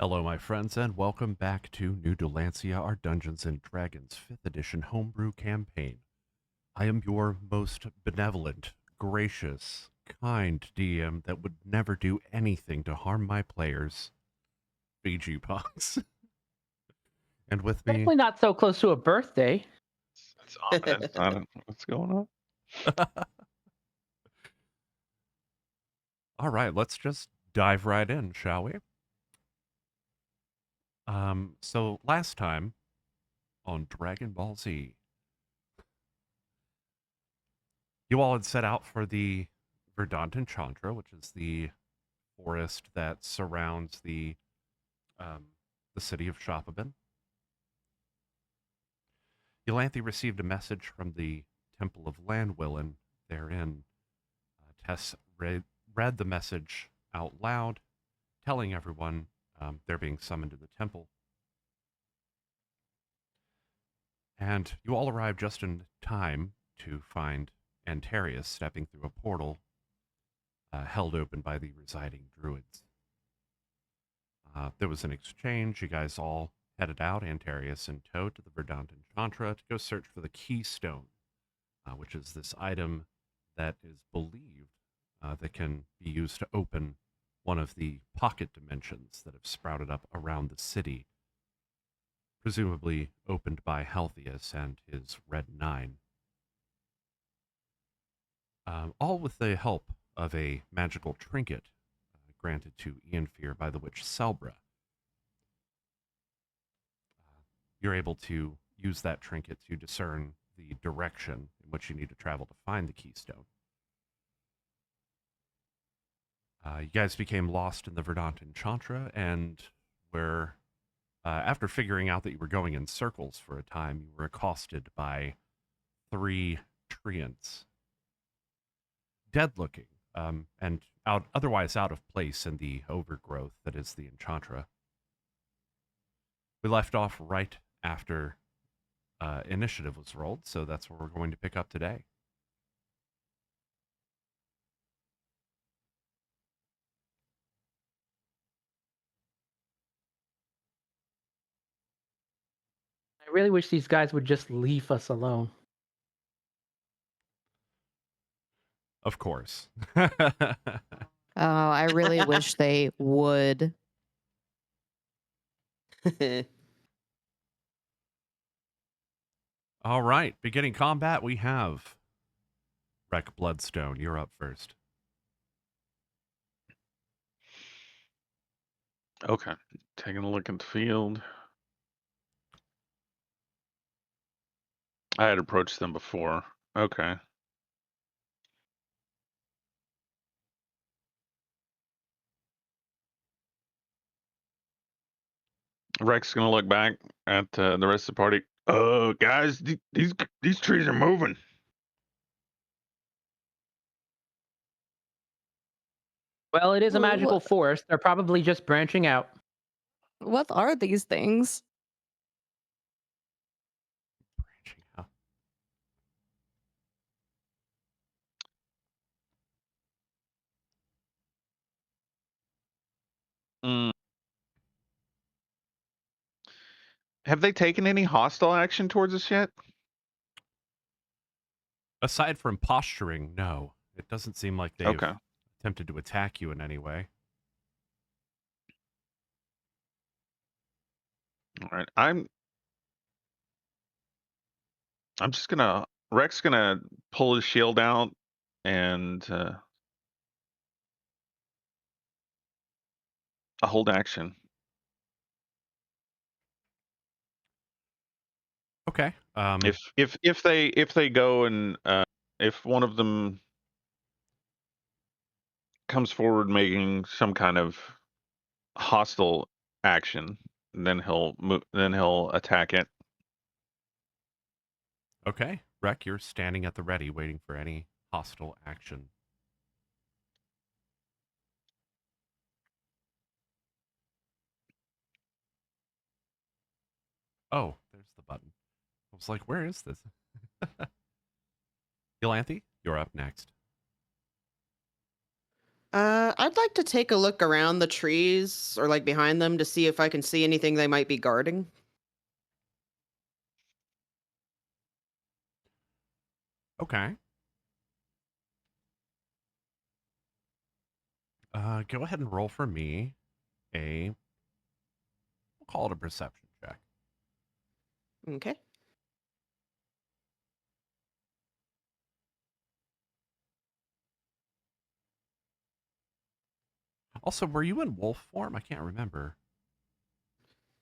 Hello, my friends, and welcome back to New Dalancia, our Dungeons and Dragons 5th edition homebrew campaign. I am your most benevolent, gracious, kind DM that would never do anything to harm my players, VGpunx. And with me, Definitely not so close to a birthday. That's ominous. I don't know what's going on. all right, let's just dive right in, shall we? So last time on Dragon Ball Z, you all had set out for the Verdant Enchantra, which is the forest that surrounds um, the city of Shopabin. Eulanthi received a message from the Temple of Landwillen. Therein, Tess read the message out loud, telling everyone they're being summoned to the temple. And you all arrive just in time to find Antarius stepping through a portal held open by the residing druids. There was an exchange. You guys all headed out, Antarius in tow, to the Verdant Enchantra to go search for the Keystone, which is this item that is believed that can be used to open one of the pocket dimensions that have sprouted up around the city, presumably opened by Halthius and his Red Nine. All with the help of a magical trinket granted to Ianfir by the witch Selbra. You're able to use that trinket to discern the direction in which you need to travel to find the keystone. You guys became lost in the Verdant Enchantra, and where, after figuring out that you were going in circles for a time, you were accosted by three treants, dead-looking, and otherwise out of place in the overgrowth that is the Enchantra. We left off right after initiative was rolled, so that's where we're going to pick up today. I really wish these guys would just leave us alone. Of course. Oh, I really wish they would. All right, beginning combat, we have Wreck Bloodstone. You're up first. Okay. Taking a look at the field. I had approached them before. Okay. Rex's gonna look back at the rest of the party. Guys, these trees are moving. Well, it is a magical What, forest. They're probably just branching out. what are these things? Branching out. Mm. Have they taken any hostile action towards us yet? Aside from posturing, no. It doesn't seem like they've Okay. attempted to attack you in any way. All right. I'm just gonna Rex gonna pull his shield out and a hold action. Okay. If they go and if one of them comes forward making some kind of hostile action, then he'll attack it. Okay. Wreck, you're standing at the ready, waiting for any hostile action. Oh, there's the button. I was like, where is this? Eulanthi, you're up next. I'd like to take a look around the trees or like behind them to see if I can see anything they might be guarding. Okay. Go ahead and roll for me we'll call it a perception check. Okay. Also, were you in wolf form? I can't remember.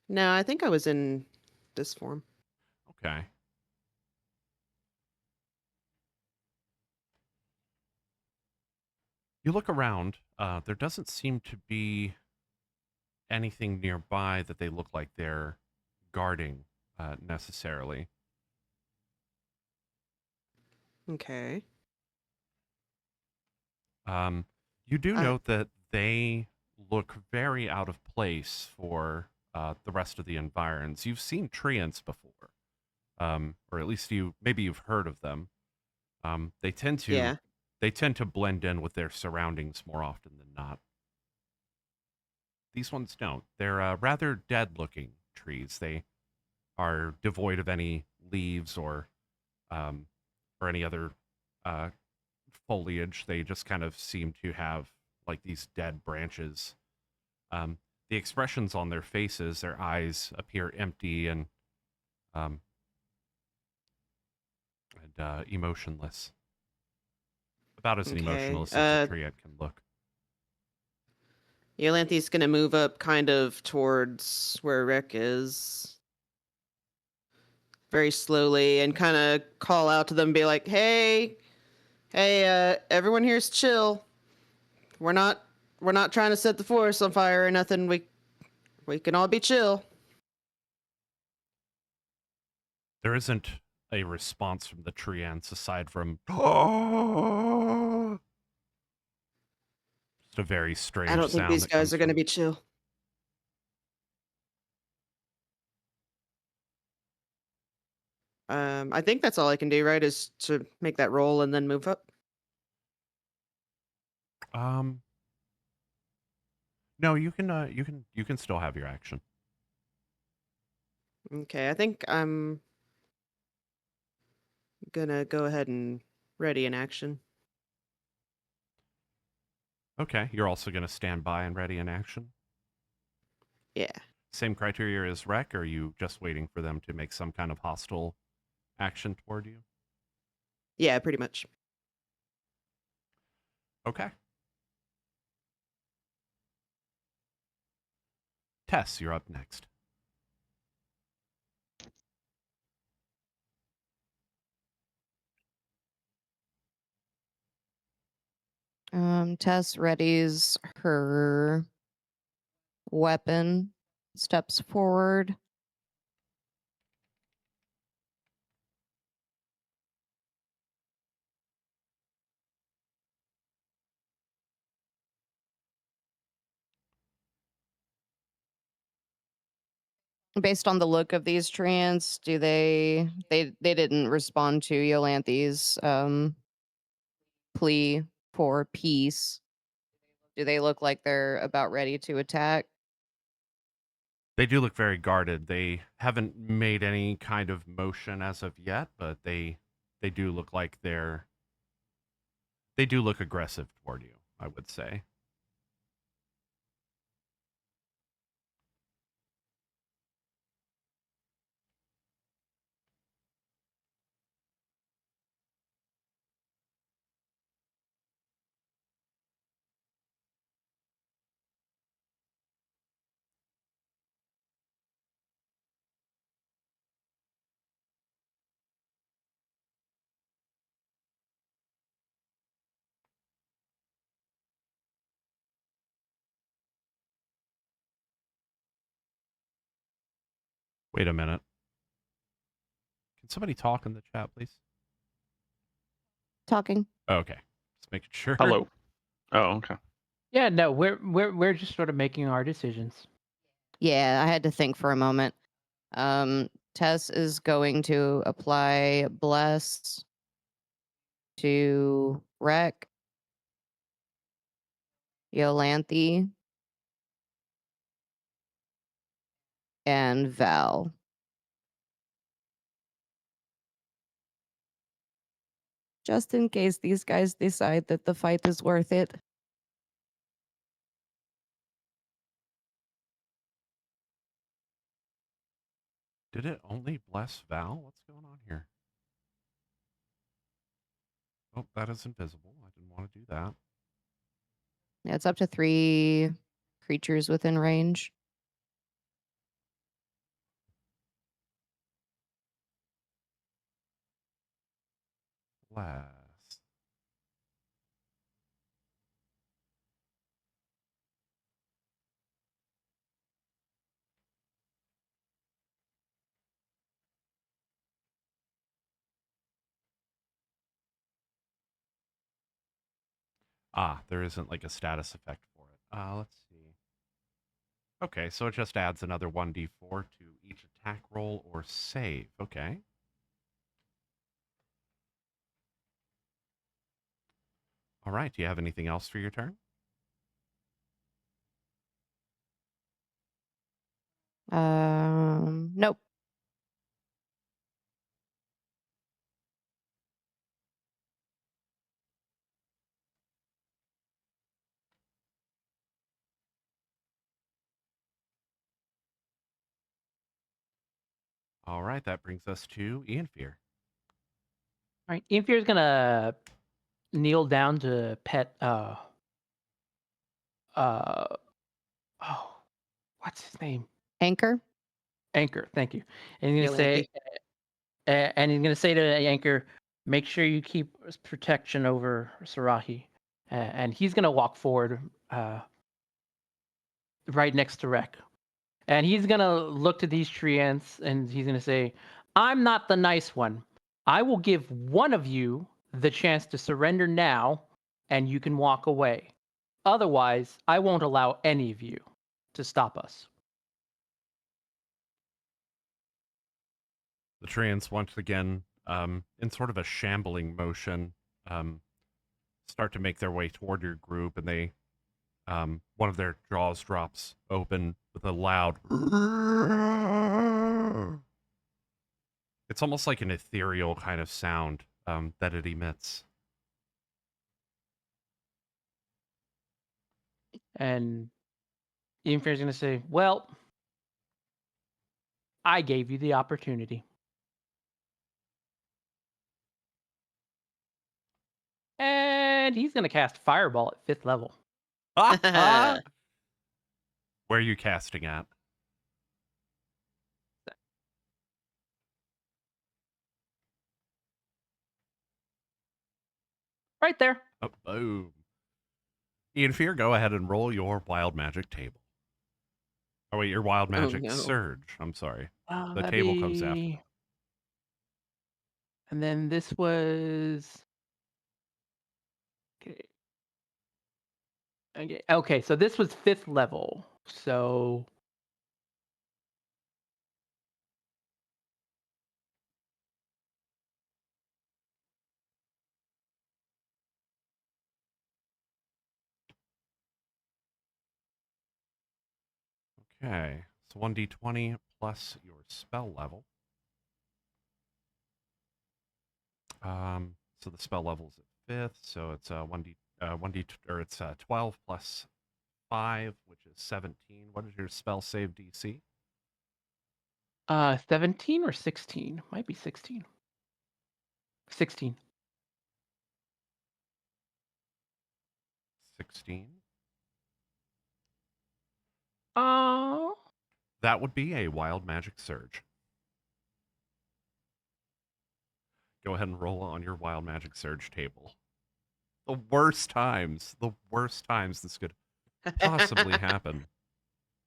No, I think I was in this form. Okay. You look around. There doesn't seem to be anything nearby that they look like they're guarding necessarily. Okay. You do Uh, note that they look very out of place for the rest of the environs. You've seen treants before, or at least maybe you've heard of them. They tend to yeah. blend in with their surroundings more often than not. These ones don't. They're rather dead-looking trees. They are devoid of any leaves um, or any other foliage. They just kind of seem to have like these dead branches. The expressions on their faces, their eyes appear empty um, and emotionless. About as Okay. emotionless as a triad can look. Yolanthi's gonna move up kind of towards where Rick is. Very slowly and kind of call out to them and be like, hey, everyone here's chill. We're not trying to set the forest on fire or nothing. We can all be chill. There isn't a response from the treants aside from just a very I strange don't think sound these that guys comes are gonna from. be chill. I think that's all I can do, right? Is to make that roll and then move up. No, you can still have your action. Okay, I think I'm gonna go ahead and ready in action. Okay, you're also going to stand by and ready in action. Yeah. Same criteria as Rec, or are you just waiting for them to make some kind of hostile action toward you? Yeah, pretty much. Okay. Tess, you're up next. Tess readies her weapon, steps forward. Based on the look of these treants, do they didn't respond to Yolanthi's plea for peace? Do they look like they're about ready to attack? They do look very guarded. They haven't made any kind of motion as of yet, but they do look like they do look aggressive toward you, I would say. Wait a minute. Can somebody talk in the chat, please? Talking. Oh, okay. Just making sure. Hello. Oh, okay. Yeah, no, we're just sort of making our decisions. Yeah, I had to think for a moment. Tess is going to apply bless to Wreck. Yolanthe, and Val. Just in case these guys decide that the fight is worth it. Did it only bless Val? What's going on here? Oh, that is invisible. I didn't want to do that. Yeah, it's up to 3 creatures within range. Bless. Ah, there isn't like a status effect for it. Let's see. Okay, so it just adds another 1d4 to each attack roll or save. Okay. All right. Do you have anything else for your turn? Nope. All right. That brings us to Ian Fear. All right, Infear's gonna kneel down to pet. Oh, what's his name? Anchor. Anchor. Thank you. And he's gonna say, Yolanthe. and he's gonna say to Anchor, make sure you keep protection over Sarahi, and he's gonna walk forward, right next to Rek, and he's gonna look to these tree ants, and he's gonna say, "I'm not the nice one. I will give one of you the chance to surrender now, and you can walk away. Otherwise, I won't allow any of you to stop us." The treants once again, in sort of a shambling motion, start to make their way toward your group, and they, one of their jaws drops open with a loud. It's almost like an ethereal kind of sound that it emits. And Infear's gonna say, "Well, I gave you the opportunity." And he's gonna cast Fireball at 5th level. Where are you casting at? Right there. Oh, boom. Ian Fear, go ahead and roll your wild magic table. Oh, wait, your wild magic no. surge. I'm sorry. The That'd table comes after. be- And then this was... Okay. Okay, so this was 5th level. So... Okay, so 1d20 plus your spell level. So the spell level's at 5th, so it's 12 plus 5, which is 17. What is your spell save DC? 17 or 16? Might be 16. 16. 16. Oh. That would be a wild magic surge. Go ahead and roll on your wild magic surge table. The worst times this could possibly happen.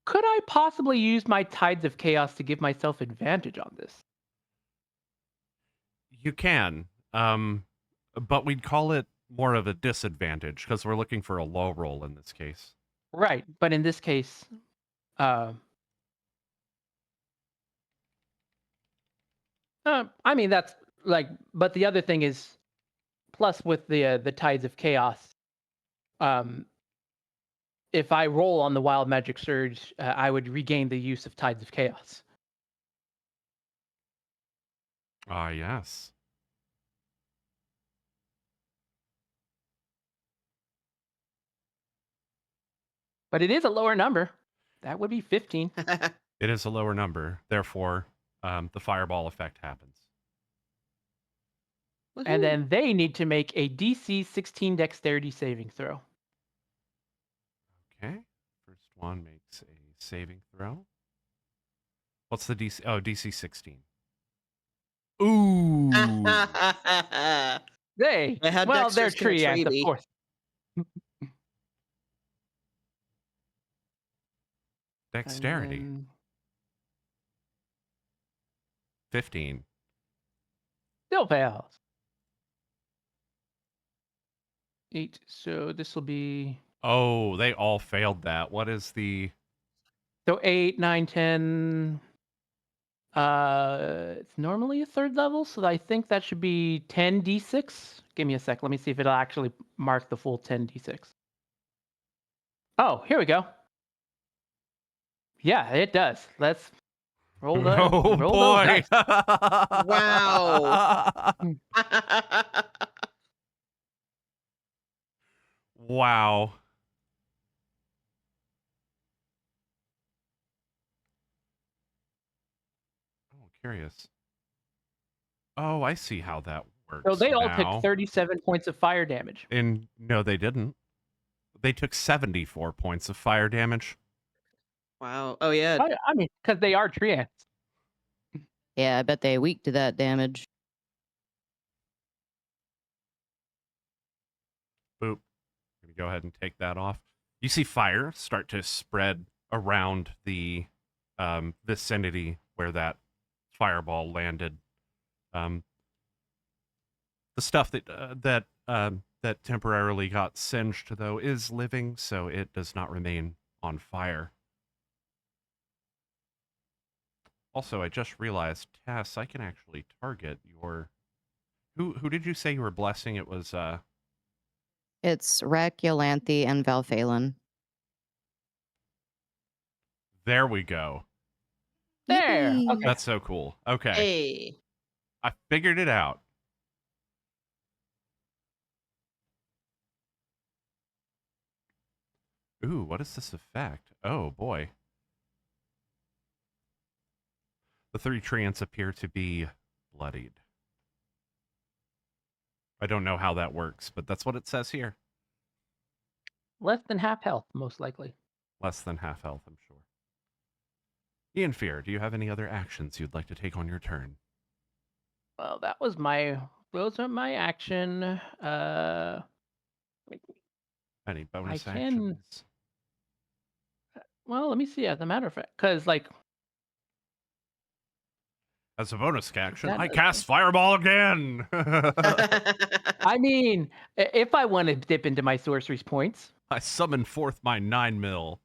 Could I possibly use my Tides of Chaos to give myself advantage on this? You can, but we'd call it more of a disadvantage because we're looking for a low roll in this case. Right, but in this case, I mean that's like, but the other thing is, plus with the Tides of Chaos, if I roll on the Wild Magic Surge, I would regain the use of Tides of Chaos. Ah, yes. But it is a lower number. That would be 15. It is a lower number. Therefore, the fireball effect happens. And then they need to make a DC 16 Dexterity saving throw. Okay. First one makes a saving throw. What's the DC? Oh, DC 16. Ooh. They how well, they're Dexter's gonna tree ants, of tree me. course. Dexterity. And then 15. still fails. 8. So this will be Oh, they all failed that. What is the... so 8, 9, 10. It's normally a third level, so I think that should be 10 d6. Give me a sec. Let me see if it'll actually mark the full 10 d6. Oh, here we go. Yeah, it does. Let's roll the Oh, roll boy. those dice. Wow. Wow. Oh, curious. Oh, I see how that works. So they all now. took 37 points of fire damage. And no, they didn't. They took 74 points of fire damage. Wow. Oh yeah. I mean, because they are tree ants. Yeah, I bet they weak to that damage. Boop. I'm going to go ahead and take that off. You see fire start to spread around the vicinity where that fireball landed. The stuff that temporarily got singed, though, is living, so it does not remain on fire. Also, I just realized, Tess, I can actually target your... Who did you say you were blessing? It was... It's Raculanthe and Valphalin. There we go. There. Yippee. Okay. That's so cool. Okay. Hey. I figured it out. Ooh, what is this effect? Oh, boy. The 3 treants appear to be bloodied. I don't know how that works, but that's what it says here. Less than half health, most likely. Less than half health, I'm sure. Ian Fear, do you have any other actions you'd like to take on your turn? Well, those are my action. Any bonus can- actions? Well, let me see. As a matter of fact, because like As a bonus action, That I does- cast Fireball again! I mean, if I want to dip into my sorcery's points, I summon forth my 9mm.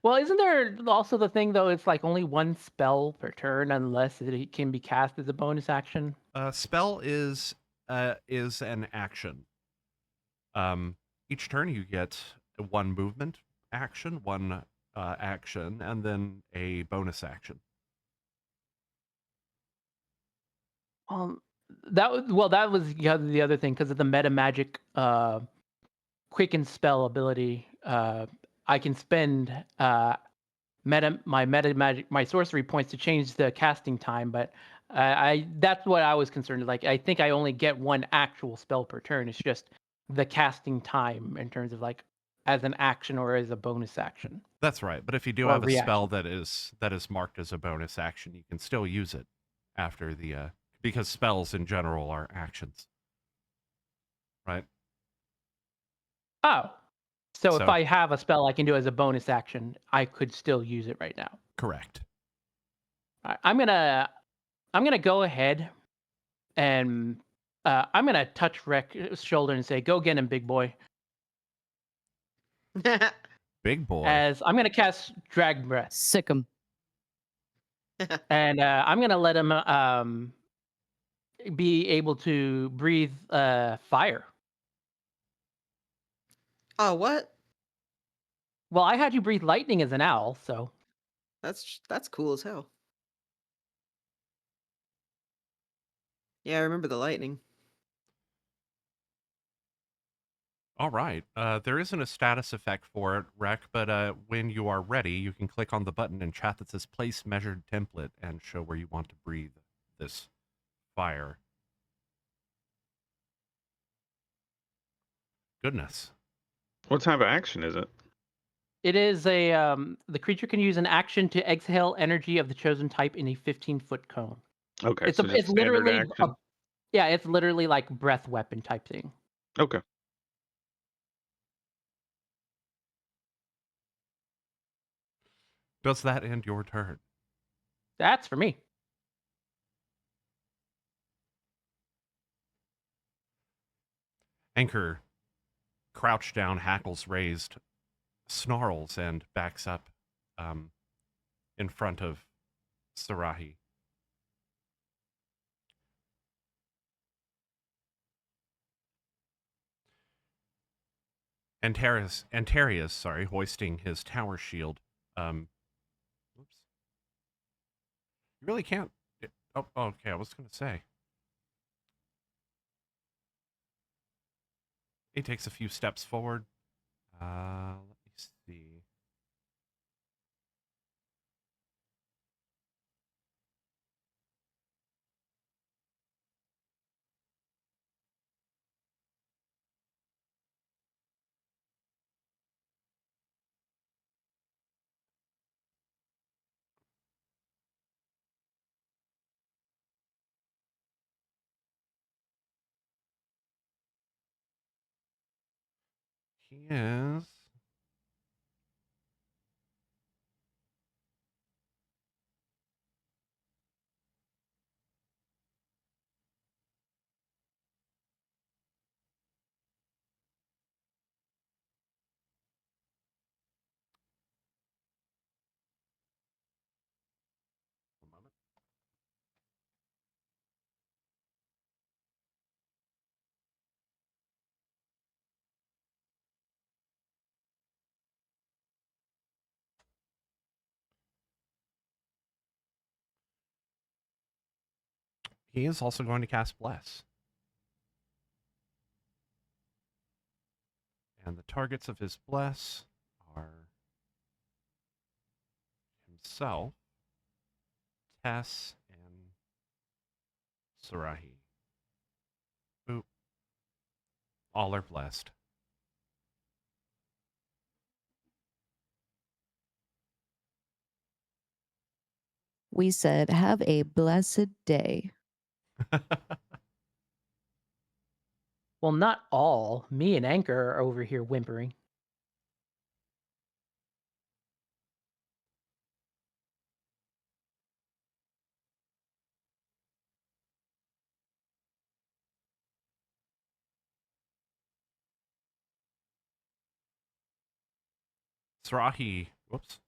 well, isn't there also the thing though? It's like only one spell per turn, unless it can be cast as a bonus action. Spell is an action. Each turn you get one movement action, one action, and then a bonus action. That was the other thing because of the meta magic quicken spell ability. I can spend my sorcery points to change the casting time, but that's what I was concerned. Like I think I only get one actual spell per turn. It's just the casting time in terms of like as an action or as a bonus action. That's right. But if you do Or have a reaction. spell that is marked as a bonus action, you can still use it after the because spells in general are actions. Right? Oh. So if So- I have a spell I can do as a bonus action, I could still use it right now. Correct. All right, I'm gonna go ahead and I'm gonna touch Rek's shoulder and say, "Go get him, big boy." Big boy. As I'm gonna cast Drag Breath, Sick 'em. and I'm gonna let him be able to breathe fire. Oh, what? Well, I had you breathe lightning as an owl, so That's cool as hell. Yeah, I remember the lightning. All right. There isn't a status effect for it, Rec, but when you are ready, you can click on the button in chat that says place measured template and show where you want to breathe this fire. Goodness. What type of action is it? it is a the creature can use an action to exhale energy of the chosen type in a 15-foot cone. Okay, It's so just it's standard literally action. yeah, it's literally like breath weapon type thing. Okay. Does that end your turn? That's for me. Anchor, crouched down, hackles raised, snarls and backs up in front of Sarahi. Antarius, sorry, hoisting his tower shield. Oops. You really can't. Oh, okay. I was going to say. He takes a few steps forward. Let me see. He is. One moment. He is also going to cast Bless. And the targets of his Bless are himself, Tess, and Sarahi. Boop. All are blessed. We said, have a blessed day. Well, not all. Me and Anchor are over here whimpering. Sarahi. Whoops.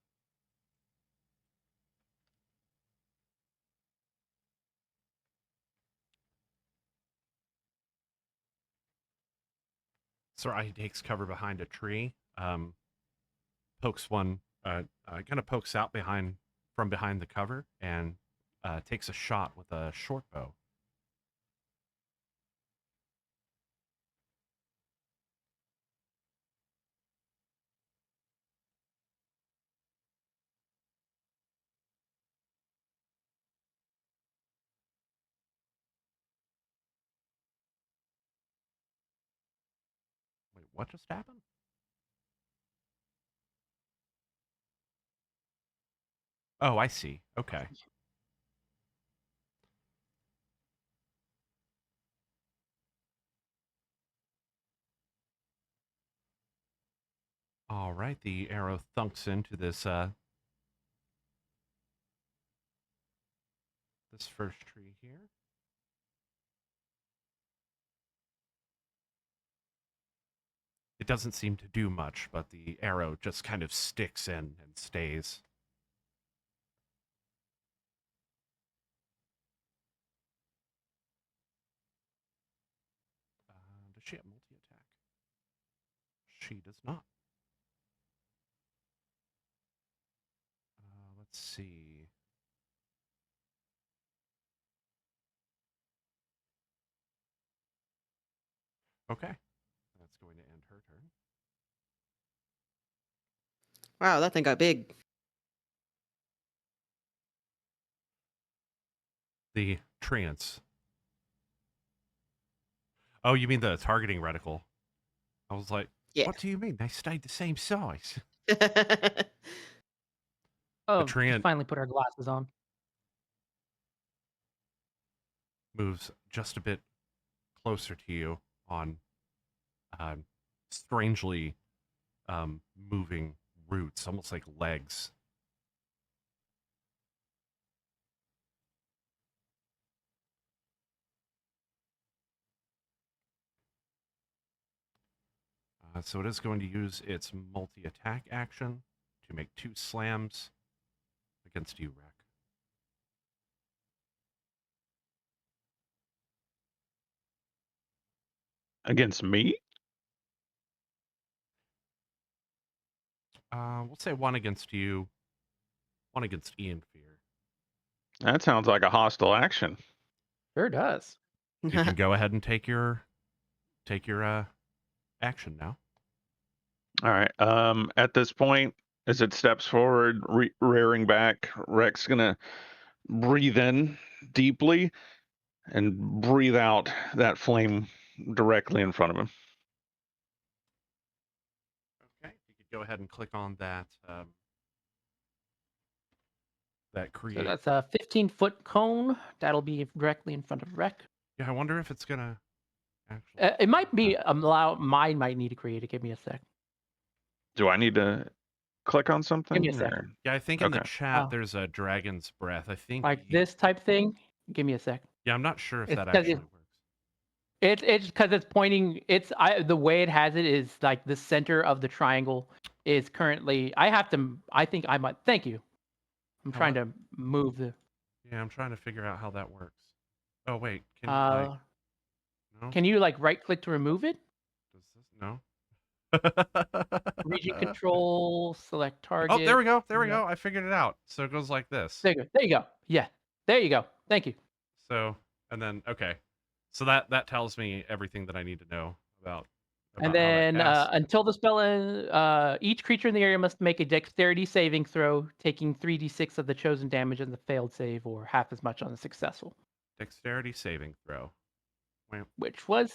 Sarahi takes cover behind a tree. Pokes one. Kind of pokes out from behind the cover and takes a shot with a short bow. Wait, what just happened? Oh, I see. Okay. All right. The arrow thunks into this this first tree here. It doesn't seem to do much, but the arrow just kind of sticks in and stays. Does she have multi-attack? she does not. Let's see. Okay. That's going to end her turn. Wow, that thing got big. The treants. Oh, you mean the targeting reticle? I was like, Yeah. what do you mean? They stayed the same size. Oh, she treant finally put her glasses on. moves just a bit closer to you on strangely moving roots, almost like legs. So it is going to use its multi-attack action to make 2 slams against you, Rek. Against me? We'll say 1 against you, 1 against Ian Fear. That sounds like a hostile action. Sure does. You can go ahead and take your action now. All right. At this point, as it steps forward, rearing back, Rek's gonna breathe in deeply and breathe out that flame directly in front of him. Okay, you could go ahead and click on that. That So create. that's a 15-foot cone. That'll be directly in front of Rek. Yeah, I wonder if it's gonna actually. It might be mine might need to create it. Give me a sec. Do I need to click on something? Give me a second. Yeah, I think in the Okay. chat Oh. there's a dragon's breath. I think Like this type thing. Give me a sec. Yeah, I'm not sure if It's that 'cause actually it- works. It's because it's pointing. The way it has it is like the center of the triangle is currently. I think I might. Thank you. I'm How trying what? to move the. Yeah, I'm trying to figure out how that works. Oh wait, can you no? Can you like right click to remove it? Does this no? Region control, select target. Oh, there we go. There we No. go. I figured it out. So it goes like this. There you go. There you go. Yeah. There you go. Thank you. So and then okay. So that tells me everything that I need to know about And how that then casts. until the spell ends, each creature in the area must make a dexterity saving throw, taking 3d6 of the chosen damage on the failed save, or half as much on the successful. Dexterity saving throw. Wait, Which was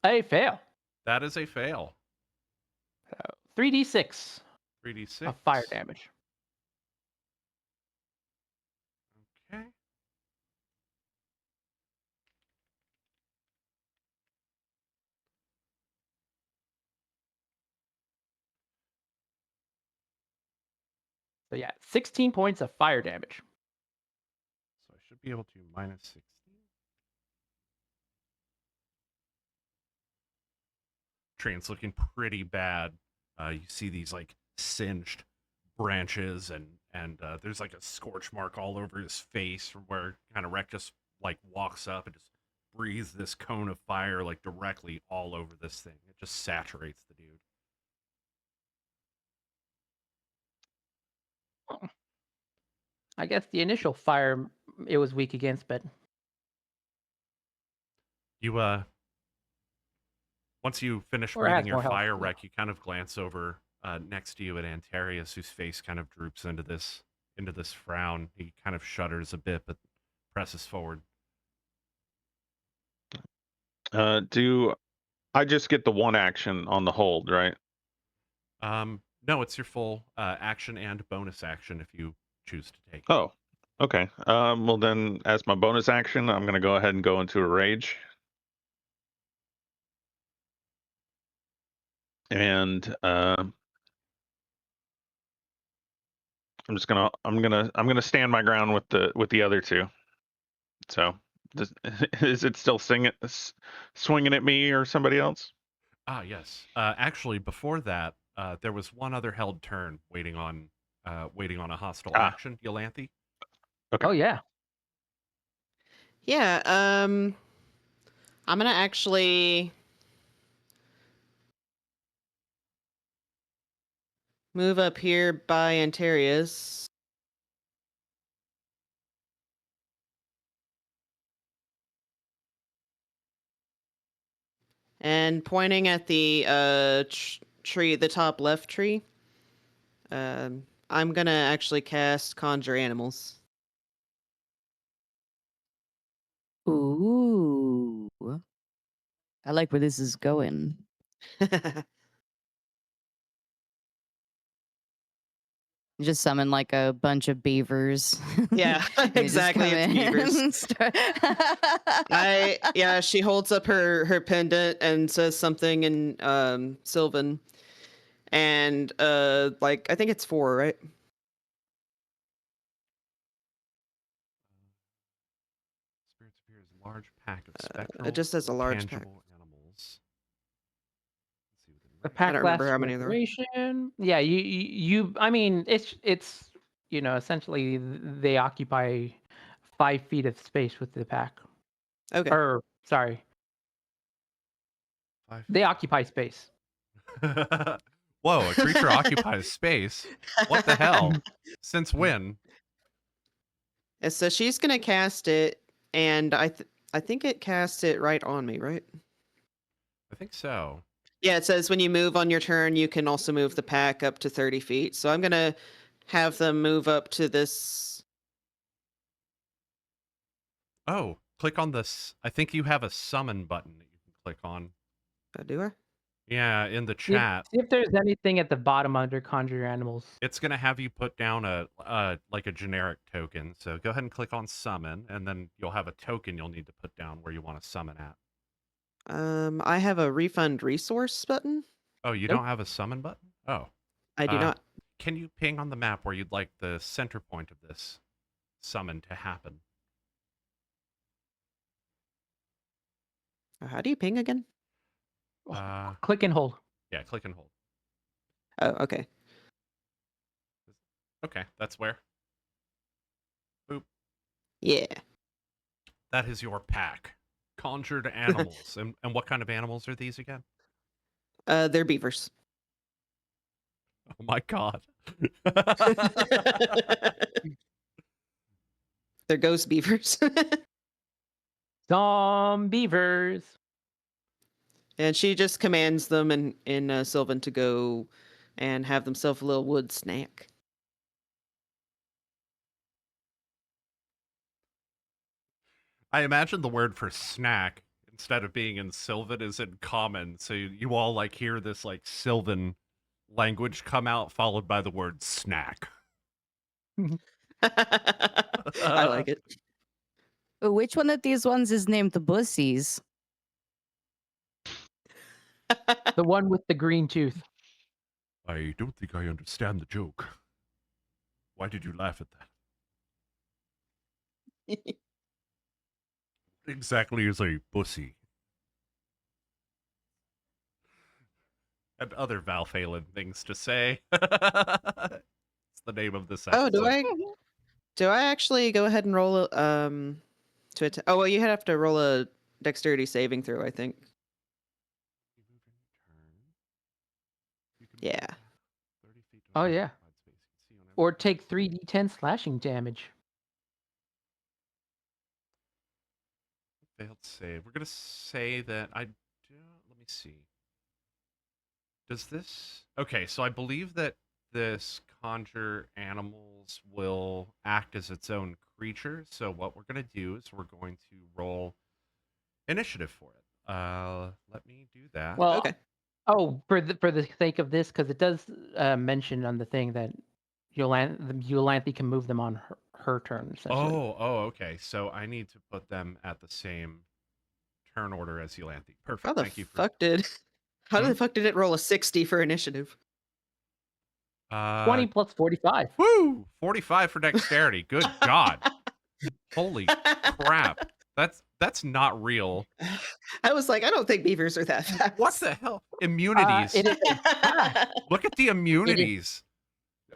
a fail. that is a fail. 3d6 3d6 of fire damage. Okay. So yeah, 16 points of fire damage. So I should be able to minus 16. Train's looking pretty bad. You see these like singed branches and there's like a scorch mark all over his face from where kind of Rek just like walks up and just breathes this cone of fire like directly all over this thing. It just saturates the dude. I guess the initial fire it was weak against, but You once you finish Or it has breathing your more health, fire, yeah. Rek, you kind of glance over next to you at Antarius, whose face kind of droops into this frown. He kind of shudders a bit, but presses forward. Do I just get the one action on the hold, right? No, it's your full action and bonus action if you choose to take. Oh, okay. Well then, as my bonus action, I'm gonna go ahead and go into a rage. And I'm gonna stand my ground with the other two. So, is it still swinging at me or somebody else? Ah, yes. Actually, before that, there was one other held turn waiting on a hostile action. Yolanthe. Okay. oh yeah. Yeah, I'm gonna actually move up here by Antarius. And pointing at the tree, the top left tree, I'm gonna actually cast Conjure Animals. Ooh. I like where this is going. You just summon like a bunch of beavers. Yeah, And you just exactly. come It's in beavers. and start- She holds up her pendant and says something in Sylvan, and like I think it's 4, right? Spirits appears large pack of spectral. It just says a large pack. tangible animals. Let's see within The range. I pack don't remember lasts how for many there were. duration. Yeah, you. I mean, it's essentially they occupy 5 feet of space with the pack. Okay. Or sorry, 5 they feet. occupy space. Whoa, a creature occupies space. What the hell? Since when? And so she's gonna cast it, and I think it casts it right on me, right? I think so. Yeah, it says when you move on your turn, you can also move the pack up to 30 feet. So I'm gonna have them move up to this. Oh, click on this. I think you have a summon button that you can click on. Do I? Yeah, in the See if, chat. see if there's anything at the bottom under conjure animals. It's going to have you put down a like a generic token. So go ahead and click on summon, and then you'll have a token you'll need to put down where you want to summon at. I have a refund resource button. Oh, you Nope. don't have a summon button? Oh. I do not. Can you ping on the map where you'd like the center point of this summon to happen? How do you ping again? Click and hold. Yeah, click and hold. Oh, okay. Okay, that's where. Boop. Yeah. That is your pack. Conjured animals. And what kind of animals are these again? They're beavers. Oh my god. They're ghost beavers. Some beavers. And she just commands them in Sylvan to go and have themselves a little wood snack. I imagine the word for snack, instead of being in Sylvan, is in common. So you all like hear this like Sylvan language come out, followed by the word snack. I like it. Which one of these ones is named the Bussies? The one with the green tooth. I don't think I understand the joke. Why did you laugh at that? What exactly is a bussy? And other Valphalin things to say. It's the name of this episode. Oh, do I actually go ahead and roll to attack? Oh, well, you have to roll a dexterity saving throw, I think. Yeah. Oh, yeah. Or take 3d10 slashing damage. Failed save. We're gonna say that I do. Let me see. Does this? Okay, so I believe that this conjure animals will act as its own creature. So what we're gonna do is we're going to roll initiative for it. Let me do that. Well, Okay. oh, for the sake of this, because it does mention on the thing that Yolanthe can move them on her turn. Essentially. Okay. So I need to put them at the same turn order as Yolanthe. Perfect. How the Thank you for fuck did? How the fuck did it roll a 60 for initiative? 20 plus 45. Woo! 45 for dexterity. Good God. Holy crap. That's not real. I was like, I don't think beavers are that fast. What the hell? Immunities. It is a pack. Look at the immunities.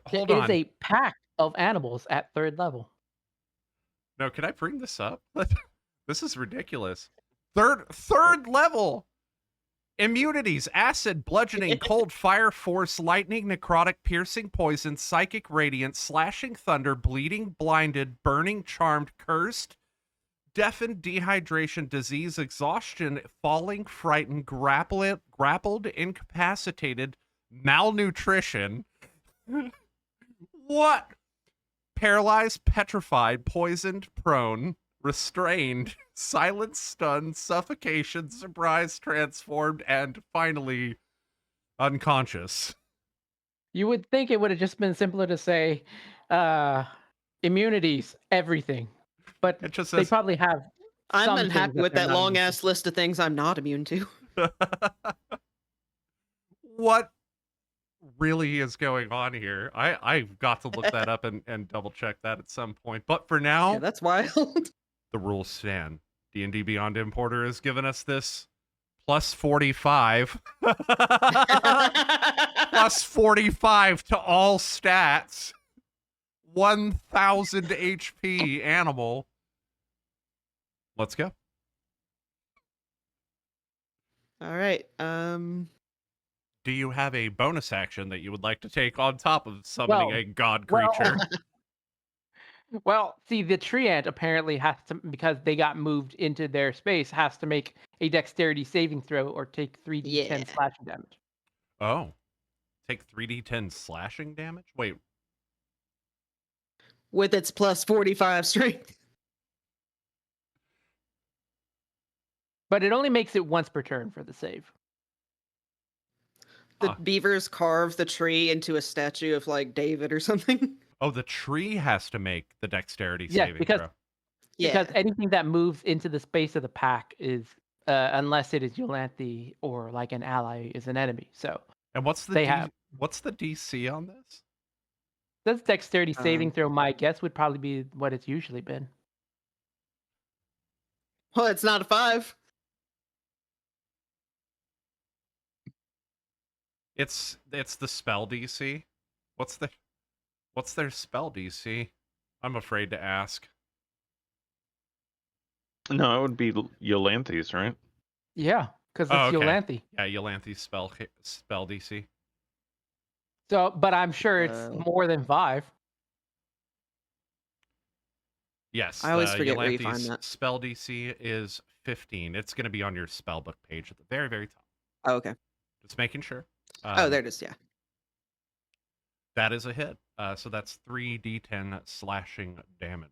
Hold It on. is a pack of animals at 3rd level. No, can I bring this up? This is ridiculous. Third level. Immunities: acid, bludgeoning, cold, fire, force, lightning, necrotic, piercing, poison, psychic, radiant, slashing, thunder, bleeding, blinded, burning, charmed, cursed, deafened, dehydration, disease, exhaustion, falling, frightened, grappled, incapacitated, malnutrition. What? Paralyzed, petrified, poisoned, prone, restrained, silenced, stunned, suffocation, surprised, transformed, and finally unconscious. You would think it would have just been simpler to say immunities, everything. But It just they says probably have I'm some things unhappy that with they're that not long immune to. ass list of things I'm not immune to. what really is going on here? I've got to look that up and double check that at some point. But for now, Yeah, that's wild. the rules stand. D&D Beyond Importer has given us this plus 45. Plus 45 to all stats. 1000 HP animal. Let's go. All right. Do you have a bonus action that you would like to take on top of summoning a god creature? Well, see, the tree ant apparently has to, because they got moved into their space, has to make a dexterity saving throw or take 3d10 Yeah. slashing damage. Oh. Take 3d10 slashing damage? Wait. With its plus 45 strength. But it only makes it once per turn for the save. The Huh. beavers carve the tree into a statue of like David or something. Oh, the tree has to make the dexterity Yes, saving because throw. Yeah. Because anything that moves into the space of the pack is, unless it is Yolanthe or like an ally, is an enemy. So And what's the they have what's the DC on this? this dexterity saving Um, throw. My guess would probably be what it's usually been. Well, it's not a 5. It's the spell DC. What's their spell DC? I'm afraid to ask. No, it would be Yolanthe's, right? Yeah, because it's Oh, okay. Yolanthe. Yeah, Yolanthe's spell DC. So, but I'm sure it's more than 5. Yes, I always forget where you find Yolanthe's that. spell DC is 15. It's going to be on your spellbook page at the very, very top. Oh, okay. Just making sure. Oh, there it is. Yeah. That is a hit. So that's 3d10 slashing damage.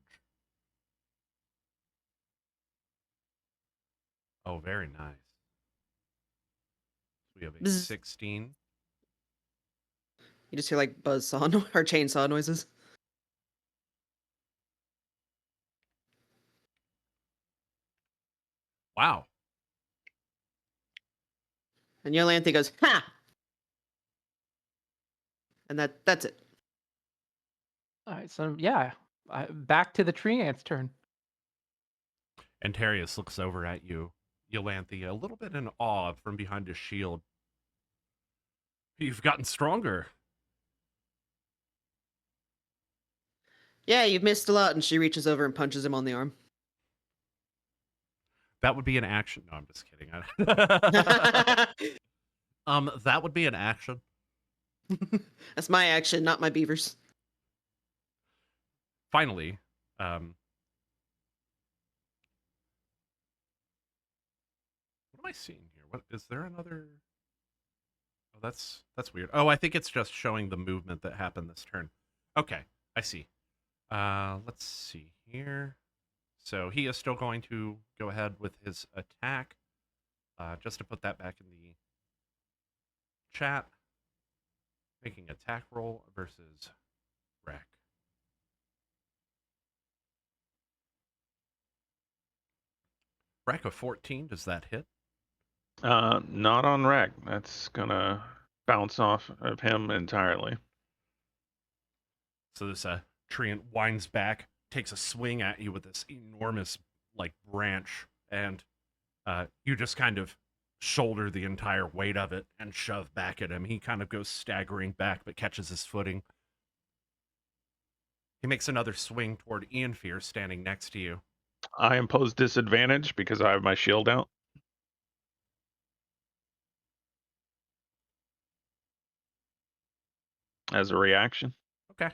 Oh, very nice. We have a Bzz. 16. You just hear like buzzsaw or chainsaw noises. Wow. And Yolanthe goes, ha! And that's it. All right, so yeah, back to the tree ant's turn. Antarius looks over at you, Yolanthe, a little bit in awe from behind his shield. You've gotten stronger. Yeah, you've missed a lot. And she reaches over and punches him on the arm. That would be an action. No, I'm just kidding. That would be an action. That's my action, not my beavers. Finally, what am I seeing here? What is there another? Oh, that's weird. Oh, I think it's just showing the movement that happened this turn. Okay, I see. Let's see here. So he is still going to go ahead with his attack. Just to put that back in the chat. Making attack roll versus Wreck. Wreck of 14, does that hit? Not on Rack. That's gonna bounce off of him entirely. So this treant winds back, takes a swing at you with this enormous like branch, and you just kind of shoulder the entire weight of it and shove back at him. He kind of goes staggering back, but catches his footing. He makes another swing toward Ian Fear, standing next to you. I impose disadvantage because I have my shield out. as a reaction. Okay.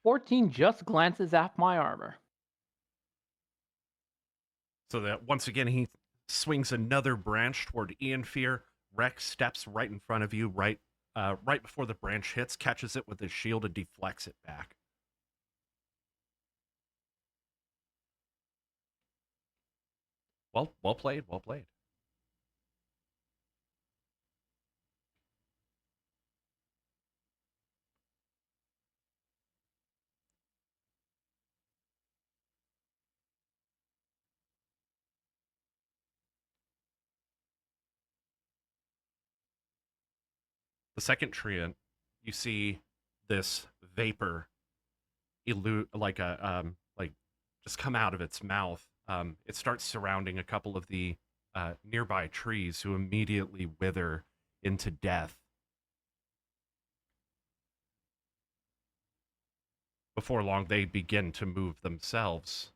"14 just glances at my armor." So that once again he swings another branch toward Ian Fear. Rex steps right in front of you, right before the branch hits, catches it with his shield and deflects it back. Well played, well played. The second treant, you see this vapor like just come out of its mouth. It starts surrounding a couple of the nearby trees, who immediately wither into death. Before long, they begin to move themselves.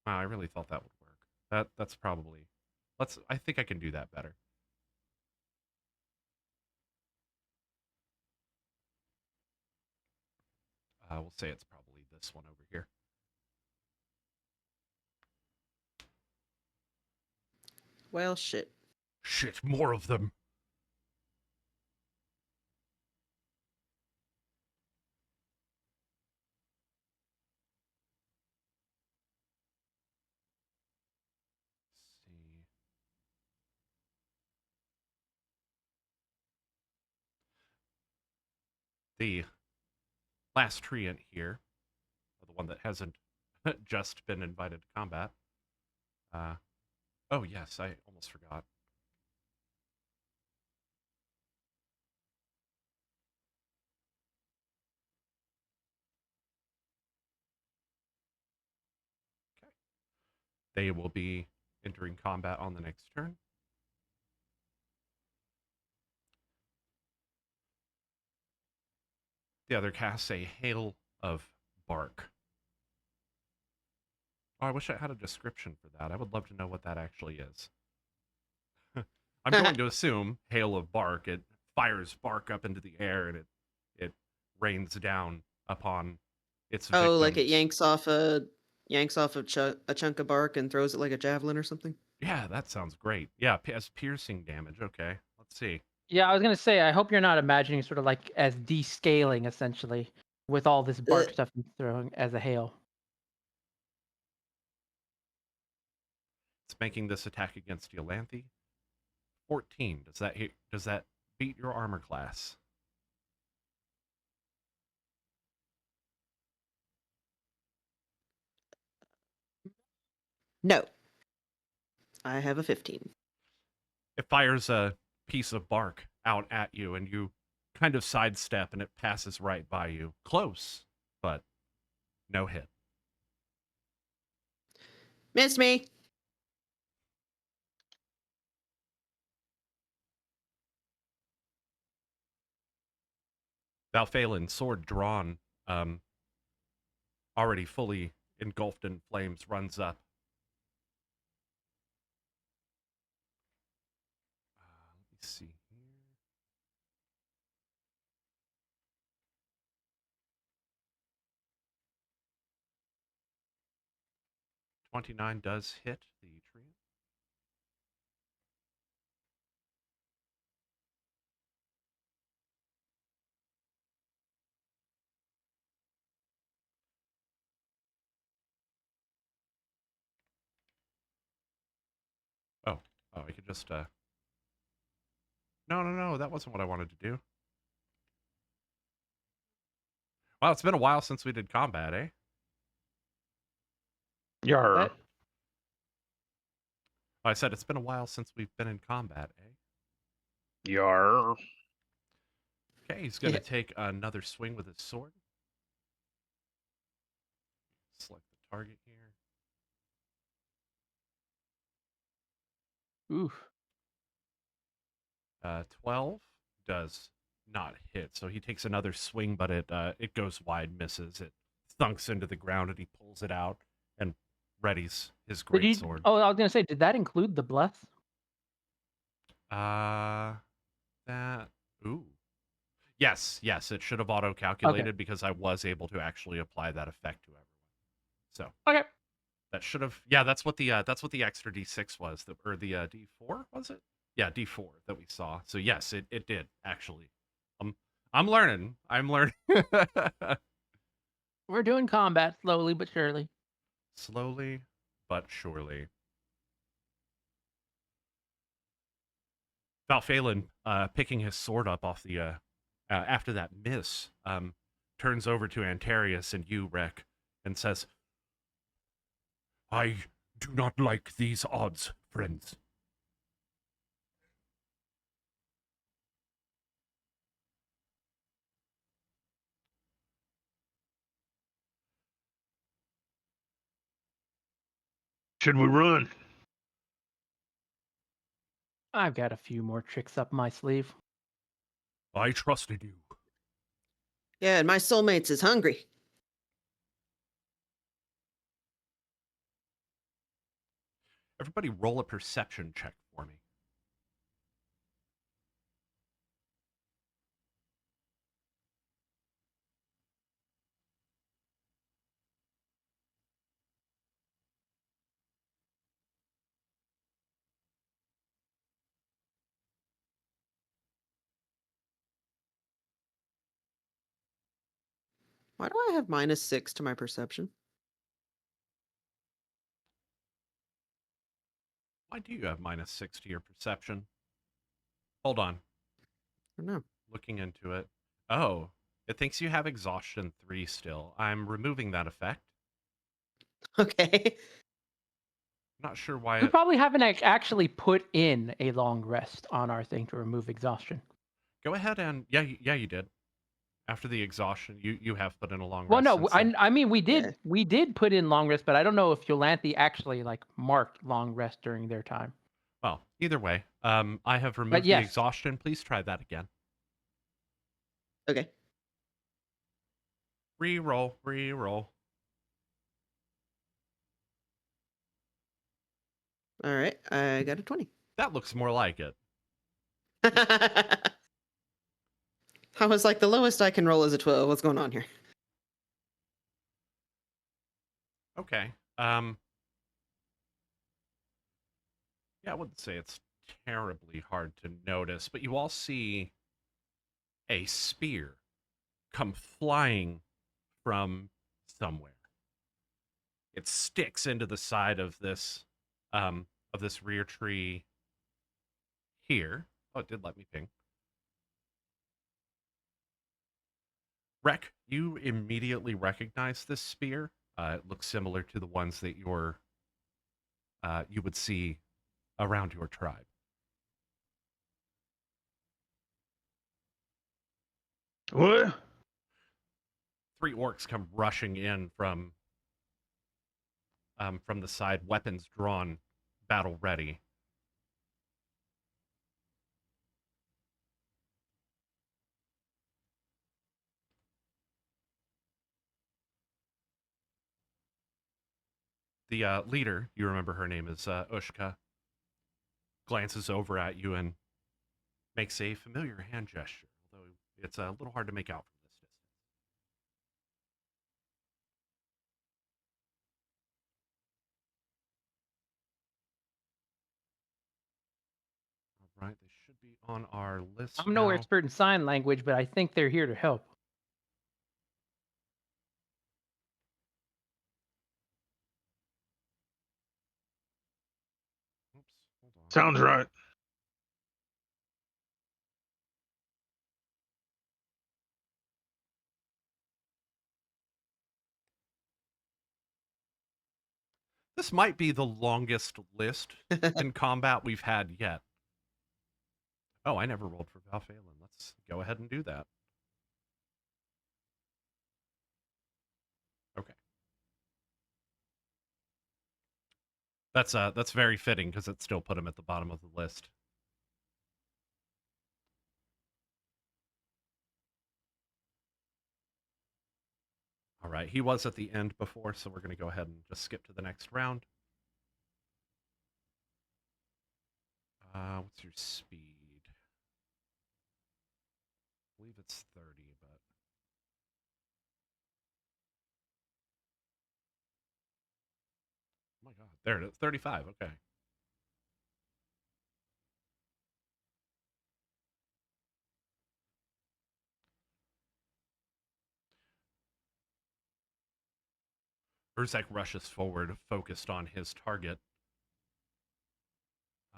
Wow, I really thought that would work. That's probably. I think I can do that better. We'll say it's probably this one over here. Well, shit. Shit, more of them. Let's see. The last treant here, the one that hasn't just been invited to combat. Oh yes, I almost forgot. Okay. They will be entering combat on the next turn. The other casts a hail of bark. Oh, I wish I had a description for that. I would love to know what that actually is. I'm going to assume hail of bark. It fires bark up into the air, and it rains down upon its victims. Oh, like it yanks off a chunk of bark and throws it like a javelin or something. Yeah, that sounds great. Yeah, as piercing damage. Okay, let's see. Yeah, I was gonna say, I hope you're not imagining sort of like as descaling, essentially, with all this bark stuff you're throwing as a hail. It's making this attack against Dalancia. 14. Does that beat your armor class? No. I have a 15. It fires a piece of bark out at you, and you kind of sidestep, and it passes right by you. Close, but no hit. Missed me. Valphalin, sword drawn, already fully engulfed in flames, runs up. Let me see here. 29 does hit the tree. Oh, I could just, No, that wasn't what I wanted to do. Wow, it's been a while since we did combat, eh? Yar. What? I said it's been a while since we've been in combat, eh? Yar. Okay, he's going to take another swing with his sword. Select the target here. Oof. 12 does not hit, so he takes another swing, but it goes wide, misses. It thunks into the ground, and he pulls it out and readies his Did great you? sword. Oh, I was gonna say, did that include the bless? That. Ooh. Yes, it should have auto-calculated because I was able to actually apply that effect to everyone. So Okay. that should have. Yeah, that's what the extra D6 was, or the D4 was it? Yeah, D4 that we saw. So yes, it did actually. I'm learning. I'm learning. We're doing combat slowly but surely. Slowly but surely. Valphalin, picking his sword up off the after that miss, turns over to Antarius and you, Rek, and says, "I do not like these odds, friends." Should we run? I've got a few more tricks up my sleeve. I trusted you. Yeah, and my soulmates is hungry. Everybody roll a perception check for me. Why do I have -6 to my perception? Why do you have -6 to your perception? Hold on. I don't know. Looking into it. Oh, it thinks you have exhaustion 3 still. I'm removing that effect. Okay. Not sure why We it... probably haven't actually put in a long rest on our thing to remove exhaustion. Go ahead and... Yeah, you did. After the exhaustion, you have put in a long rest. Well, no, since I mean we Yeah. did put in long rest, but I don't know if Yolanthe actually like marked long rest during their time. Well, either way, I have removed the yes. exhaustion. Please try that again. Okay. Reroll, reroll. All right. I got a 20. That looks more like it. I was like, the lowest I can roll is a 12. What's going on here? Okay. Yeah, I wouldn't say it's terribly hard to notice, but you all see a spear come flying from somewhere. It sticks into the side of this rear tree here. Oh, it did let me ping. Rek, you immediately recognize this spear. It looks similar to the ones that you would see around your tribe. What? 3 orcs come rushing in from the side, weapons drawn, battle ready. The leader, you remember her name is Ushka, glances over at you and makes a familiar hand gesture, although it's a little hard to make out from this distance. All right, they should be on our list I'm no now. expert in sign language, but I think they're here to help. Oops, hold on. Sounds right. This might be the longest list in combat we've had yet. Oh, I never rolled for Valphalin. Let's go ahead and do that. Okay. That's very fitting because it still put him at the bottom of the list. All right, he was at the end before, so we're going to go ahead and just skip to the next round. What's your speed? I believe it's 30, but... Oh my god, there it is, 35, okay. Urzek rushes forward, focused on his target.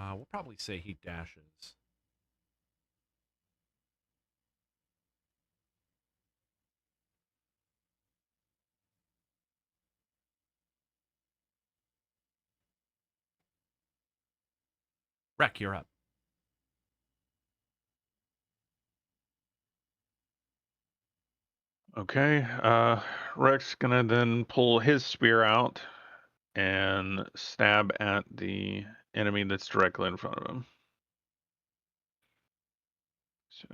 We'll probably say he dashes. Rek, you're up. Okay. Rex gonna then pull his spear out and stab at the enemy that's directly in front of him. So,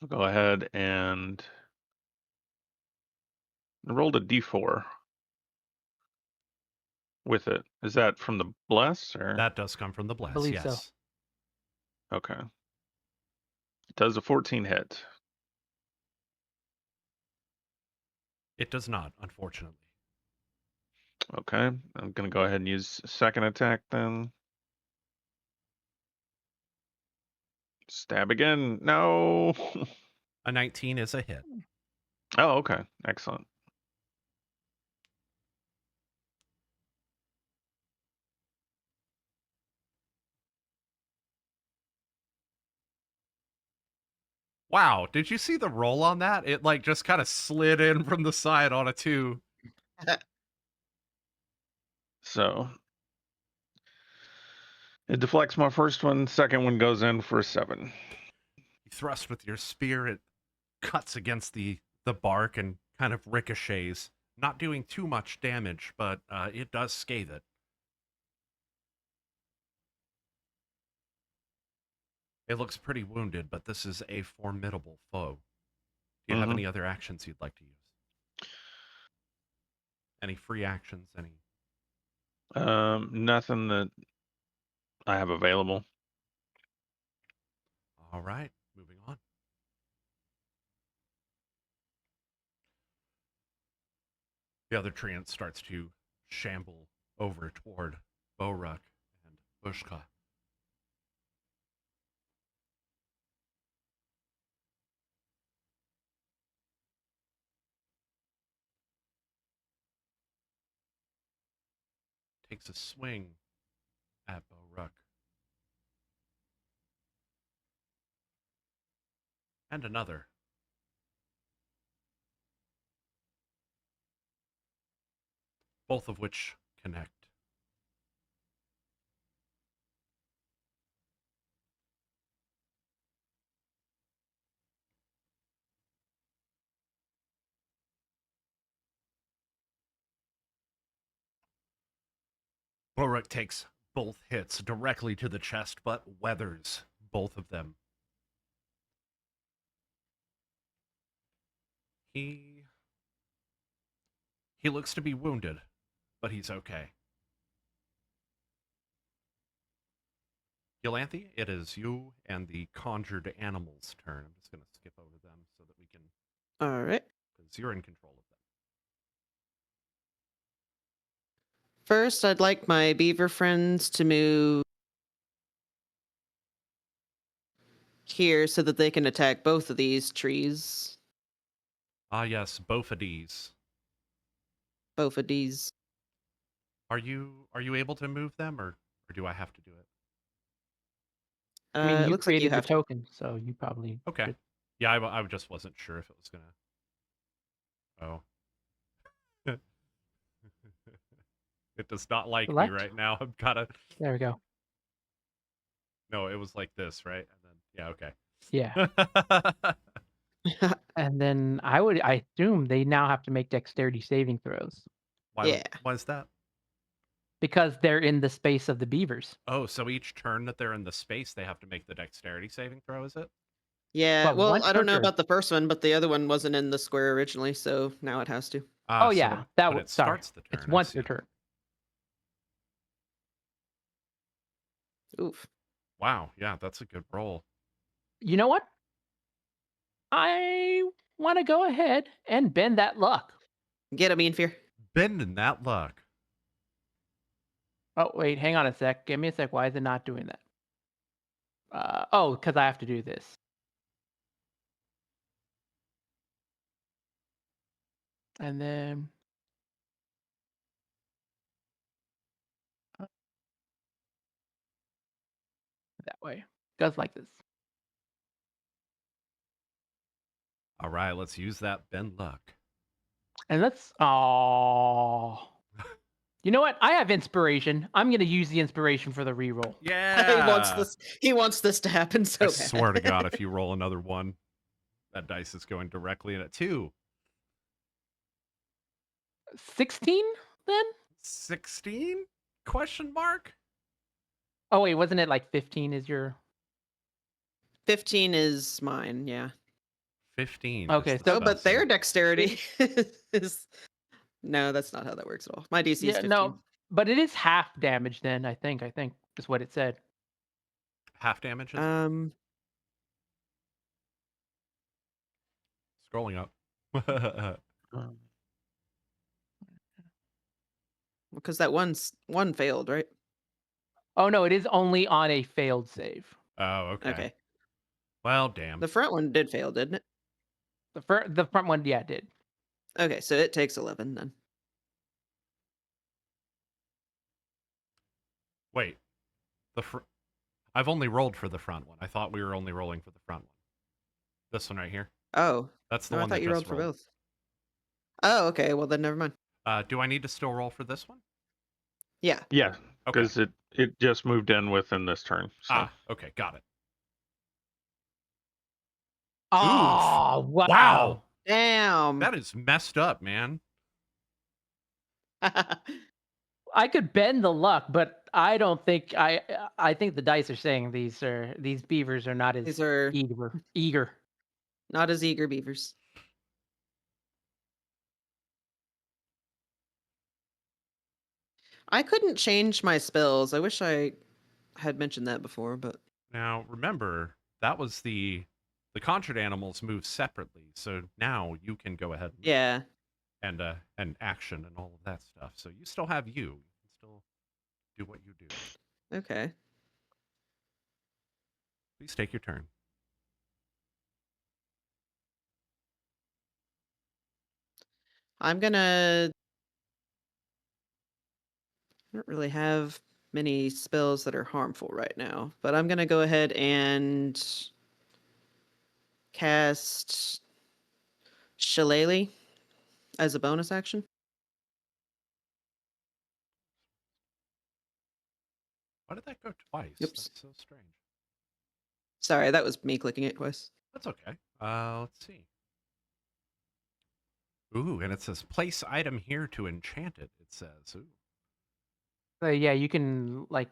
I'll go ahead and I rolled a d4 with it. Is that from the bless or? That does come from the bless, believe yes. so. Okay. It does a 14 hit. It does not, unfortunately. Okay. I'm gonna go ahead and use second attack then. Stab again. No. A 19 is a hit. Oh, okay. Excellent. Wow, did you see the roll on that? It like just kind of slid in from the side on a 2. So it deflects my first one. Second one goes in for a 7. You thrust with your spear, it cuts against the bark and kind of ricochets, not doing too much damage, but it does scathe it. It looks pretty wounded, but this is a formidable foe. Do you have any other actions you'd like to use? Any free actions? Any? Nothing that I have available. All right, moving on. The other treant starts to shamble over toward Boruk and Bushka. Takes a swing at Boruk. And another. Both of which connect. Boruk takes both hits directly to the chest, but weathers both of them. He looks to be wounded, but he's okay. Yolanthe, it is you and the conjured animals' turn. I'm just going to skip over them so that we can... All right. Because you're in control of them. First, I'd like my beaver friends to move here so that they can attack both of these trees. Ah, yes, both of these. Both of these. Are you able to move them, or do I have to do it? I mean, It you looks like you created the have to. token, so you probably Okay. should. Yeah, I just wasn't sure if it was going to... Oh. It does not like me Select? right now. I'm kind of... There we go. No, it was like this, right? And then, Yeah. yeah, okay. And then I assume they now have to make dexterity saving throws. Yeah. Why is that? because they're in the space of the beavers. Oh, so each turn that they're in the space, they have to make the dexterity saving throw, is it? Yeah, But well, once I per don't know turn. about the first one, but the other one wasn't in the square originally, so now it has to. Ah, Oh so yeah, it- that but was it sorry. starts the turn. It's I once see. per turn. Oof. Wow, yeah, that's a good roll. You know what? I want to go ahead and bend that luck. Get him, Ian Fear. Bending that luck. Oh wait, hang on a sec. Give me a sec. Why is it not doing that? Oh, because I have to do this. And then that way. Goes like this. All right, let's use that bend luck. And let's oh. You know what? I have inspiration. I'm gonna use the inspiration for the reroll. Yeah. He wants this to happen so I bad. swear to God, if you roll another one, that dice is going directly in at 2. 16 then? 16? Question mark? Oh wait, wasn't it like 15 is your 15 is mine, yeah. 15. Okay, is the so- Oh, but spell their save. dexterity is... No, that's not how that works at all. My DC is Yeah, 15. no, but it is half damage then, I think is what it said. Half damage is scrolling up. Um, Because that one failed, right? Oh no, it is only on a failed save. Oh, okay. Okay. Well, damn. The front one did fail, didn't it? The front one, yeah, it did. Okay, so it takes 11 then. Wait. I've only rolled for the front one. I thought we were only rolling for the front one. This one right here. Oh, That's the no, I one that thought you just rolled for both. Oh, okay. Well, then never mind. Do I need to still roll for this one? Yeah. yeah, Okay. because it just moved in within this turn. So. Ah, okay, got it. Oh wow. Wow. Damn. That is messed up, man. I could bend the luck, but I don't think I think the dice are saying these beavers are not as These are eager. not as eager beavers. I couldn't change my spells. I wish I had mentioned that before, but Now, remember, that was the conjured animals move separately, so now you can go ahead yeah. and action and all of that stuff. So you still have you. You can still do what you do. Okay. Please take your turn. I'm gonna... I don't really have many spells that are harmful right now, but I'm gonna go ahead and cast Shillelagh as a bonus action. Why did that go twice? Oops. That's so strange. Sorry, that was me clicking it twice. That's okay. Let's see. Ooh, and it says place item here to enchant it. It says, ooh. So yeah, you can like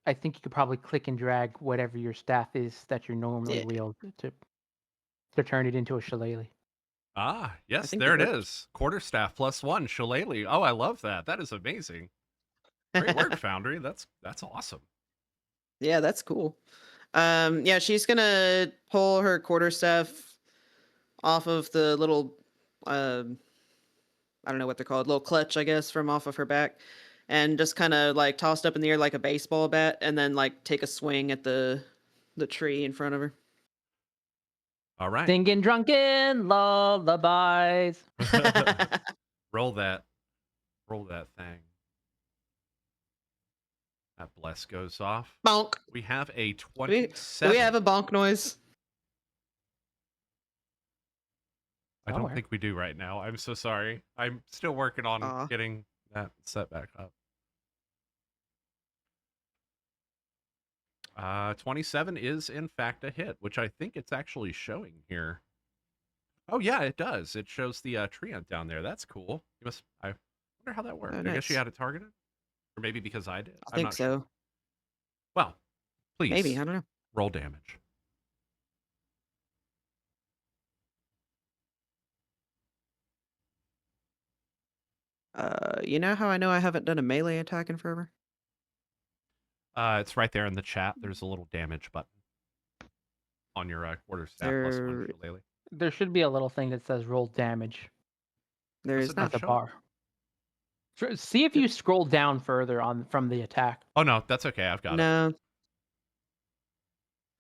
I think you could probably click and drag whatever your staff is that you normally Yeah. wield to turn it into a shillelagh. Ah, yes, think there it it works. is. Quarterstaff +1, shillelagh. Oh, I love that. That is amazing. Great work, Foundry. That's awesome. Yeah, that's cool. Yeah, she's gonna pull her quarterstaff off of the little, I don't know what they're called, little clutch, I guess, from off of her back, and just kind of like tossed up in the air like a baseball bat, and then like take a swing at the tree in front of her. All right. Singing drunken lullabies. Roll that thing. That bless goes off. Bonk. We have a Do 27. we have a bonk noise? I don't Somewhere. think we do right now. I'm so sorry. I'm still working on Aw. getting that set back up. 27 is in fact a hit, which I think it's actually showing here. Oh yeah, it does. It shows the treant down there. That's cool. I wonder how that worked. Oh, I guess you nice. had it targeted. Or maybe because I did. I I'm think not so. sure. Well, please Maybe, I don't know. roll damage. You know how I know I haven't done a melee attack in forever? It's right there in the chat. There's a little damage button on your quarterstaff plus one There, shillelagh. There should be a little thing that says roll damage there Does is it not. not at the show? bar. See if you scroll down further on from the attack. Oh no, that's okay. I've got it. No.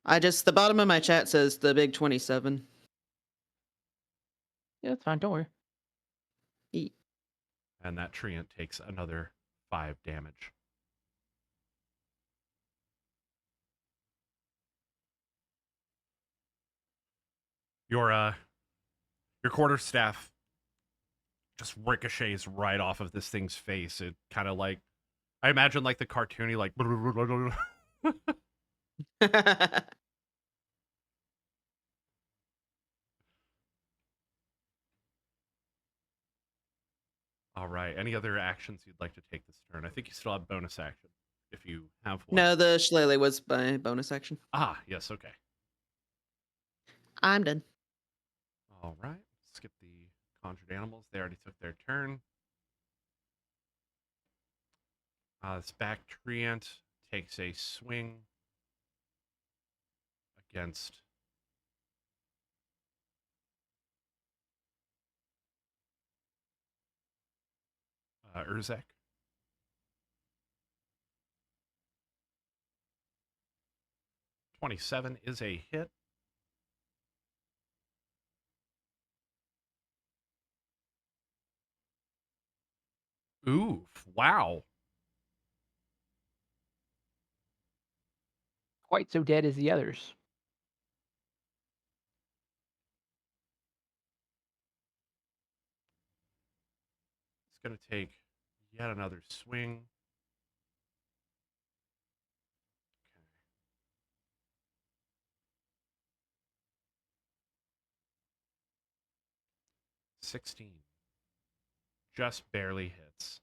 The bottom of my chat says the big 27. Yeah, that's fine. Don't worry. And that treant takes another 5 damage. Your quarterstaff just ricochets right off of this thing's face. It kind of like, I imagine like the cartoony like. All right. Any other actions you'd like to take this turn? I think you still have bonus action if you have one. No, the shillelagh was my bonus action. Ah, yes. Okay. I'm done. All right. Skip the conjured animals. They already took their turn. This back treant takes a swing against Urzek. .27 is a hit. Oof! Wow. Quite so dead as the others. It's going to take yet another swing. Okay. 16. Just barely hits.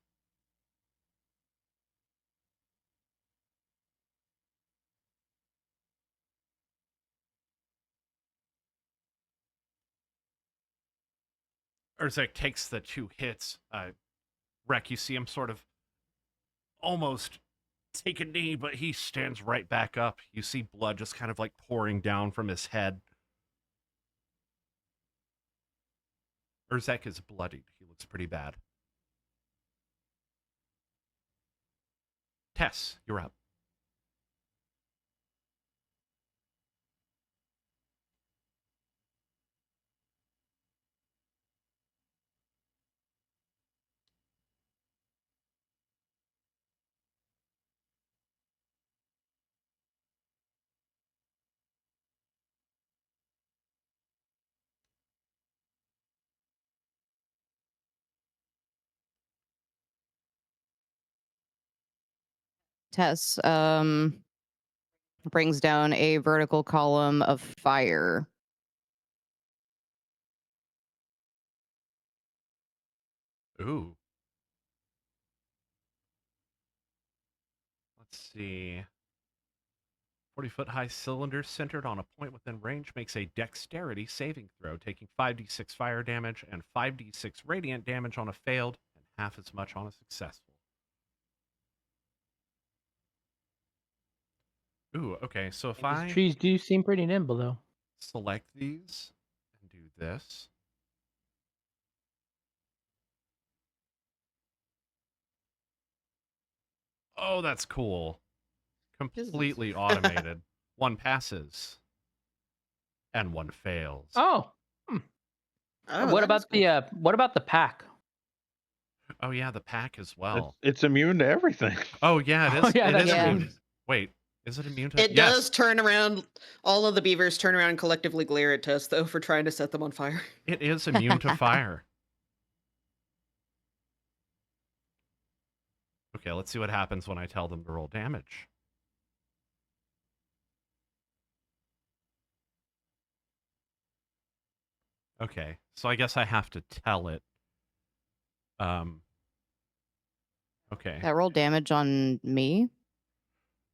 Urzek takes the 2 hits. Rek, you see him sort of almost take a knee, but he stands right back up. You see blood just kind of like pouring down from his head. Urzek is bloodied. He looks pretty bad. Tess, you're up. Tess brings down a vertical column of fire. Ooh. Let's see. 40-foot high cylinder centered on a point within range makes a dexterity saving throw, taking 5d6 fire damage and 5d6 radiant damage on a failed and half as much on a successful. Ooh, okay. So if These I trees do seem pretty nimble, though. select these and do this. Oh, that's cool. Completely automated. One passes and one fails. Oh. Oh, What that is about the what about the pack? Oh yeah, the pack as well. It's immune to everything. Oh yeah, it is. Oh, yeah, it that's is true. immune. Wait, is it immune to? It Yes. does turn around. All of the beavers turn around and collectively glare at Tess, though, for trying to set them on fire. It is immune to fire. Okay, let's see what happens when I tell them to roll damage. Okay, so I guess I have to tell it. Okay. That roll damage on me?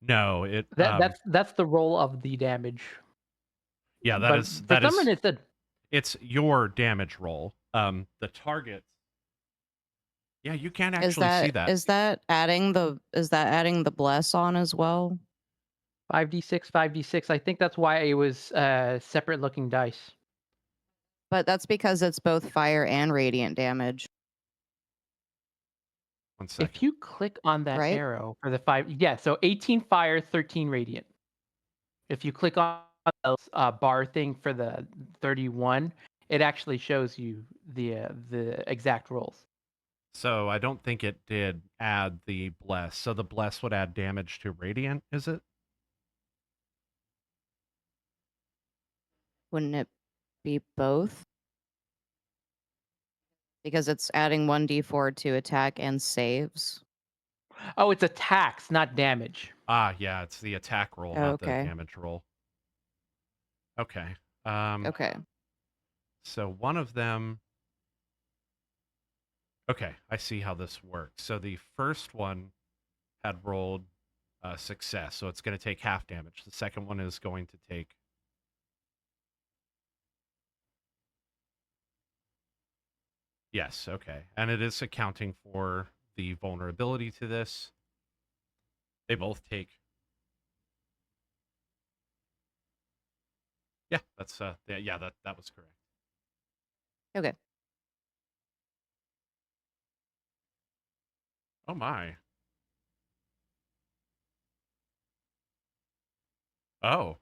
No, it That's the roll of the damage. yeah, But for some reason it said it's your damage roll. The target. Yeah, you can actually see that. Is that adding the bless on as well? 5d6, 5d6. I think that's why it was separate looking dice. But that's because it's both fire and radiant damage. 1 second. If you click on that Right? arrow for the 5, yeah, so 18 fire, 13 radiant. If you click on the bar thing for the 31, it actually shows you the exact rolls. So I don't think it did add the bless. So the bless would add damage to radiant, is it? Wouldn't it be both? Because it's adding 1d4 to attack and saves. Oh, it's attacks, not damage. Ah, yeah, it's the attack roll, not the Okay. damage roll. Okay. Okay. So one of them. Okay, I see how this works. So the first one had rolled success, so it's going to take half damage. The second one is going to take. Yes, okay. And it is accounting for the vulnerability to this. They both take. Yeah, that's yeah, that was correct. Okay. Oh my. Oh.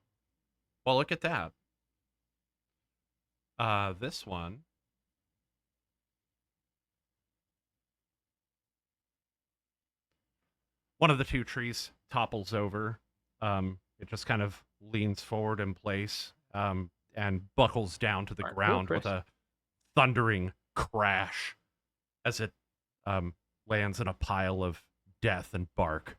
Well, look at that. This one. One of the two trees topples over. It just kind of leans forward in place and buckles down to the Alright, cool, ground with Chris. a thundering crash as it lands in a pile of death and bark.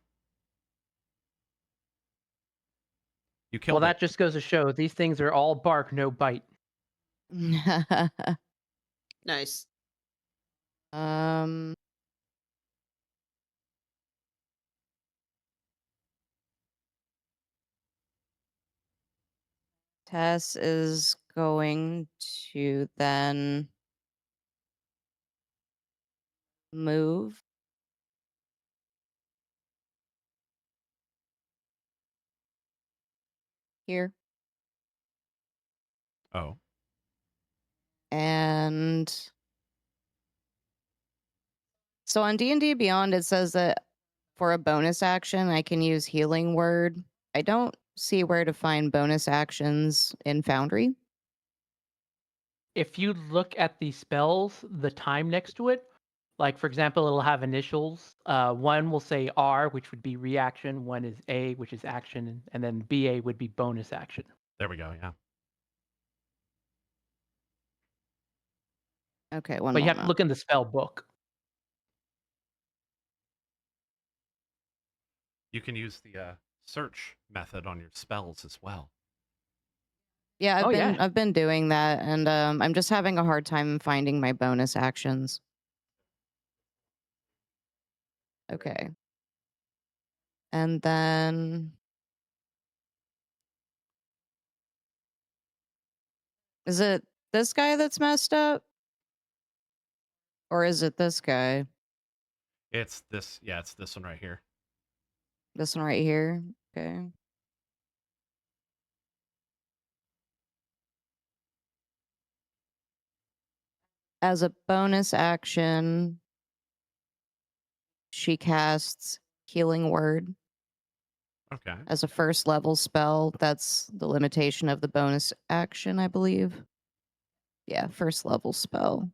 You Well, killed that it. just goes to show these things are all bark, no bite. Nice. um. Tess is going to then move. Here. Oh. And so on D&D Beyond, it says that for a bonus action, I can use Healing Word. I don't see where to find bonus actions in Foundry. If you look at the spells, the time next to it, like for example, it'll have initials. One will say R, which would be reaction. One is A, which is action, and then BA would be bonus action. There we go, yeah. Okay, one But you moment. have to look in the spell book. You can use the search method on your spells as well. Yeah, Oh, yeah. I've been doing that, and I'm just having a hard time finding my bonus actions. Okay. And then is it this guy that's messed up? Or is it this guy? It's this one right here. This one right here? Okay. As a bonus action, she casts Healing Word Okay. as a first level spell. That's the limitation of the bonus action, I believe. Yeah, first level spell.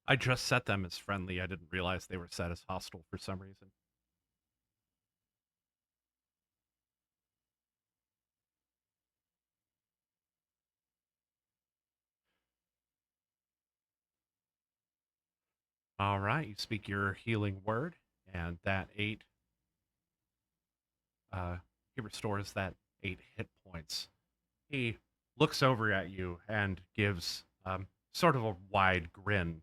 I just set them as friendly. I didn't realize they were set as hostile for some reason. All right, you speak your healing word, and that 8 he restores that 8 hit points. He looks over at you and gives sort of a wide grin.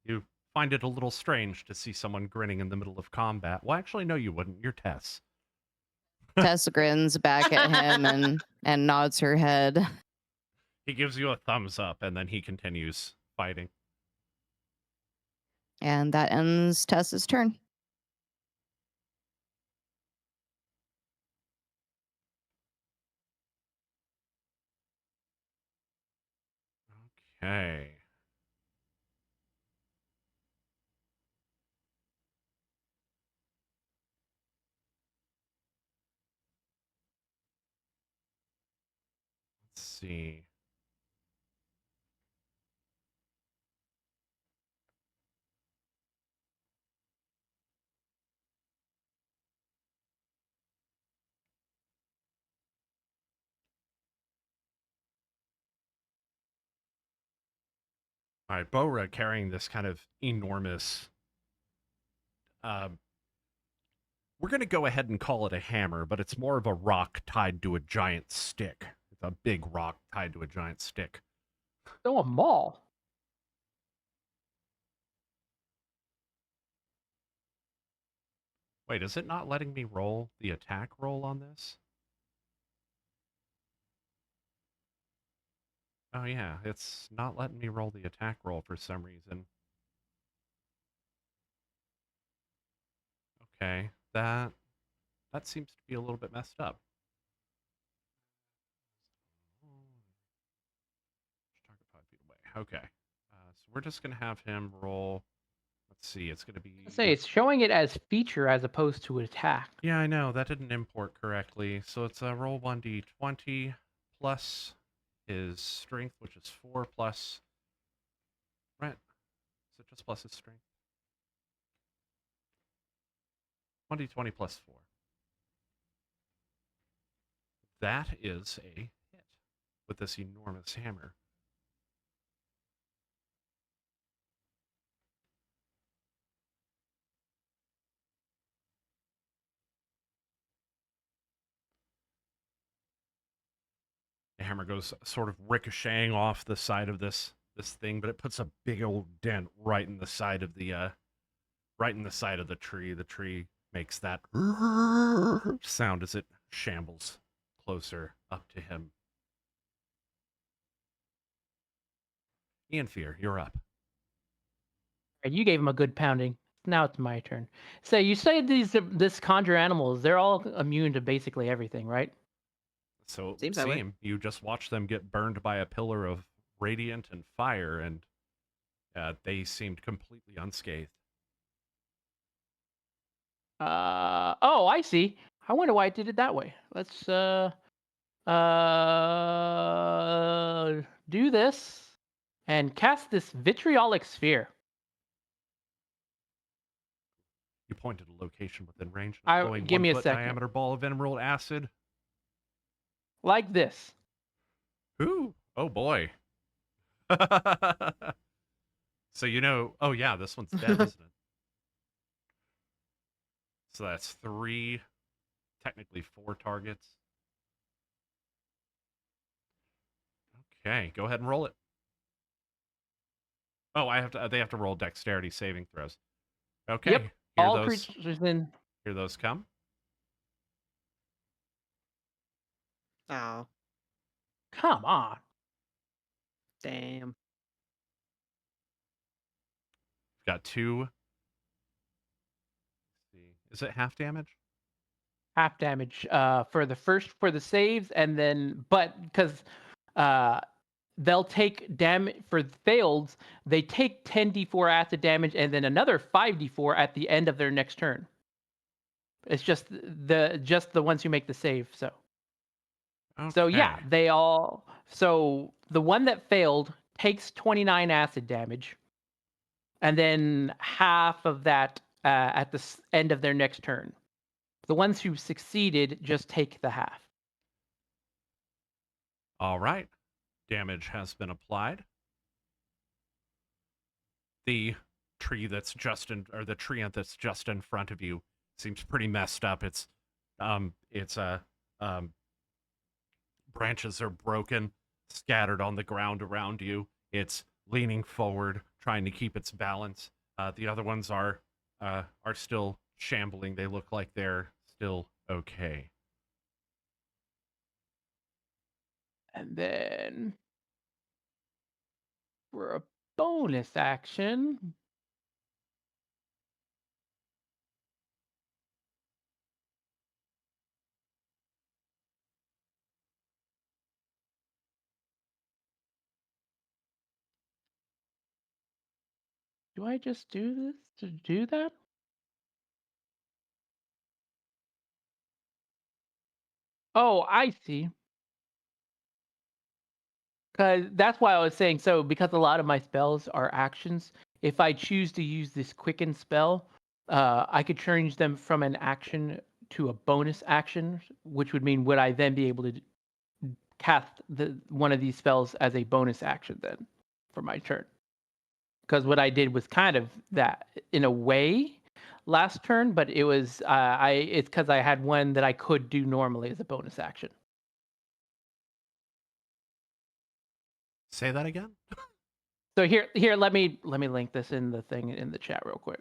You find it a little strange to see someone grinning in the middle of combat. Well, actually, no, you wouldn't. You're Tess. Tess grins back at him and nods her head. He gives you a thumbs up, and then he continues fighting. And that ends Tess's turn. Okay. Let's see. All right, Bora carrying this kind of enormous. We're going to go ahead and call it a hammer, but it's more of a rock tied to a giant stick. It's a big rock tied to a giant stick. So a maul. Wait, is it not letting me roll the attack roll on this? Oh yeah, it's not letting me roll the attack roll for some reason. Okay, that seems to be a little bit messed up. Target 5 feet away. Okay, so we're just gonna have him roll. Let's see, it's gonna be. I say it's showing it as feature as opposed to attack. Yeah, I know that didn't import correctly. So it's a roll 1d20 plus his strength, which is 4 plus. Right? Is it just plus his strength? 1d20 plus 4. That is a hit with this enormous hammer. The hammer goes sort of ricocheting off the side of this thing, but it puts a big old dent right in the side of the tree. The tree makes that sound as it shambles closer up to him. Ian Fear, you're up. And you gave him a good pounding. Now it's my turn. So you say this conjure animals, they're all immune to basically everything, right? So it Seems would that way. seem you just watch them get burned by a pillar of radiant and fire, and they seemed completely unscathed. Oh, I see. I wonder why it did it that way. Let's do this and cast this vitriolic sphere. You point at a location within range of a glowing Give me a 1-foot second. diameter ball of emerald acid. Like this. Ooh, oh boy. So oh yeah, this one's dead, isn't it? So that's 3, technically 4 targets. Okay, go ahead and roll it. Oh, they have to roll dexterity saving throws. Okay. Yep. All creatures in. Here those come. Oh, Come on. damn. Got 2. Let's see. Is it half damage? Half damage for the saves, and then because they'll take damage for failed, they take 10d4 acid damage and then another 5d4 at the end of their next turn. It's just the ones who make the save. So yeah, so the one that failed takes 29 acid damage, and then half of that at the end of their next turn. The ones who succeeded just take the half. All right. Damage has been applied. The tree that's the tree that's just in front of you seems pretty messed up. Its branches are broken, scattered on the ground around you. Its leaning forward, trying to keep its balance. The other ones are still shambling. They look like they're still okay. And then for a bonus action, do I just do this to do that? Oh, I see. Because that's why I was saying so, because a lot of my spells are actions, if I choose to use this quicken spell, I could change them from an action to a bonus action, which would mean would I then be able to cast one of these spells as a bonus action then for my turn? Because what I did was kind of that in a way last turn, but it was it's because I had one that I could do normally as a bonus action. Say that again? So here, let me link this in the thing in the chat real quick.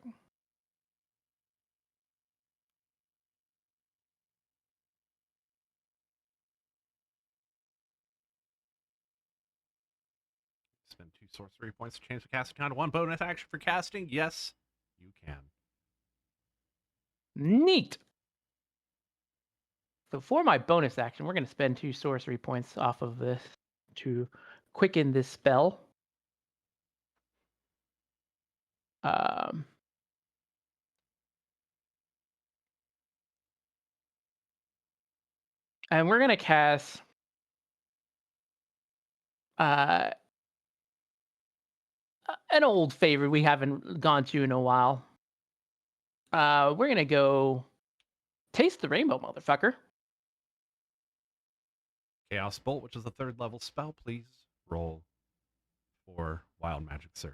Spend 2 sorcery points to change the casting time to 1 bonus action for casting. Yes, you can. Neat. So for my bonus action, we're going to spend 2 sorcery points off of this to quicken this spell. And we're going to cast an old favorite we haven't gone to in a while. We're going to go Taste the Rainbow, motherfucker. Chaos Bolt, which is a 3rd level spell, please roll for Wild Magic Surge.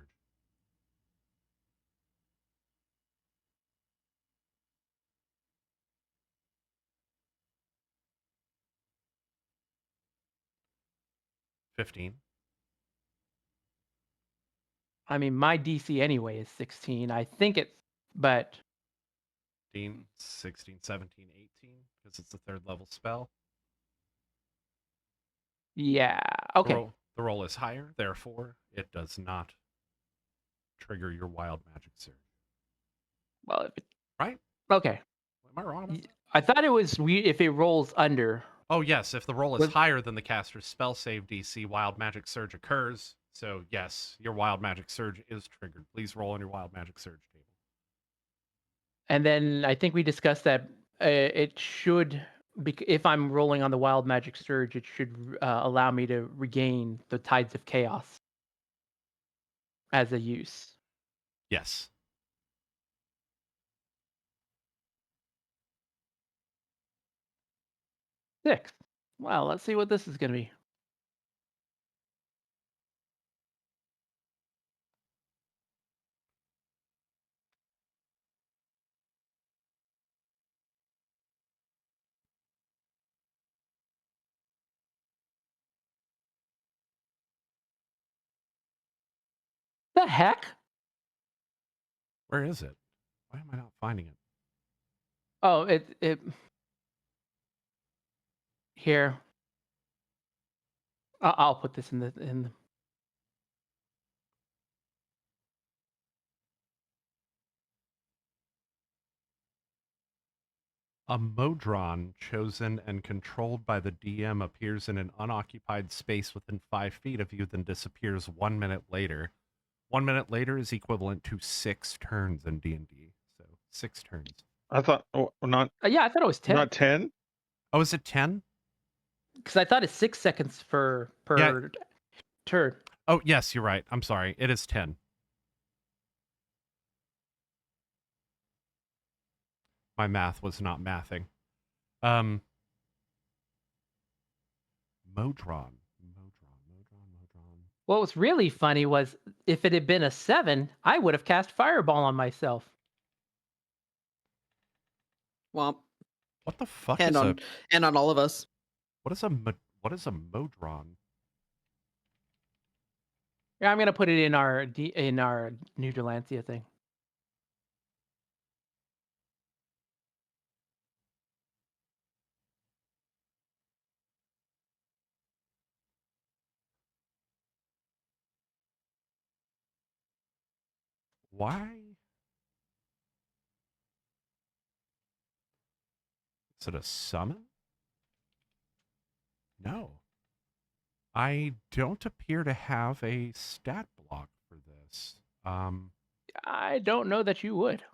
$15. I mean, my DC anyway is 16. I think it's, but 15, 16, 17, 18, because it's a 3rd level spell. yeah, okay. The roll is higher, therefore it does not trigger your Wild Magic Surge. Well, Right? okay. Am I wrong about that? I thought it was if it rolls under. Oh, yes. If the roll is Was- higher than the caster's spell save DC, Wild Magic Surge occurs. So, yes, your Wild Magic Surge is triggered. Please roll on your Wild Magic Surge table. And then I think we discussed that it should, if I'm rolling on the Wild Magic Surge, it should allow me to regain the Tides of Chaos as a use. Yes. Six. Well, let's see what this is going to be. The heck? Where is it? Why am I not finding it? Oh, it here. I'll put this in the. A Modron chosen and controlled by the DM appears in an unoccupied space within 5 feet of you, then disappears 1 minute later. 1 minute later is equivalent to 6 turns in D&D. So 6 turns. I thought not. Yeah, I thought it was 10. Not 10. Oh, is it 10? Because I thought it's 6 seconds per turn. Oh, yes, you're right. I'm sorry. It is 10. My math was not mathing. Modron. What was really funny was if it had been a 7, I would have cast Fireball on myself. Womp. What the fuck And on all of us. What is a Modron? Yeah, I'm gonna put it in our new Dalancia thing. Why? Is it a summon? No. I don't appear to have a stat block for this. I don't know that you would.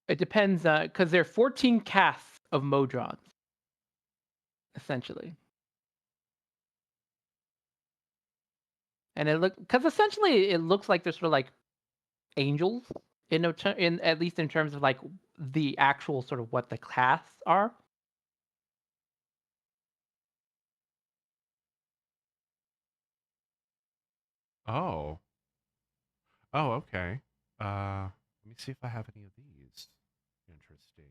It depends, because there are 14 casts of Modrons, essentially. And because essentially it looks like they're sort of like angels in at least in terms of like the actual sort of what the casts are. Oh. Oh, okay. Let me see if I have any of these. Interesting.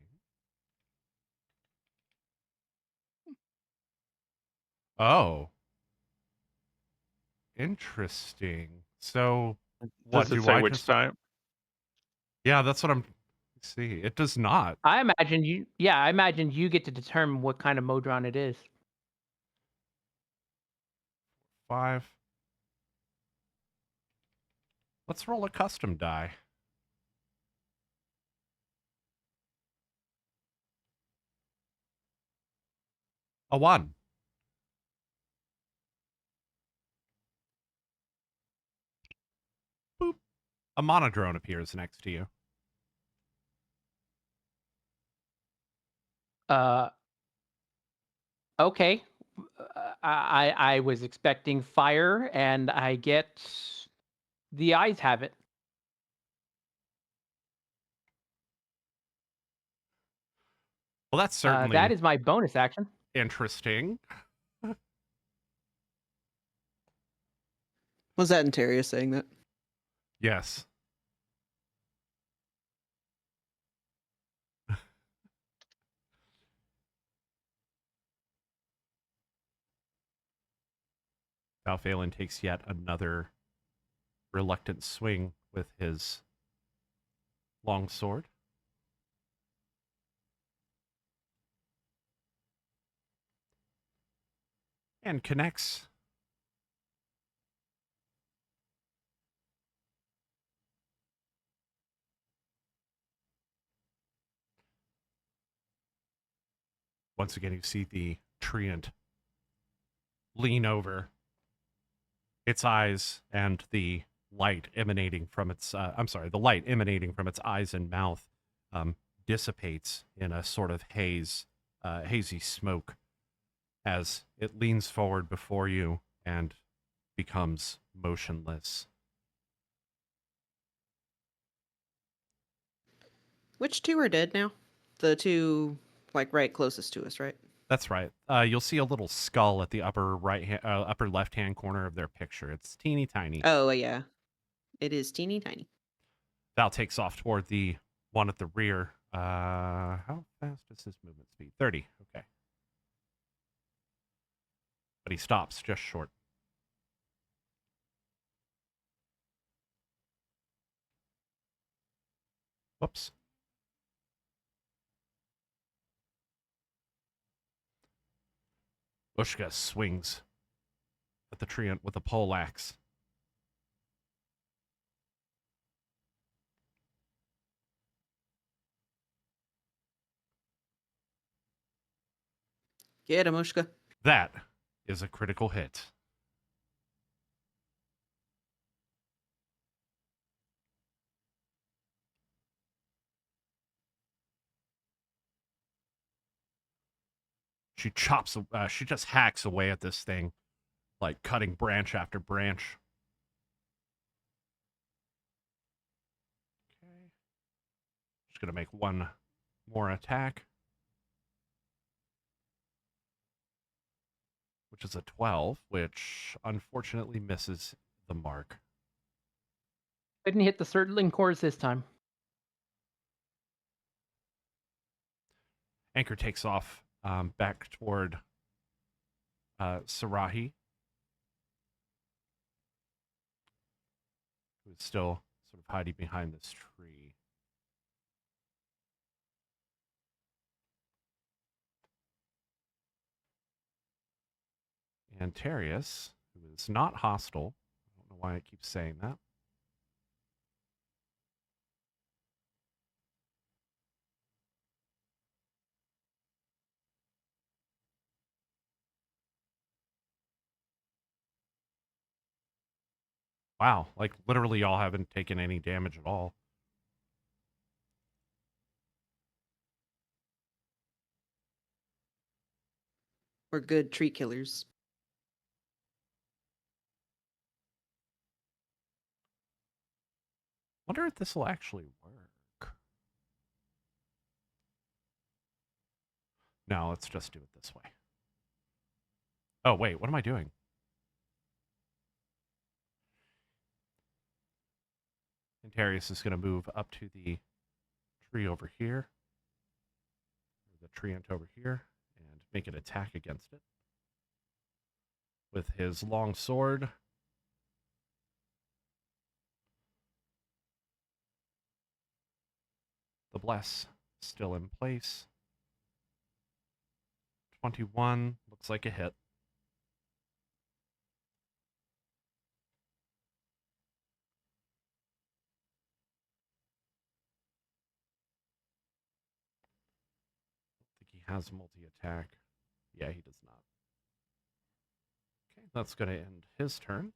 Oh. Interesting. So, what Does it do say I which just? type? Yeah, that's what I'm. See, it does not. I imagine you get to determine what kind of Modron it is. 5. Let's roll a custom die. A 1. Boop. A monodrone appears next to you. Okay. I was expecting fire, and I get the eyes have it. Well, that's certainly That is my bonus action. interesting. Was that Interia saying that? Yes. Valphalin takes yet another reluctant swing with his long sword. And connects. Once again, you see the treant lean over, its eyes and the light emanating from its the light emanating from its eyes and mouth dissipates in a sort of hazy smoke as it leans forward before you and becomes motionless. Which two are dead now? The two, like, right closest to us, right? That's right. You'll see a little skull at the upper left hand corner of their picture. It's teeny tiny. Oh, yeah. It is teeny tiny. Val takes off toward the one at the rear. How fast is his movement speed? 30. Okay. But he stops just short. Whoops. Ushka swings at the treant with a pole axe. Get him, Ushka. That is a critical hit. She just hacks away at this thing, like cutting branch after branch. Okay. She's going to make one more attack, which is a 12, which unfortunately misses the mark. Didn't hit the Surtling cores this time. Anchor takes off back toward Sarahi, who is still sort of hiding behind this tree. And Terius, who is not hostile. I don't know why it keeps saying that. Wow, like literally y'all haven't taken any damage at all. We're good tree killers. Wonder if this will actually work. No, let's just do it this way. Oh, wait, what am I doing? Antarius is going to move up to the tree over here, the tree ant over here, and make an attack against it with his long sword. The bless still in place. 21 looks like a hit. I think he has multi-attack. Yeah, he does not. Okay, that's going to end his turn.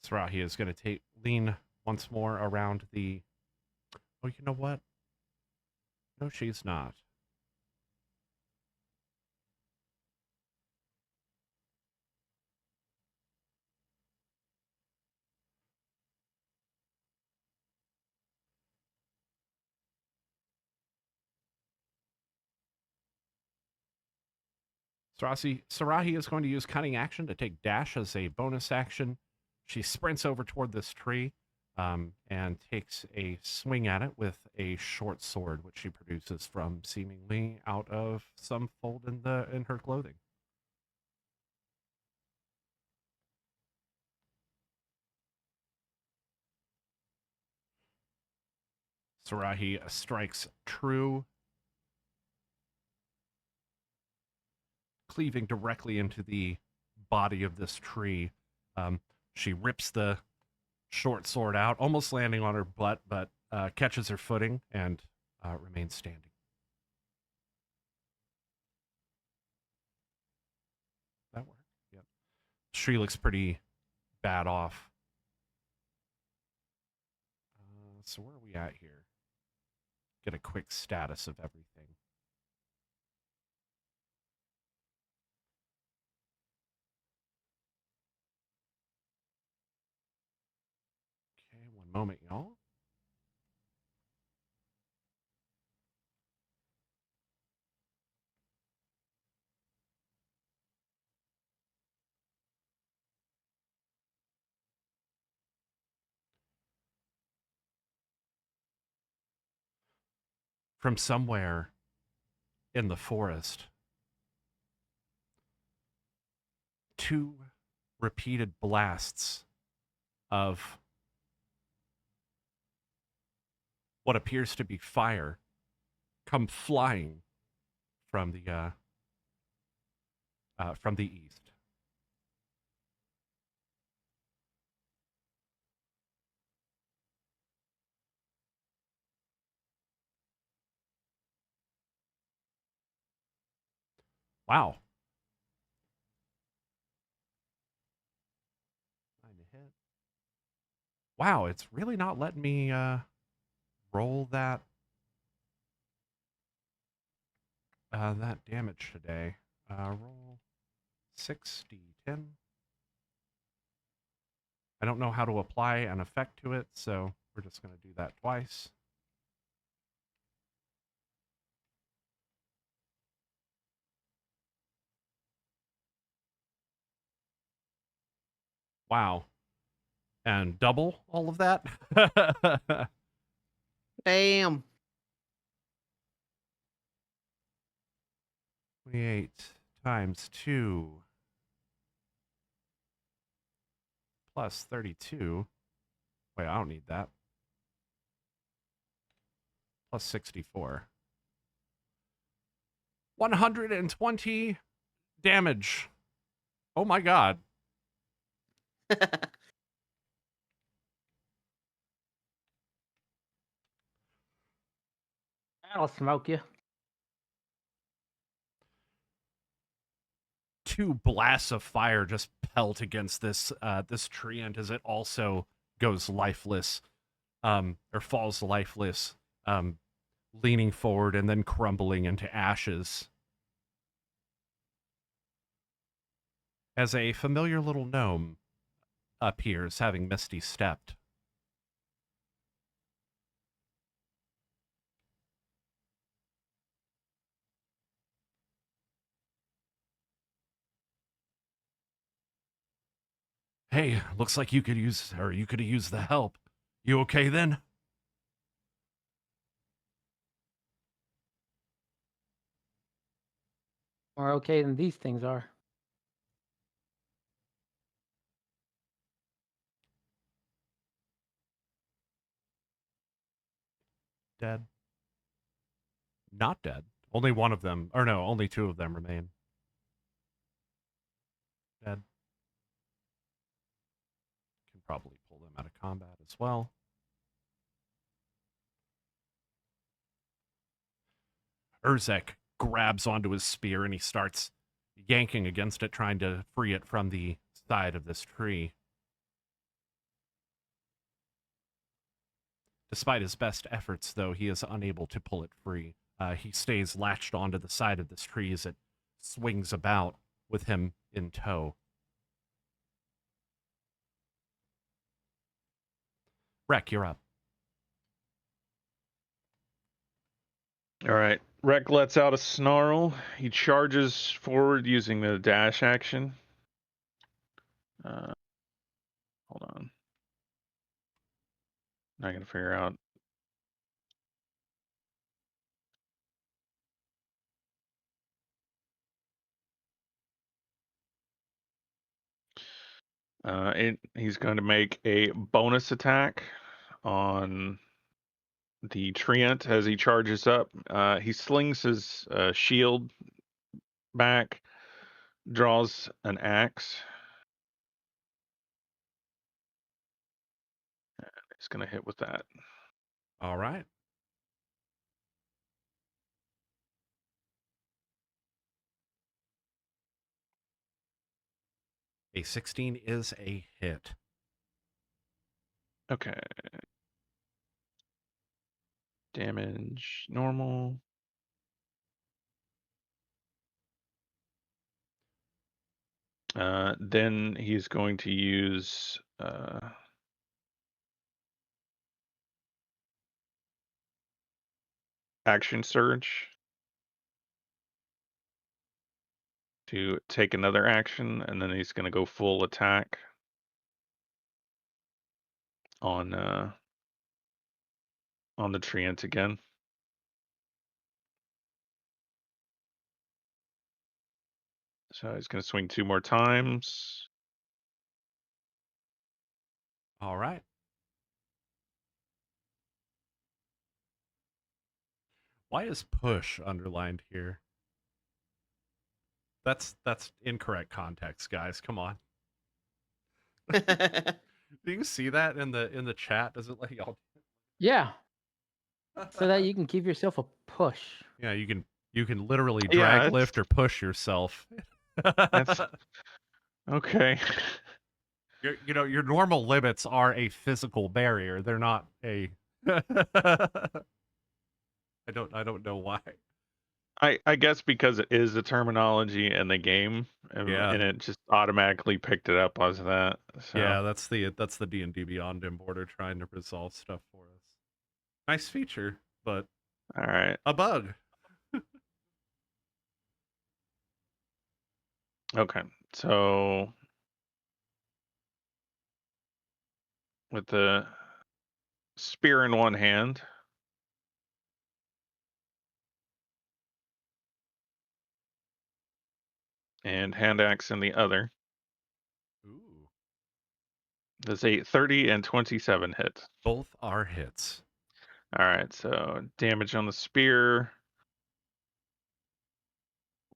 Sarahi is going to lean once more around the... Oh, you know what? No, she's not. Sarahi is going to use Cunning Action to take Dash as a bonus action. She sprints over toward this tree and takes a swing at it with a short sword, which she produces from seemingly out of some fold in her clothing. Sarahi strikes true, cleaving directly into the body of this tree. She rips the short sword out, almost landing on her butt, but catches her footing and remains standing. That worked. Yep. She looks pretty bad off. So where are we at here? Get a quick status of everything. Okay, one moment, y'all. From somewhere in the forest, two repeated blasts of what appears to be fire come flying from the east. Wow. 9 to hit. Wow, it's really not letting me roll that that damage today. Roll 6d10. I don't know how to apply an effect to it, so we're just going to do that twice. Wow. and double all of that. Damn. 28 times 2 plus 32. Wait, I don't need that. Plus 64. 120 damage. Oh my god. That'll smoke you. 2 blasts of fire just pelt against this this treant as it also goes lifeless, or falls lifeless, leaning forward and then crumbling into ashes. As a familiar little gnome appears, having misty stepped. Hey, looks like you could use the help. You okay then? More okay than these things are. Dead. Not dead. Only one of them, or no, only 2 of them remain. Dead. Can probably pull them out of combat as well. Urzek grabs onto his spear and he starts yanking against it, trying to free it from the side of this tree. Despite his best efforts, though, he is unable to pull it free. He stays latched onto the side of this tree as it swings about with him in tow. Rek, you're up. All right. Rek lets out a snarl. He charges forward using the dash action. Hold on. I gotta figure out. He's going to make a bonus attack on the treant as he charges up. He slings his shield back, draws an axe. He's going to hit with that. All right. A 16 is a hit. Okay. Damage normal. Then he's going to use action surge to take another action, and then he's going to go full attack on the treant again. So he's going to swing 2 more times. All right. Why is push underlined here? That's incorrect context, guys. Come on. Do you see that in the chat? Does it let y'all? Yeah. So that you can give yourself a push. Yeah, you can literally Yeah, drag, it's- lift, or push yourself. That's okay. Your normal limits are a physical barrier. They're not a. I don't know why. I guess because it is the terminology in the game, Yeah. and it just automatically picked it up as that. So. Yeah, that's the D&D Beyond importer trying to resolve stuff for us. Nice feature, but All right. a bug. Okay. So with the spear in one hand. And hand axe in the other. Ooh. Does a 30 and 27 hit? Both are hits. All right, so damage on the spear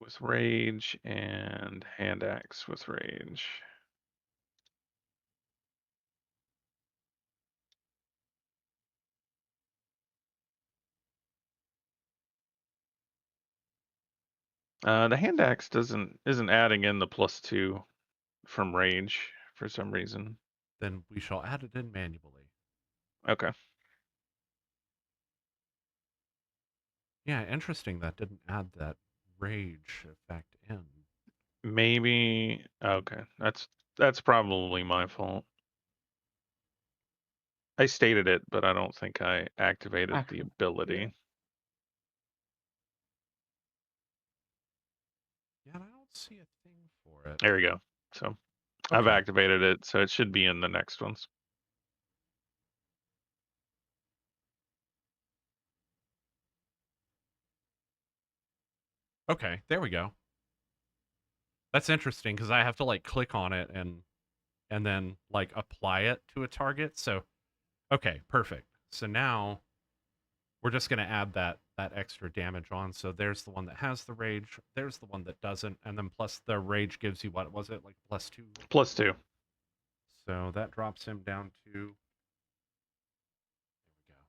with rage and hand axe with rage. The hand axe isn't adding in the +2 from rage for some reason. Then we shall add it in manually. Okay. Yeah, interesting that didn't add that rage effect in. Maybe okay. That's probably my fault. I stated it, but I don't think I activated the ability. Yeah, and I don't see a thing for it. There we go. So I've Okay. activated it, so it should be in the next ones. Okay, there we go. That's interesting because I have to like click on it and then like apply it to a target. So okay, perfect. So now we're just gonna add that extra damage on. So there's the one that has the rage, there's the one that doesn't, and then plus the rage gives you what was it, like +2? +2. So that drops him down to, there we go.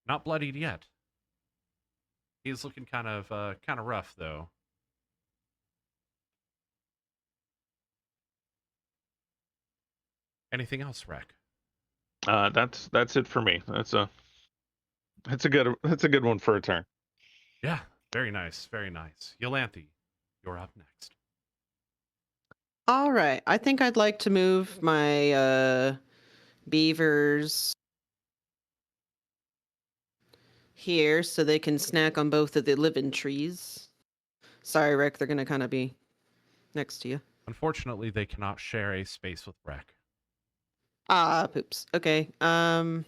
Not bloodied yet. He's looking kind of rough though. Anything else, Rec? That's it for me. That's a good one for a turn. Yeah, very nice, very nice. Yolanthe, you're up next. All right. I think I'd like to move my beavers here so they can snack on both of the living trees. Sorry, Rick, they're gonna kind of be next to you. Unfortunately, they cannot share a space with Rec. Ah, poops. Okay. Yeah,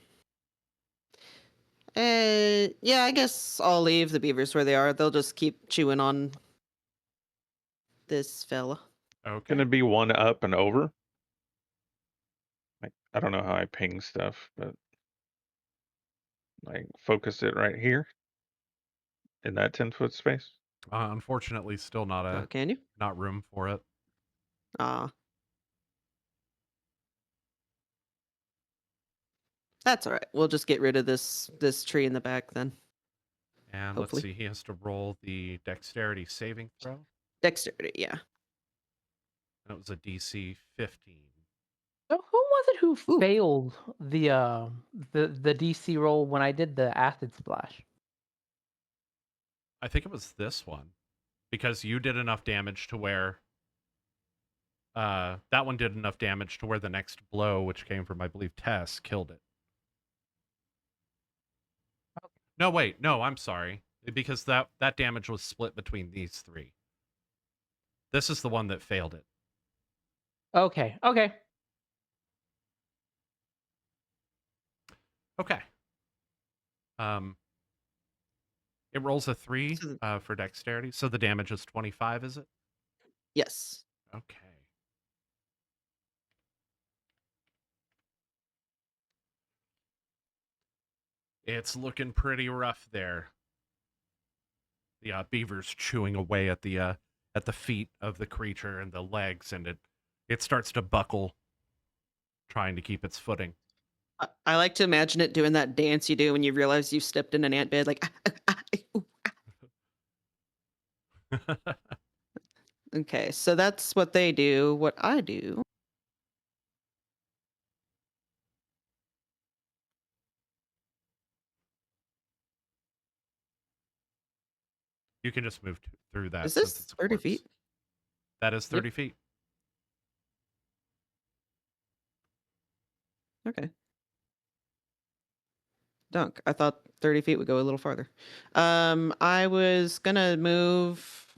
I guess I'll leave the beavers where they are. They'll just keep chewing on this fella. Okay. Gonna be one up and over. I don't know how I ping stuff, but like focus it right here in that 10-foot space. Unfortunately, still not Can you? not room for it. Ah. That's all right. We'll just get rid of this tree in the back then. And Hopefully. let's see, he has to roll the dexterity saving throw. Dexterity, yeah. That was a DC 15. So who was it who Ooh. failed the DC roll when I did the acid splash? I think it was this one, because you did enough damage to where that one did enough damage to where the next blow, which came from I believe Tess, killed it. No, wait, no, I'm sorry, because that damage was split between these three. This is the one that failed it. Okay. Okay. It rolls a 3 for dexterity, so the damage is 25, is it? Yes. Okay. It's looking pretty rough there. The beaver's chewing away at the feet of the creature and the legs, and it starts to buckle, trying to keep its footing. I like to imagine it doing that dance you do when you realize you stepped in an ant bed, like. Okay, so that's what they do. What I do. You can just move through that. Is Since this it's a 30 corpse. feet? That is 30 feet. Okay. Dunk. I thought 30 feet would go a little farther. I was gonna move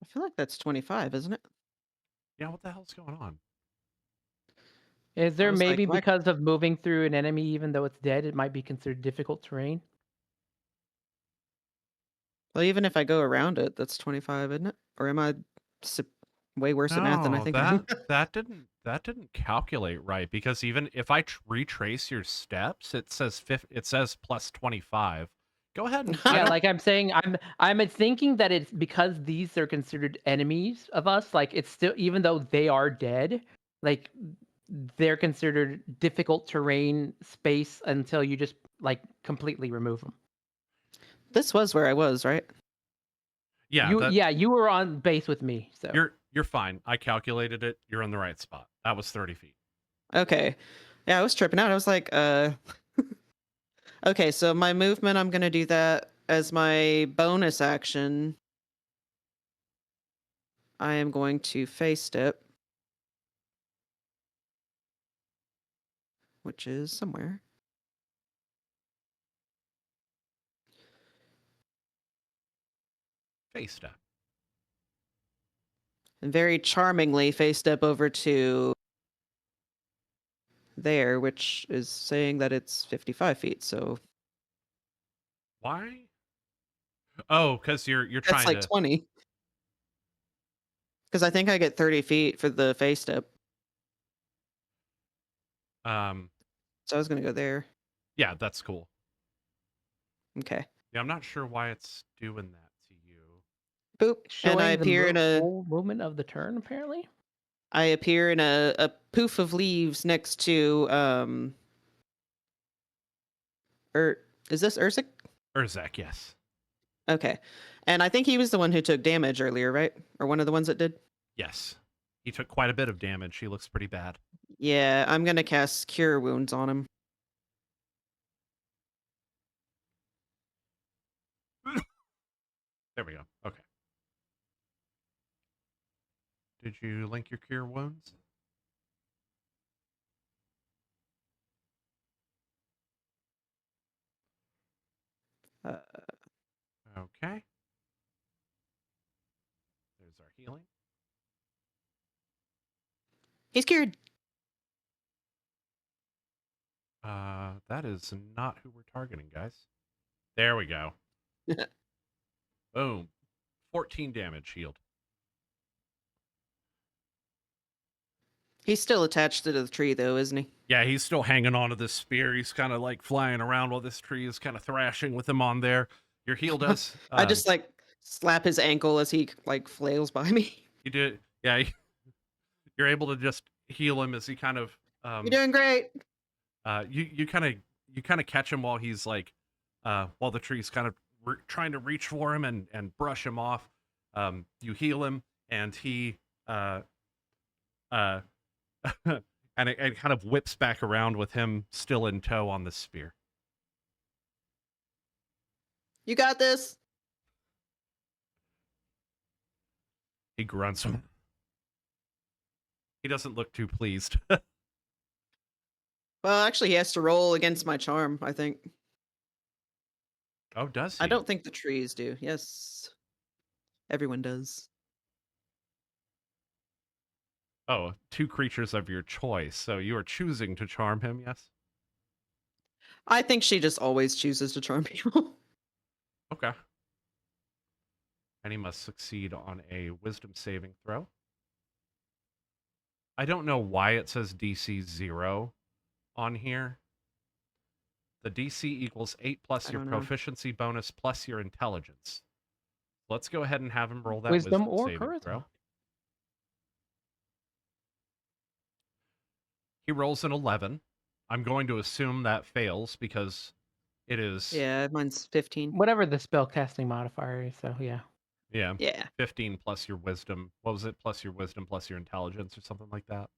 feel like that's 25, isn't it? Yeah, what the hell's going on? Is there was like, maybe why- because of moving through an enemy, even though it's dead, it might be considered difficult terrain? Well, even if I go around it, that's 25, isn't it? Or am I way worse at math than I No, think I am? that didn't calculate right because even if I retrace your steps, it says it says plus 25. Go ahead and I Yeah, don't like I'm saying, I'm thinking that it's because these are considered enemies of us. Like it's still, even though they are dead, like they're considered difficult terrain space until you just like completely remove them. This was where I was, right? yeah, You were on base with me, so you're fine. I calculated it. You're in the right spot. That was 30 feet. Okay. Yeah, I was tripping out. I was like, Okay, so my movement, I'm gonna do that as my bonus action. I am going to face step, which is somewhere. Face step. And very charmingly face step over to there, which is saying that it's 55 feet. So Why? Oh, because you're that's trying like to 20. Because I think I get 30 feet for the face step. So I was gonna go there. yeah, that's cool. Okay. Yeah, I'm not sure why it's doing that to you. Boop. showing And I the appear in a full movement of the turn. Apparently, a poof of leaves next to is this Ursic? Urzek, yes. Okay. And I think he was the one who took damage earlier, right? Or one of the ones that did? Yes. He took quite a bit of damage. He looks pretty bad. Yeah, I'm gonna cast Cure Wounds on him. There we go. Okay. Did you link your cure wounds? Uh, Okay. There's our healing. he's cured. That is not who we're targeting, guys. There we go. Boom. 14 damage healed. He's still attached to the tree, though, isn't he? Yeah, he's still hanging onto this spear. He's kind of like flying around while this tree is kind of thrashing with him on there. Your heal does. I just like slap his ankle as he like flails by me. You did. Yeah, you're able to just heal him as he kind of. You're doing great. You kind of catch him while he's like, while the tree's kind of trying to reach for him and brush him off. You heal him, and he and it kind of whips back around with him still in tow on the spear. You got this. He grunts. He doesn't look too pleased. Well, actually, he has to roll against my charm, I think. Oh, does he? I don't think the trees do. Yes. Everyone does. Oh, 2 creatures of your choice. So you are choosing to charm him, yes? I think she just always chooses to charm people. Okay. And he must succeed on a wisdom saving throw. I don't know why it says DC 0 on here. The DC equals 8 plus I your don't know. proficiency bonus plus your intelligence. Let's go ahead and have him roll that wisdom wisdom or saving charisma. throw. He rolls an 11. I'm going to assume that fails because it is Yeah, mine's 15. Whatever the spell casting modifier is. So yeah. yeah, Yeah. 15 plus your wisdom. What was it? Plus your wisdom plus your intelligence or something like that.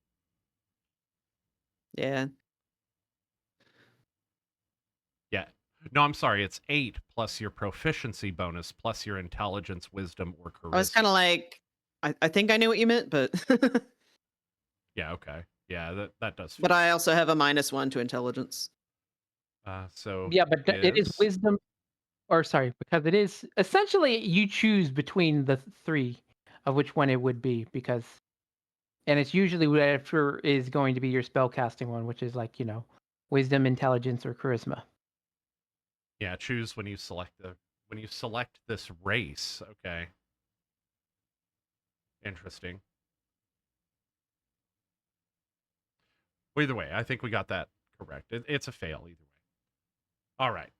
Yeah. Yeah. No, I'm sorry. It's 8 plus your proficiency bonus plus your intelligence, wisdom, or charisma. I was kind of like, I think I knew what you meant, but Yeah, okay. Yeah, that does but fit. I also have a -1 to intelligence. So Yeah, but it is wisdom, or sorry, because it is essentially you choose between the 3. of which one it would be, because, and it's usually whatever is going to be your spell casting one, which is like, wisdom, intelligence, or charisma. Yeah, choose when you select this race. Okay. Interesting. Well, either way, I think we got that correct. It's a fail either way. All right.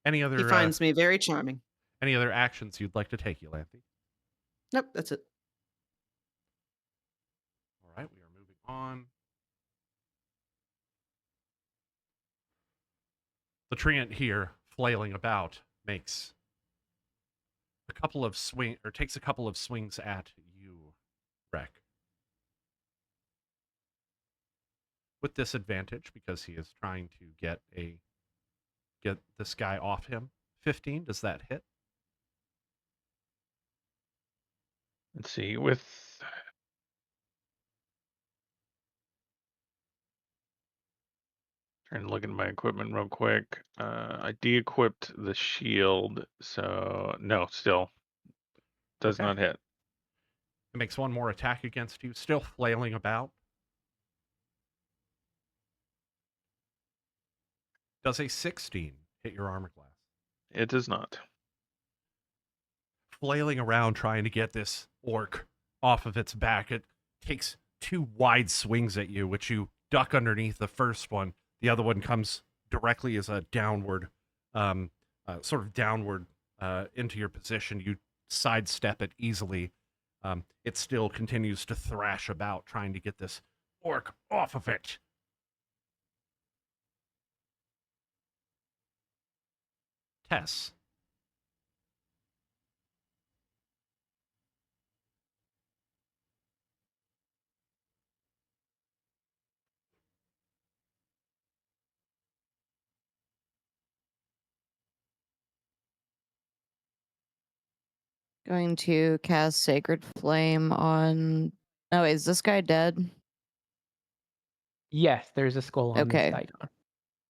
Any He other finds me very charming. any other actions you'd like to take, Eulanthi? Nope, that's it. All right, we are moving on. The treant here, flailing about, takes a couple of swings at you, Rek. With disadvantage because he is trying to get this guy off him. 15, does that hit? Let's see. Trying to look into my equipment real quick. I de-equipped the shield, so no, still does Okay. not hit. It makes one more attack against you, still flailing about. Does a 16 hit your armor class? It does not. Flailing around trying to get this orc off of its back. It takes 2 wide swings at you, which you duck underneath the first one. The other one comes directly as a downward, sort of downward into your position. You sidestep it easily. It still continues to thrash about trying to get this orc off of it. Tess. Going to cast Sacred Flame on. Oh, is this guy dead? Yes, there's a skull on Okay. this icon.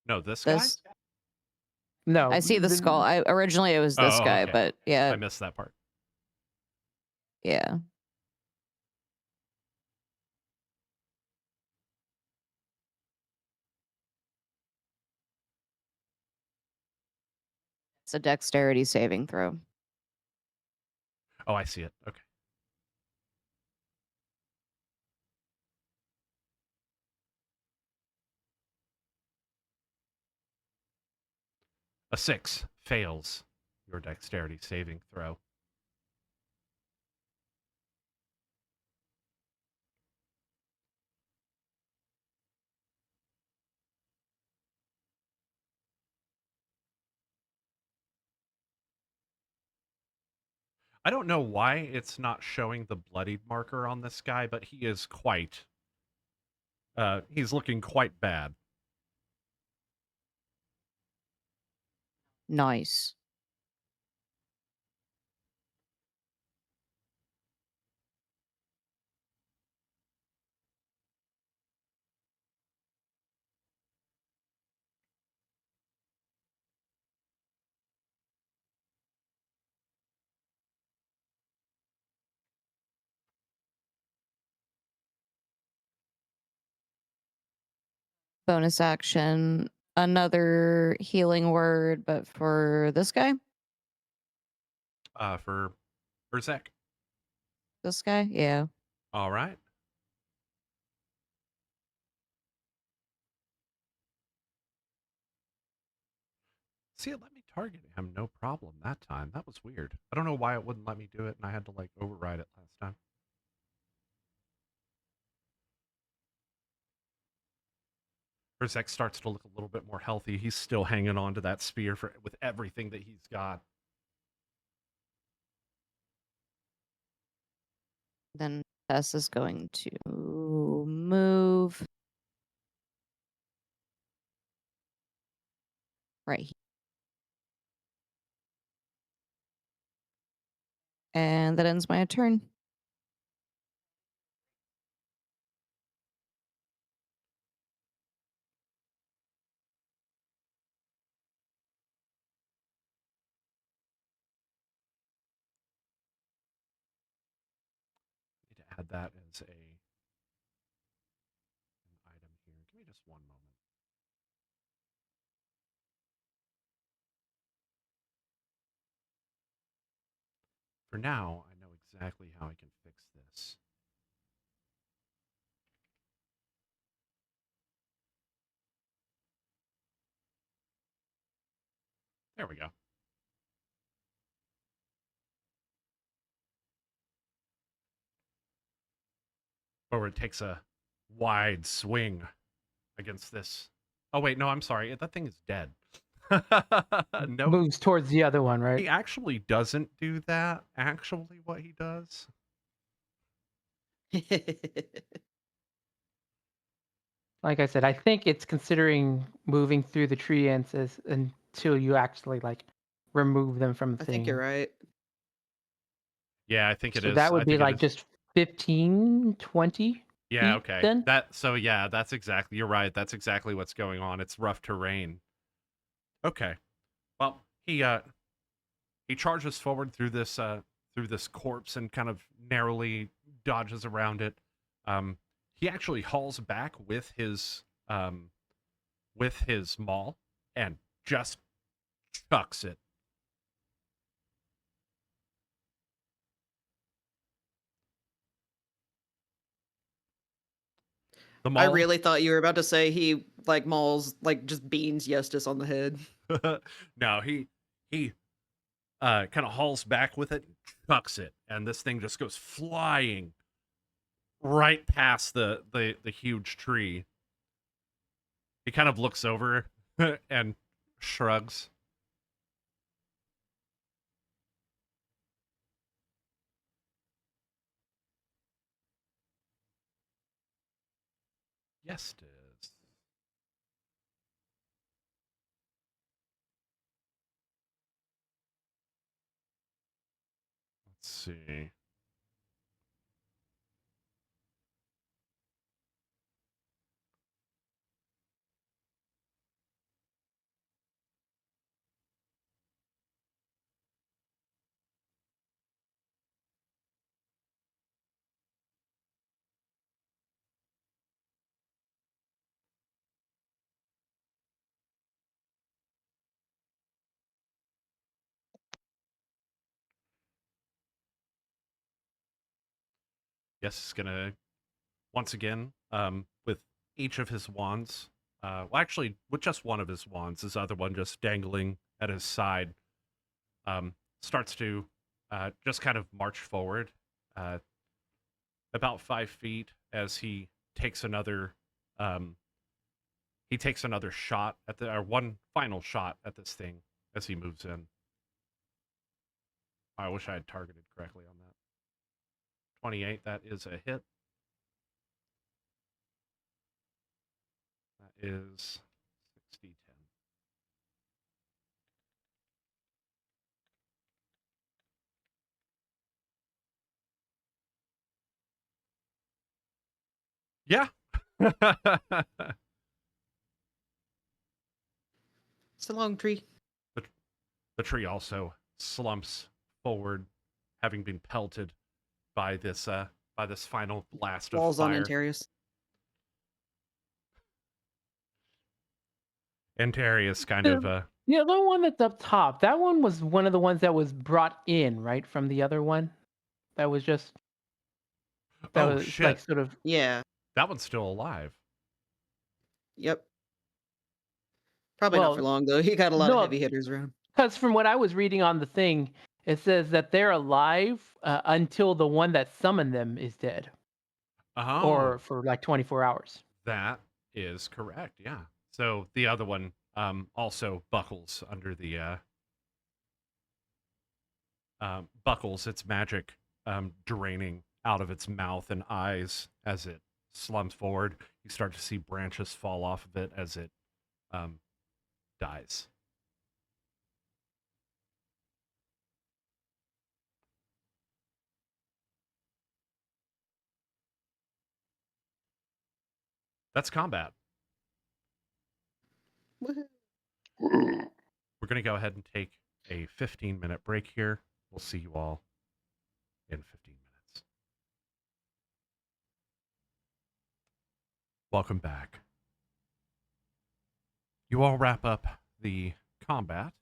No, this guy? This No, I see the skull. Originally it was this guy, okay. but yeah, I missed that part. yeah. It's a dexterity saving throw. Oh, I see it. Okay. A 6 fails your dexterity saving throw. I don't know why it's not showing the bloodied marker on this guy, but he is he's looking quite bad. Nice. Bonus action, another healing word, but for this guy? For Zek. This guy? Yeah. All right. See, it let me target him, no problem that time. That was weird. I don't know why it wouldn't let me do it, and I had to like override it last time. Berzek starts to look a little bit more healthy. He's still hanging on to that spear with everything that he's got. Then Tess is going to move right here. And that ends my turn. had that as an item here. Give me just one moment. For now, I know exactly how I can fix this. There we go. Forward takes a wide swing against this. Oh, wait, no, I'm sorry. That thing is dead. No, Moves towards the other one, right? he actually doesn't do that. Actually, what he does. Like I said, I think it's considering moving through the tree ants until you actually like remove them from the I thing. think you're right. Yeah, I think it So is. that I would be think it like is. just 15, 20 Yeah, feet okay. then? Yeah, that's exactly. You're right. That's exactly what's going on. It's rough terrain. Okay. Well, he charges forward through this corpse and kind of narrowly dodges around it. He actually hauls back with his maul and just chucks it. The I maul. really thought you were about to say he like mauls like just beans Eustace on the head. No, he kind of hauls back with it and chucks it, and this thing just goes flying right past the huge tree. He kind of looks over and shrugs. Yes, it is. Let's see. Yes, it's gonna once again, with each of his wands. Well, actually, with just one of his wands, his other one just dangling at his side, starts to just kind of march forward about 5 feet as um, he takes another shot at or one final shot at this thing as he moves in. I wish I had targeted correctly on that. 28, that is a hit. That is 60, 10. Yeah. It's a long tree. The tree also slumps forward, having been pelted by this final blast of Walls on fire. Antarius. Antarius kind of The other one that's up top, that one was one of the ones that was brought in, right, from the other one. That was just oh was shit. like sort of Yeah. That one's still alive. Yep. Probably not for well, long though. He got a lot of no, heavy hitters around. because from what I was reading on the thing, it says that they're alive until the one that summoned them is dead, Oh, or for like 24 hours. that is correct. Yeah. So the other one also buckles under the buckles its magic draining out of its mouth and eyes as it slumps forward. You start to see branches fall off of it as it dies. That's combat. Woohoo. We're going to go ahead and take a 15-minute break here. We'll see you all in 15 minutes. Welcome back. You all wrap up the combat.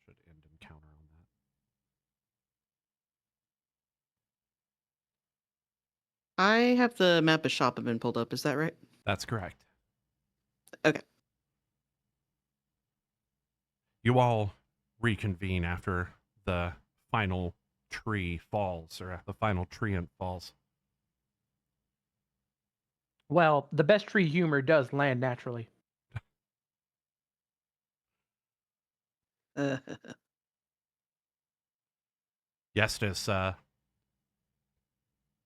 Should end encounter on that. I have the map of Shopperman pulled up. Is that right? That's correct. Okay. You all reconvene after the final tree falls, or the final treant falls. Well, the best tree humor does land naturally. Yestis, kind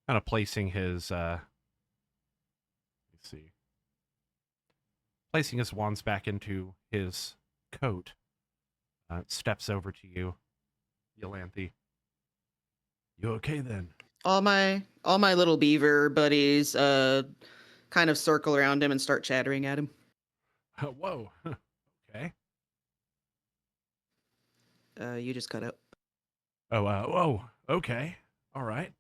of placing his, let's see, placing his wands back into his coat, steps over to you, Yolanthe. You okay then? all my little beaver buddies kind of circle around him and start chattering at him. Whoa. Okay. You just cut out. Oh, whoa. Okay. All right.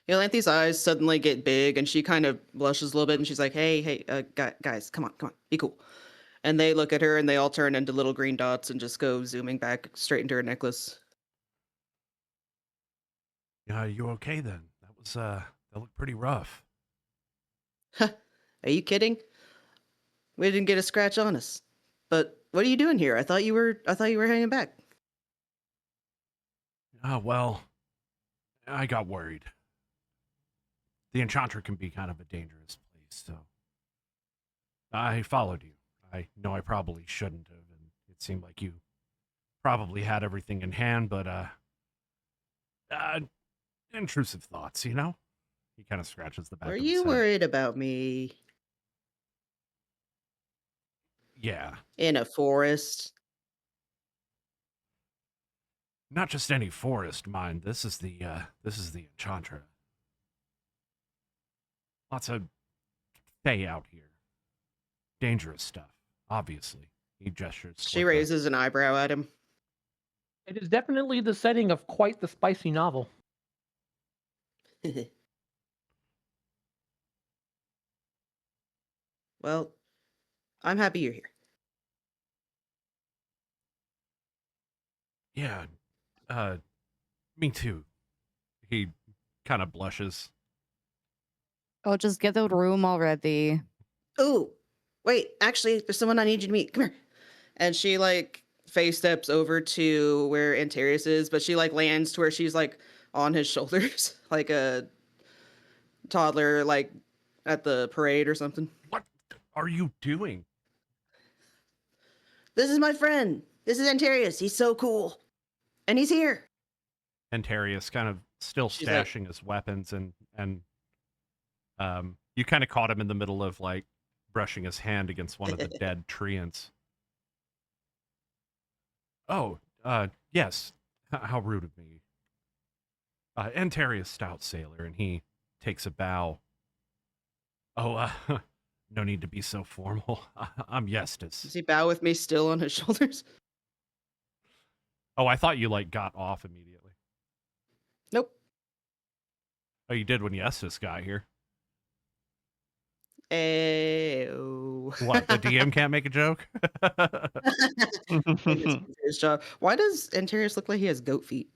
Yolanthe's eyes suddenly get big and she kind of blushes a little bit and she's like, hey, guys, come on, be cool. And they look at her and they all turn into little green dots and just go zooming back straight into her necklace. You okay then? That looked pretty rough. Are you kidding? We didn't get a scratch on us. But what are you doing here? I thought you were hanging back. Well, I got worried. The Enchantra can be kind of a dangerous place, so I followed you. I know I probably shouldn't have, and it seemed like you probably had everything in hand, but intrusive thoughts, you know? He kind of scratches the back Were of his you head. worried about me Yeah. in a forest? Not just any forest, mind. This is the Enchantra. Lots of fae out here. Dangerous stuff, obviously. He gestures. She toward the- raises an eyebrow at him. It is definitely the setting of quite the spicy novel. Well, I'm happy you're here. Yeah, me too. He kind of blushes. Oh, just get the room already. Oh, wait, actually, there's someone I need you to meet. Come here. And she like face steps over to where Antarius is, but she like lands to where she's like on his shoulders, like a toddler, like at the parade or something. What are you doing? This is my friend. This is Antarius. He's so cool. And he's here. Antarius kind of still She's like- stashing his weapons, and you kind of caught him in the middle of like brushing his hand against one of the dead treants. Oh, yes. How rude of me. Antarius, stout sailor, and he takes a bow. Oh, no need to be so formal. I'm Yestis. Does he bow with me still on his shoulders? Oh, I thought you like got off immediately. Nope. Oh, you did when Yestis got here. Ew. What? The DM can't make a joke? His job. Why does Antarius look like he has goat feet?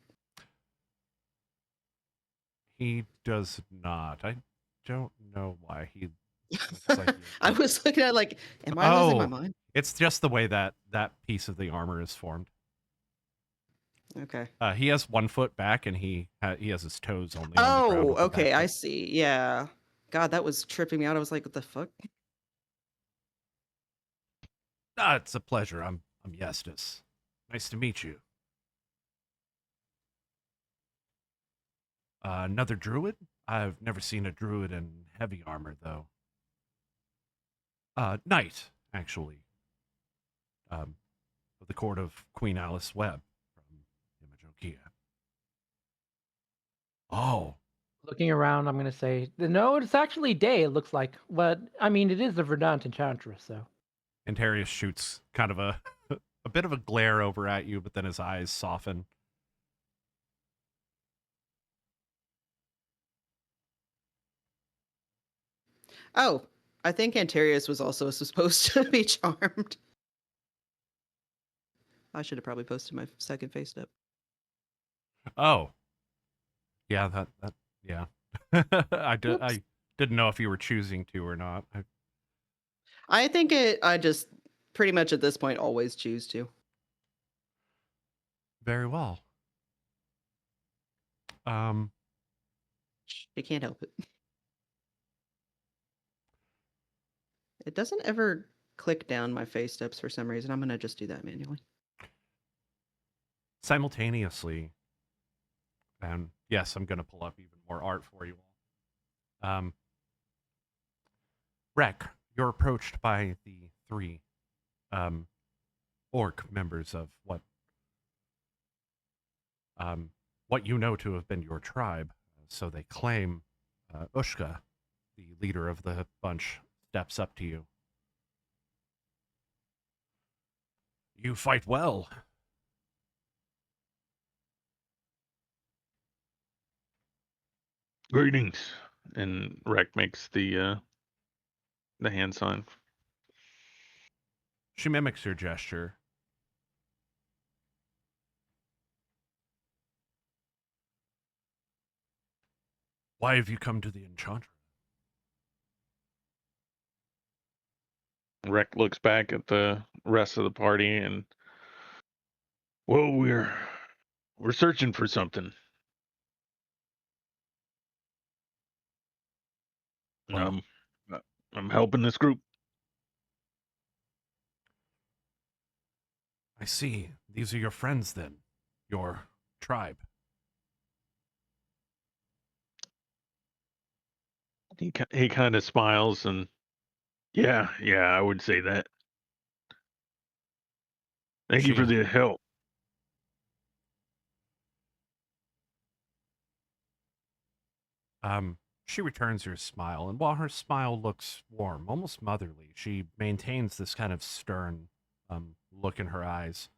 He does not. I don't know why he looks like he I was looking at like, am I losing my Oh. mind? It's just the way that piece of the armor is formed. Okay. He has 1 foot back, and he has his toes only. On the ground Oh, with the okay. back I foot. see. Yeah. God, that was tripping me out. I was like, what the fuck? It's a pleasure. I'm Yestis. Nice to meet you. Another druid? I've never seen a druid in heavy armor, though. Knight, actually. Of the court of Queen Alice Webb from Imajokia. Oh, Looking around, I'm going to say, no, it's actually day, it looks like. But, I mean, it is the Verdant Enchantra, so. Antarius shoots kind of a a bit of a glare over at you, but then his eyes soften. Oh, I think Antarius was also supposed to be charmed. I should have probably posted my second face step. Oh, yeah, that yeah. I Whoops. didn't know if you were choosing to or not. I think I just pretty much at this point always choose to. Very well. You can't help it. It doesn't ever click down my face steps for some reason. I'm gonna just do that manually. Simultaneously, and yes, I'm gonna pull up even more art for you all. Rek, you're approached by the three orc members of what you know to have been your tribe. So they claim Ushka, the leader of the bunch, steps up to you. You fight well. Greetings. And Rek makes the hand sign. She mimics your gesture. Why have you come to the Enchantra? Rek looks back at the rest of the party and, well, we're searching for something. Well, I'm helping this group. I see. These are your friends then. Your tribe. He kind of smiles and, yeah, I would say that. Thank you for the help. She returns your smile, and while her smile looks warm, almost motherly, she maintains this kind of stern look in her eyes.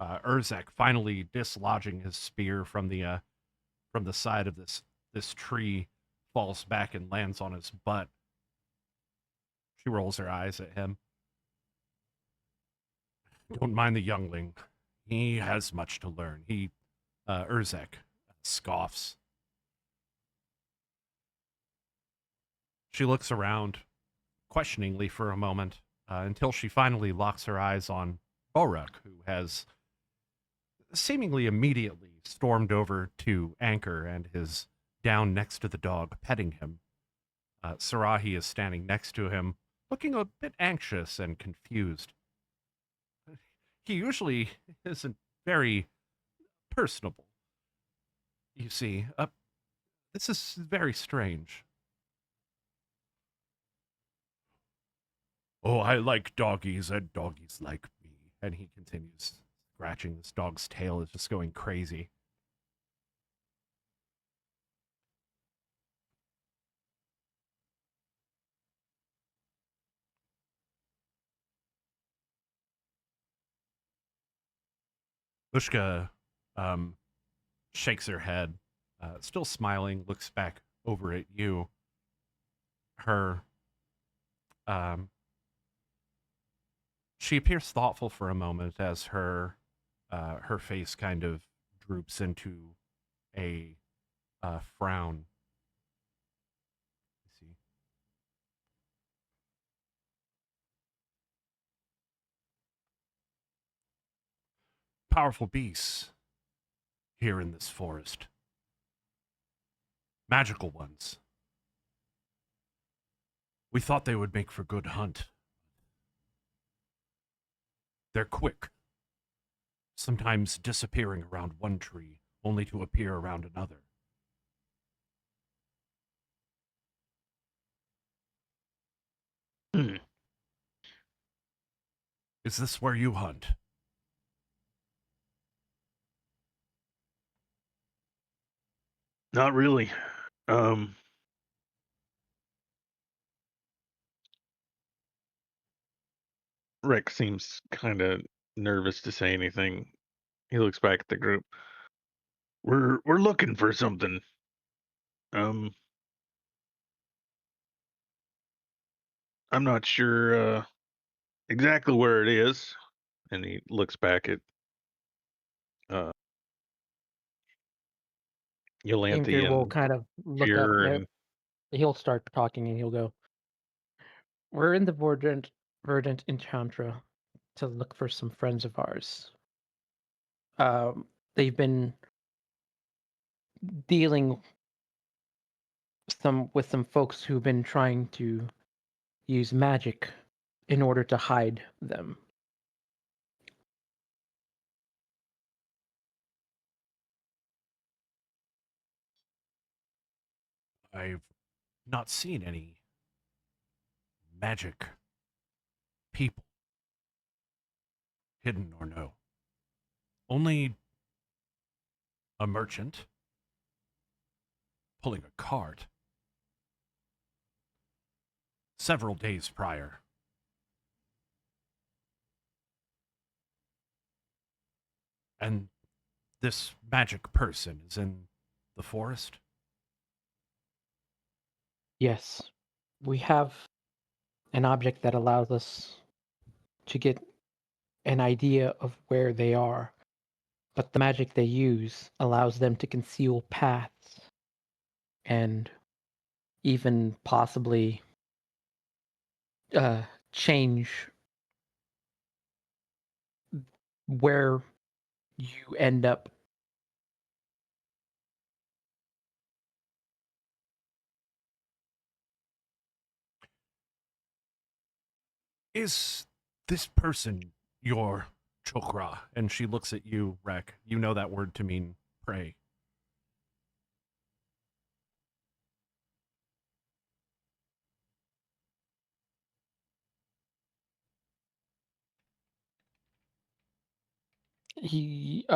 Urzek finally dislodging his spear from the side of this tree, falls back and lands on his butt. She rolls her eyes at him. Don't mind the youngling. He has much to learn. Urzek scoffs. She looks around questioningly for a moment until she finally locks her eyes on Boruk, who has seemingly immediately stormed over to Anchor and is down next to the dog, petting him. Sarahi is standing next to him, looking a bit anxious and confused. He usually isn't very personable. You see, this is very strange. Oh, I like doggies, and doggies like me. And he continues scratching this dog's tail, is just going crazy. Ushka shakes her head, still smiling, looks back over at you. Her she appears thoughtful for a moment as her face kind of droops into a frown. Let's see. Powerful beasts here in this forest. Magical ones. We thought they would make for good hunt. They're quick, sometimes disappearing around one tree, only to appear around another. Is this where you hunt? Not really. Rek seems kind of nervous to say anything. He looks back at the group. We're looking for something. I'm not sure exactly where it is. And he looks back at uh, Yolanthe Ainfir will and kind of look up. Fear and He'll start talking and he'll go, "We're in the Verdant Enchantra to look for some friends of ours. They've been dealing with some folks who've been trying to use magic in order to hide them. I've not seen any magic people, hidden or no. Only a merchant pulling a cart several days prior. And this magic person is in the forest? Yes, we have an object that allows us to get an idea of where they are, but the magic they use allows them to conceal paths and even possibly change where you end up. Is this person your chokra? And she looks at you, Rek. You know that word to mean pray. He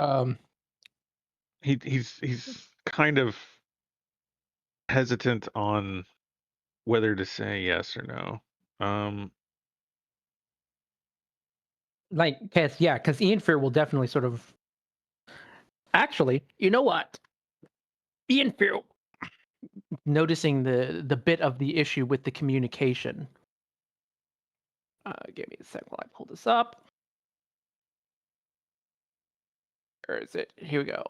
he's kind of hesitant on whether to say yes or no. because Ianfir will definitely sort of. Actually, you know what? Ianfir, noticing the bit of the issue with the communication. Give me a sec while I pull this up. Where is it? Here we go.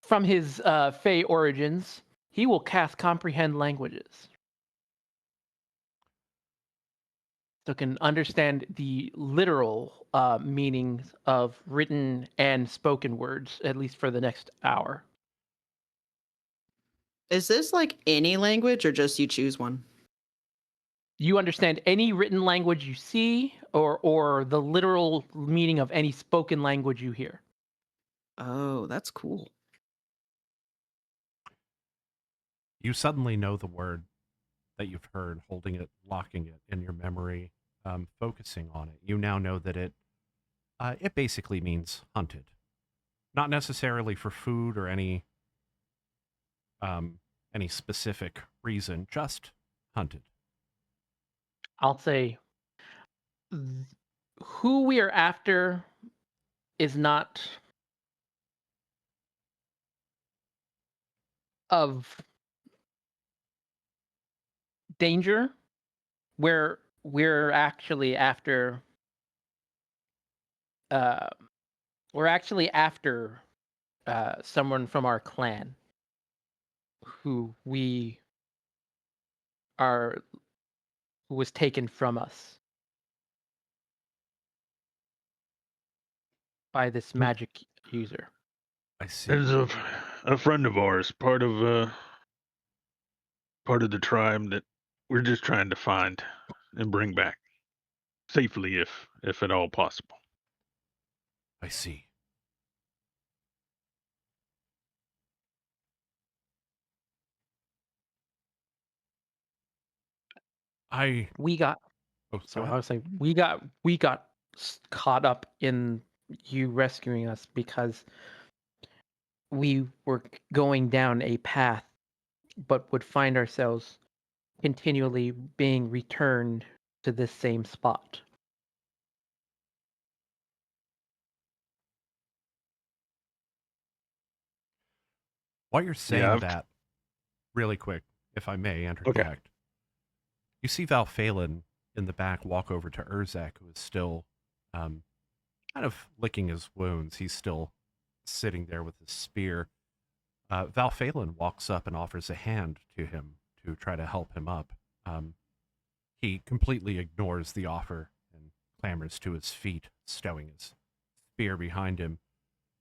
From his Fey origins, he will cast comprehend languages. So can understand the literal meanings of written and spoken words, at least for the next hour. Is this like any language or just you choose one? You understand any written language you see, or the literal meaning of any spoken language you hear. Oh, that's cool. You suddenly know the word that you've heard, holding it, locking it in your memory, focusing on it. You now know that it basically means hunted, not necessarily for food or any specific reason, just hunted. I'll say who we are after is not of danger. We're actually after uh, someone from our clan who who was taken from us by this magic user. I see. There's a friend of ours, part of the tribe that we're just trying to find and bring back safely, if at all possible. I see. We got Oh, so go I ahead. was saying we got caught up in you rescuing us because we were going down a path, but would find ourselves continually being returned to this same spot. While you're Yeah, saying that, really quick, if I may interject. You see Val Phelan in the back walk over to Urzak, who is still kind of licking his wounds. He's still sitting there with his spear. Val Phelan walks up and offers a hand to him to try to help him up. He completely ignores the offer and clambers to his feet, stowing his spear behind him.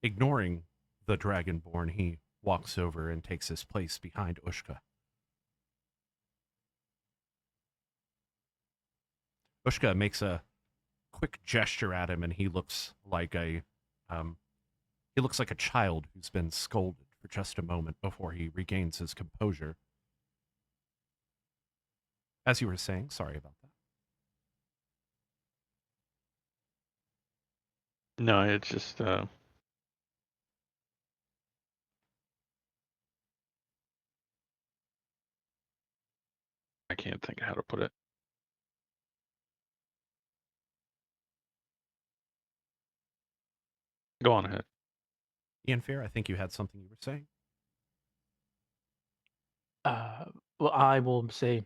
Ignoring the Dragonborn, he walks over and takes his place behind Ushka. Ushka makes a quick gesture at him, and he looks like a child who's been scolded for just a moment before he regains his composure. As you were saying, sorry about that. No, it's just I can't think of how to put it. Go on ahead. Ian Fair, I think you had something you were saying. Well, I will say,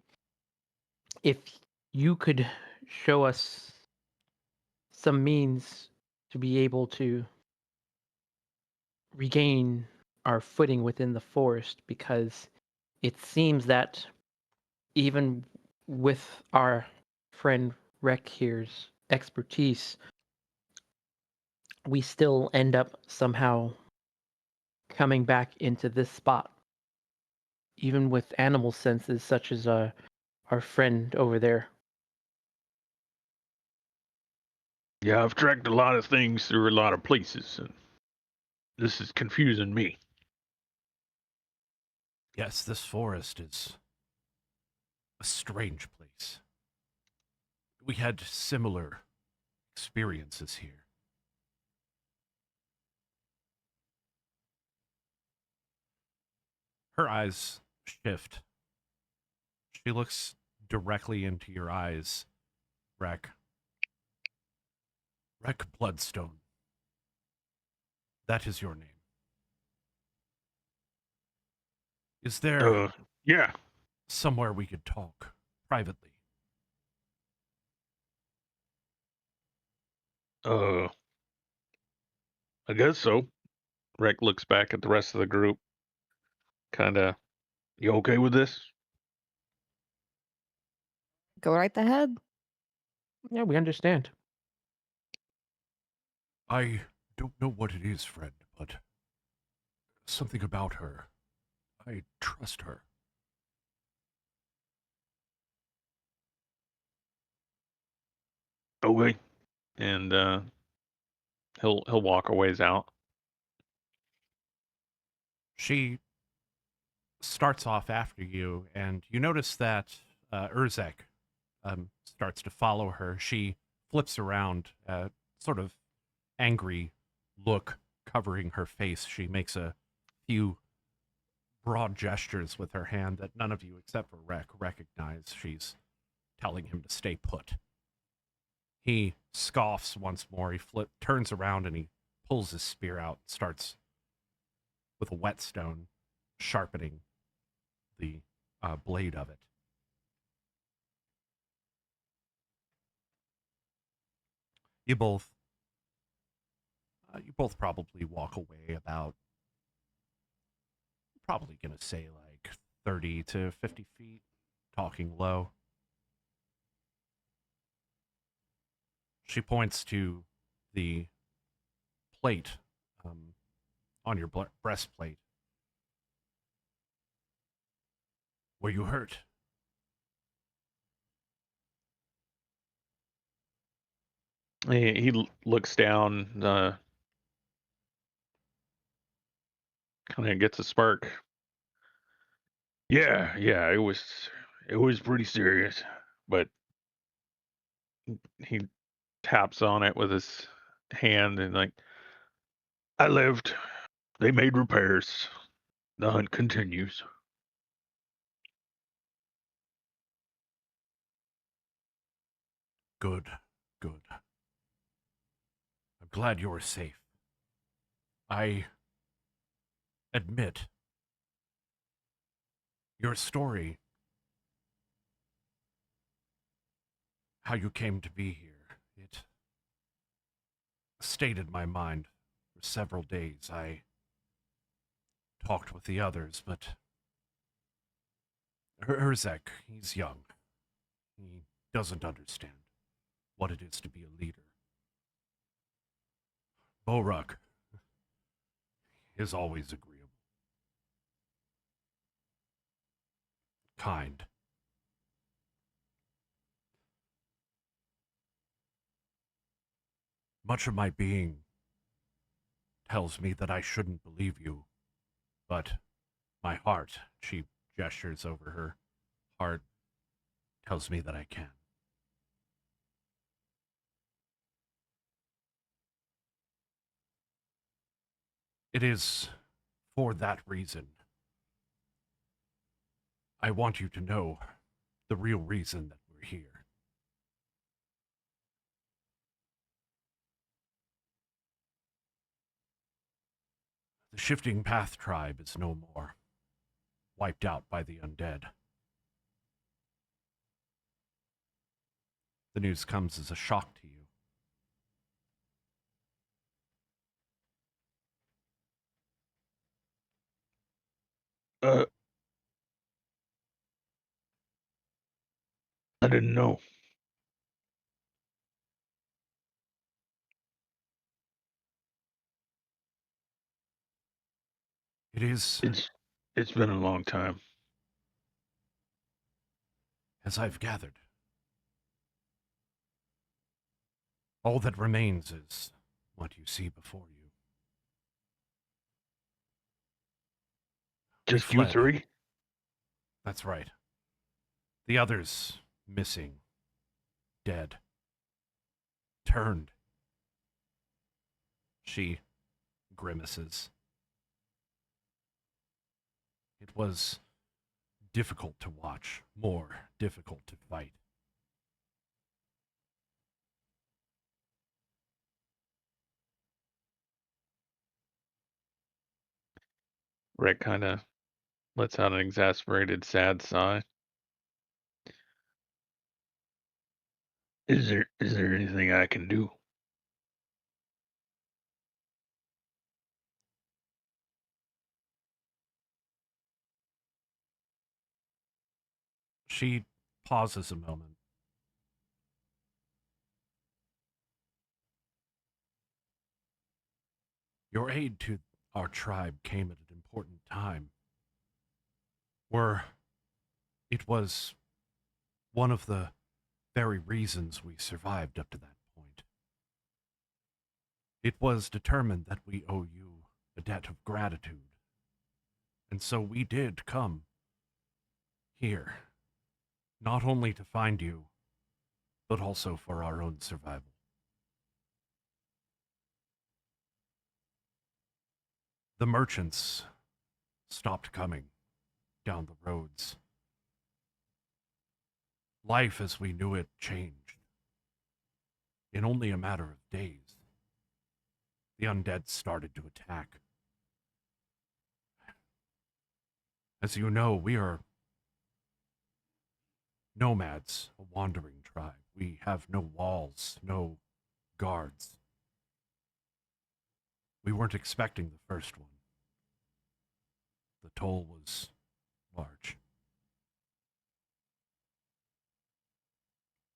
if you could show us some means to be able to regain our footing within the forest, because it seems that even with our friend Rek here's expertise, we still end up somehow coming back into this spot, even with animal senses such as our friend over there. Yeah, I've tracked a lot of things through a lot of places, and this is confusing me. Yes, this forest is a strange place. We had similar experiences here. Her eyes shift. She looks directly into your eyes, Rek. Rek Bloodstone. That is your name. Is there Yeah. somewhere we could talk privately? I guess so. Rek looks back at the rest of the group. Kinda, you okay with this? Go right ahead. Yeah, we understand. I don't know what it is, friend, but something about her. I trust her. Okay. And he'll walk a ways out. She starts off after you, and you notice that Urzek starts to follow her. She flips around, sort of angry look covering her face. She makes a few broad gestures with her hand that none of you except for Rek recognize. She's telling him to stay put. He scoffs once more. He turns around and he pulls his spear out, starts with a whetstone sharpening the blade of it. You both probably walk away about, probably going to say like 30 to 50 feet, talking low. She points to the plate on your breastplate. Were you hurt? He looks down, kind of gets a spark. Yeah, it was pretty serious, but he taps on it with his hand and like, I lived. They made repairs. The hunt continues. Good, good. I'm glad you were safe. I admit Your story, how you came to be here, it stayed in my mind for several days. I talked with the others, but Herzek, he's young. He doesn't understand what it is to be a leader. Boruk is always agreeable, kind. Much of my being tells me that I shouldn't believe you, but my heart, she gestures over her heart, tells me that I can. It is for that reason I want you to know the real reason that we're here. The Shifting Path tribe is no more, wiped out by the undead. The news comes as a shock to you. I didn't know. It is, It's been a long time. as I've gathered. All that remains is what you see before you. We Just you fled. three? That's right. The others missing, dead, turned. She grimaces. It was difficult to watch, more difficult to fight. Rick kind of lets out an exasperated, sad sigh. Is there anything I can do? She pauses a moment. Your aid to our tribe came at an important time. It was one of the very reasons we survived up to that point. It was determined that we owe you a debt of gratitude. And so we did come here, not only to find you, but also for our own survival. The merchants stopped coming down the roads. Life as we knew it changed. In only a matter of days, the undead started to attack. As you know, we are nomads, a wandering tribe. We have no walls, no guards. We weren't expecting the first one. The toll was large.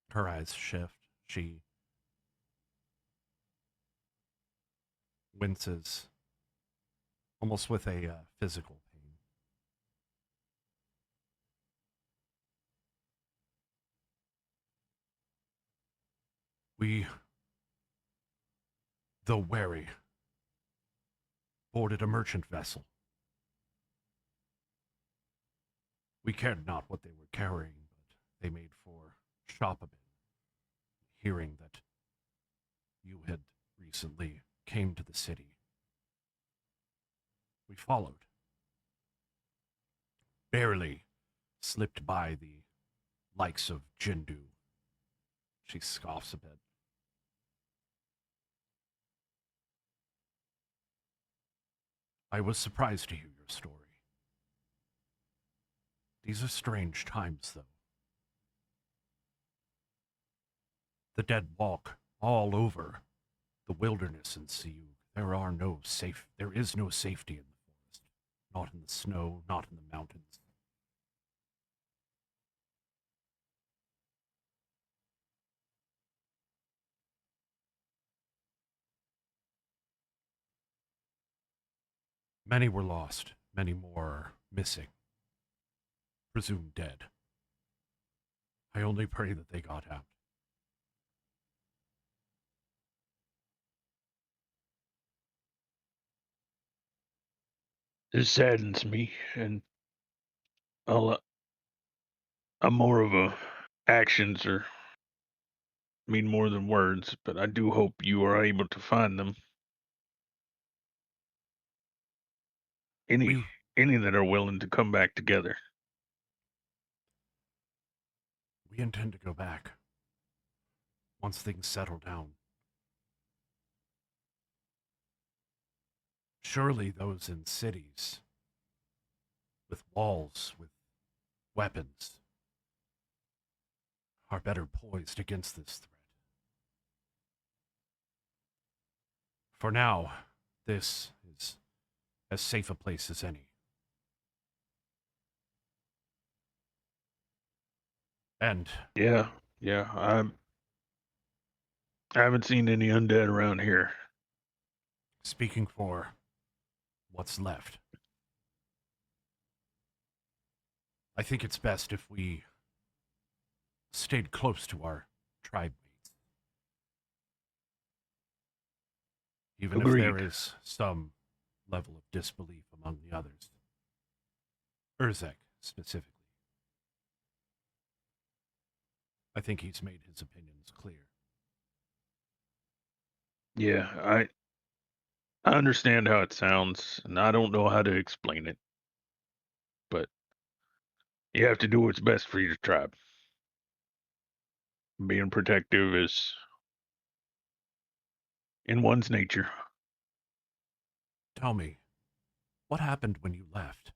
Her eyes shift. She winces, almost with a physical pain. We, though wary, boarded a merchant vessel. We cared not what they were carrying, but they made for Shopabin, hearing that you had recently came to the city. We followed. Barely slipped by the likes of Jindu. She scoffs a bit. I was surprised to hear your story. These are strange times, though. The dead walk all over the wilderness in Siu. There is no safety in the forest. Not in the snow, not in the mountains. Many were lost, many more missing, presumed dead. I only pray that they got out. This saddens me, and I'll, I'm more of a actions or mean more than words, but I do hope you are able to find them. Any We, any that are willing to come back together. we intend to go back once things settle down. Surely those in cities with walls, with weapons, are better poised against this threat. For now, this is as safe a place as any. And Yeah, I haven't seen any undead around here. speaking for what's left, I think it's best if we stayed close to our tribe mates. Even if there Agreed. is some level of disbelief among the others. Urzek, specifically. I think he's made his opinions clear. Yeah, I understand how it sounds, and I don't know how to explain it, but you have to do what's best for your tribe. Being protective is in one's nature. Tell me, what happened when you left?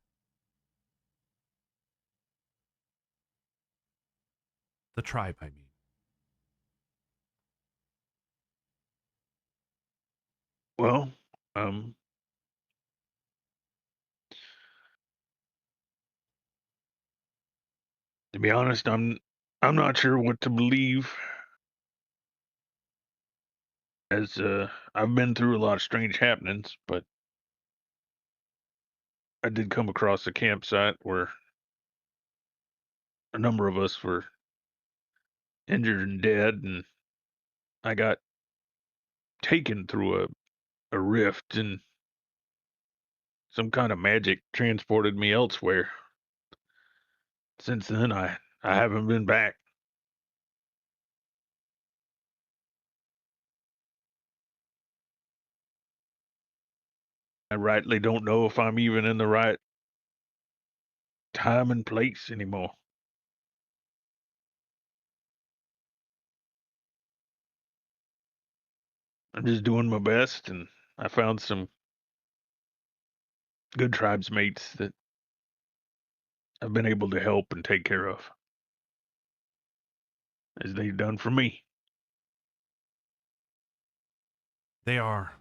The tribe, I mean. Well, to be honest, I'm not sure what to believe, as I've been through a lot of strange happenings, but I did come across a campsite where a number of us were injured and dead, and I got taken through a rift, and some kind of magic transported me elsewhere. Since then, I haven't been back. I rightly don't know if I'm even in the right time and place anymore. I'm just doing my best, and I found some good tribes mates that I've been able to help and take care of, as they've done for me. They are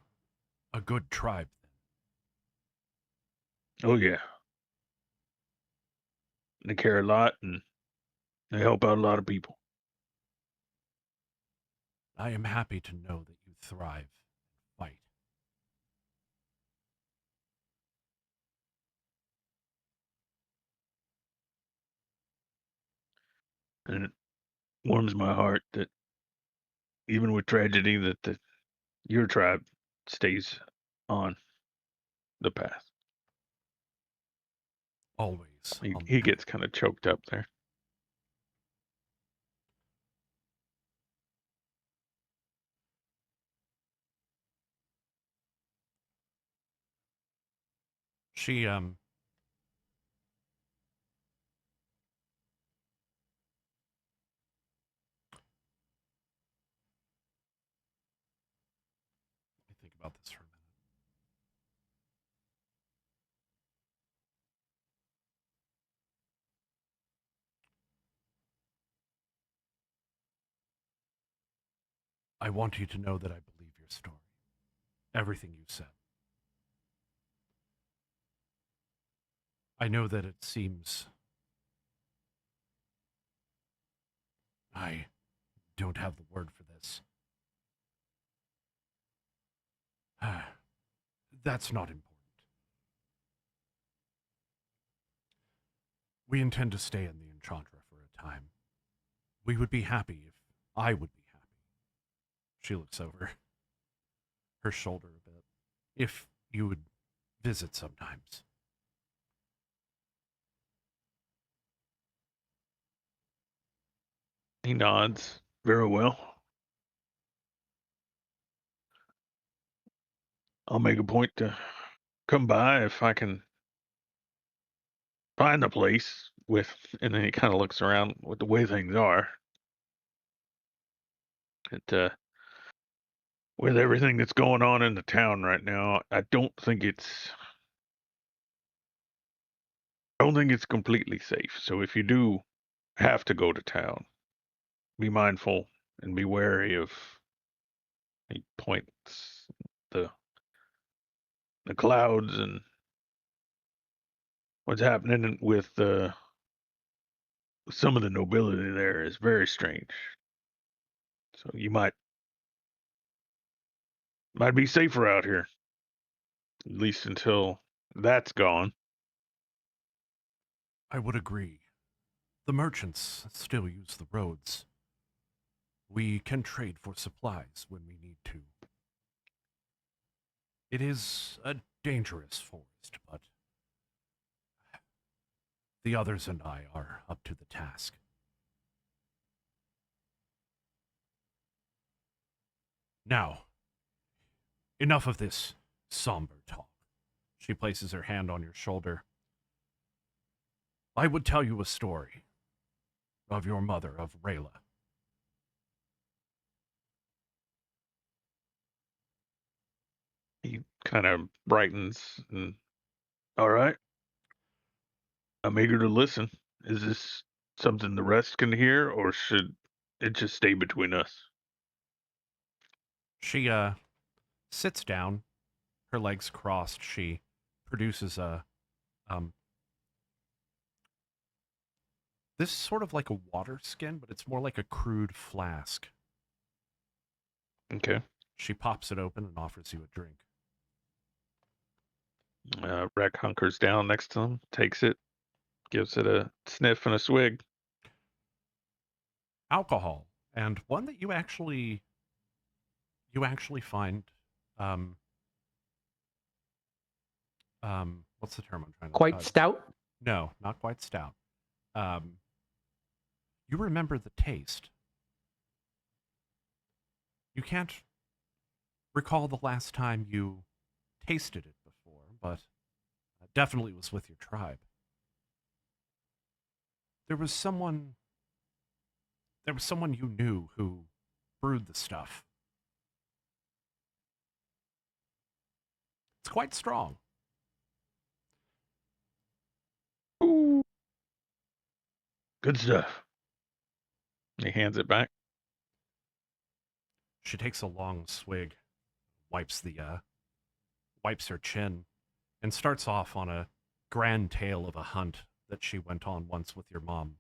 a good tribe, then. Oh yeah, they care a lot, and they help out a lot of people. I am happy to know that you thrive and fight. And it warms my heart that even with tragedy, that your tribe stays on the path. Always. He gets kind of choked up there. She, let me think about this for a minute. I want you to know that I believe your story. Everything you said. I know that it seems I don't have the word for this. That's not important. We intend to stay in the Enchantra for a time. We would be happy if I would be happy. She looks over her shoulder a bit. If you would visit sometimes. He nods. Very well. I'll make a point to come by if I can find the place with, and then he kind of looks around with the way things are. With everything that's going on in the town right now, I don't think it's completely safe. So if you do have to go to town, be mindful and be wary of, he points, the clouds and what's happening with some of the nobility there is very strange. So you might be safer out here, at least until that's gone. I would agree. The merchants still use the roads. We can trade for supplies when we need to. It is a dangerous forest, but the others and I are up to the task. Now, enough of this somber talk. She places her hand on your shoulder. I would tell you a story of your mother, of Rayla. He kind of brightens and, all right, I'm eager to listen. Is this something the rest can hear, or should it just stay between us? She sits down, her legs crossed. She produces a this is sort of like a water skin, but it's more like a crude flask. Okay. She pops it open and offers you a drink. Rec hunkers down next to him, takes it, gives it a sniff and a swig. Alcohol, and one that you actually find what's the term I'm trying to Quite stout. No, not quite stout. You remember the taste. You can't recall the last time you tasted it before, but it definitely was with your tribe. There was someone you knew who brewed the stuff. It's quite strong. Ooh. Good stuff. He hands it back. She takes a long swig, wipes her chin, and starts off on a grand tale of a hunt that she went on once with your mom.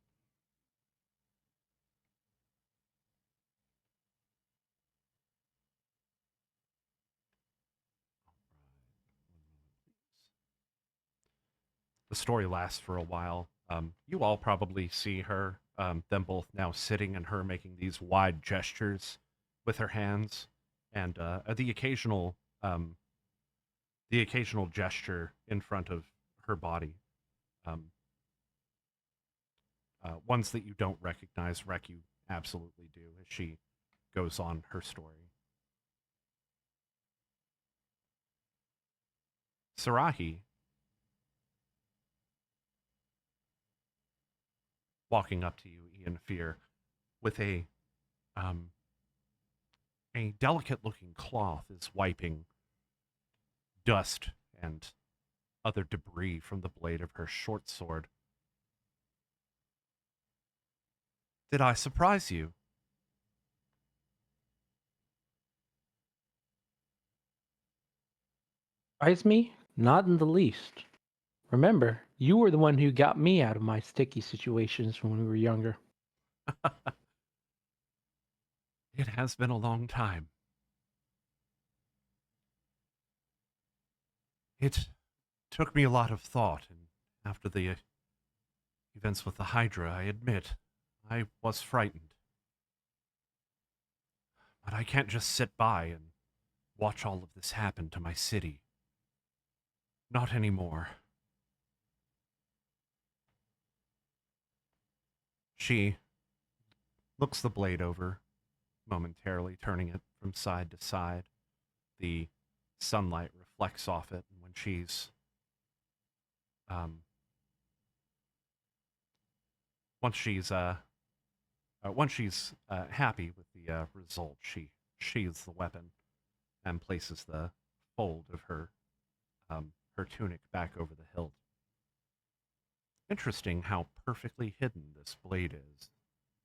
The story lasts for a while. You all probably see her, them both now sitting and her making these wide gestures with her hands, and the occasional gesture in front of her body. Ones that you don't recognize, Rek, you absolutely do, as she goes on her story. Sarahi, walking up to you, Ian Fear, with a delicate-looking cloth, is wiping dust and other debris from the blade of her short sword. Did I surprise you? Surprise me? Not in the least. Remember, you were the one who got me out of my sticky situations when we were younger. It has been a long time. It took me a lot of thought, and after the events with the Hydra, I admit I was frightened. But I can't just sit by and watch all of this happen to my city. Not anymore. She looks the blade over, momentarily turning it from side to side. The sunlight reflects off it, and when she's um, once she's happy with the result, she sheathes the weapon and places the fold of her tunic back over the hilt. Interesting how perfectly hidden this blade is.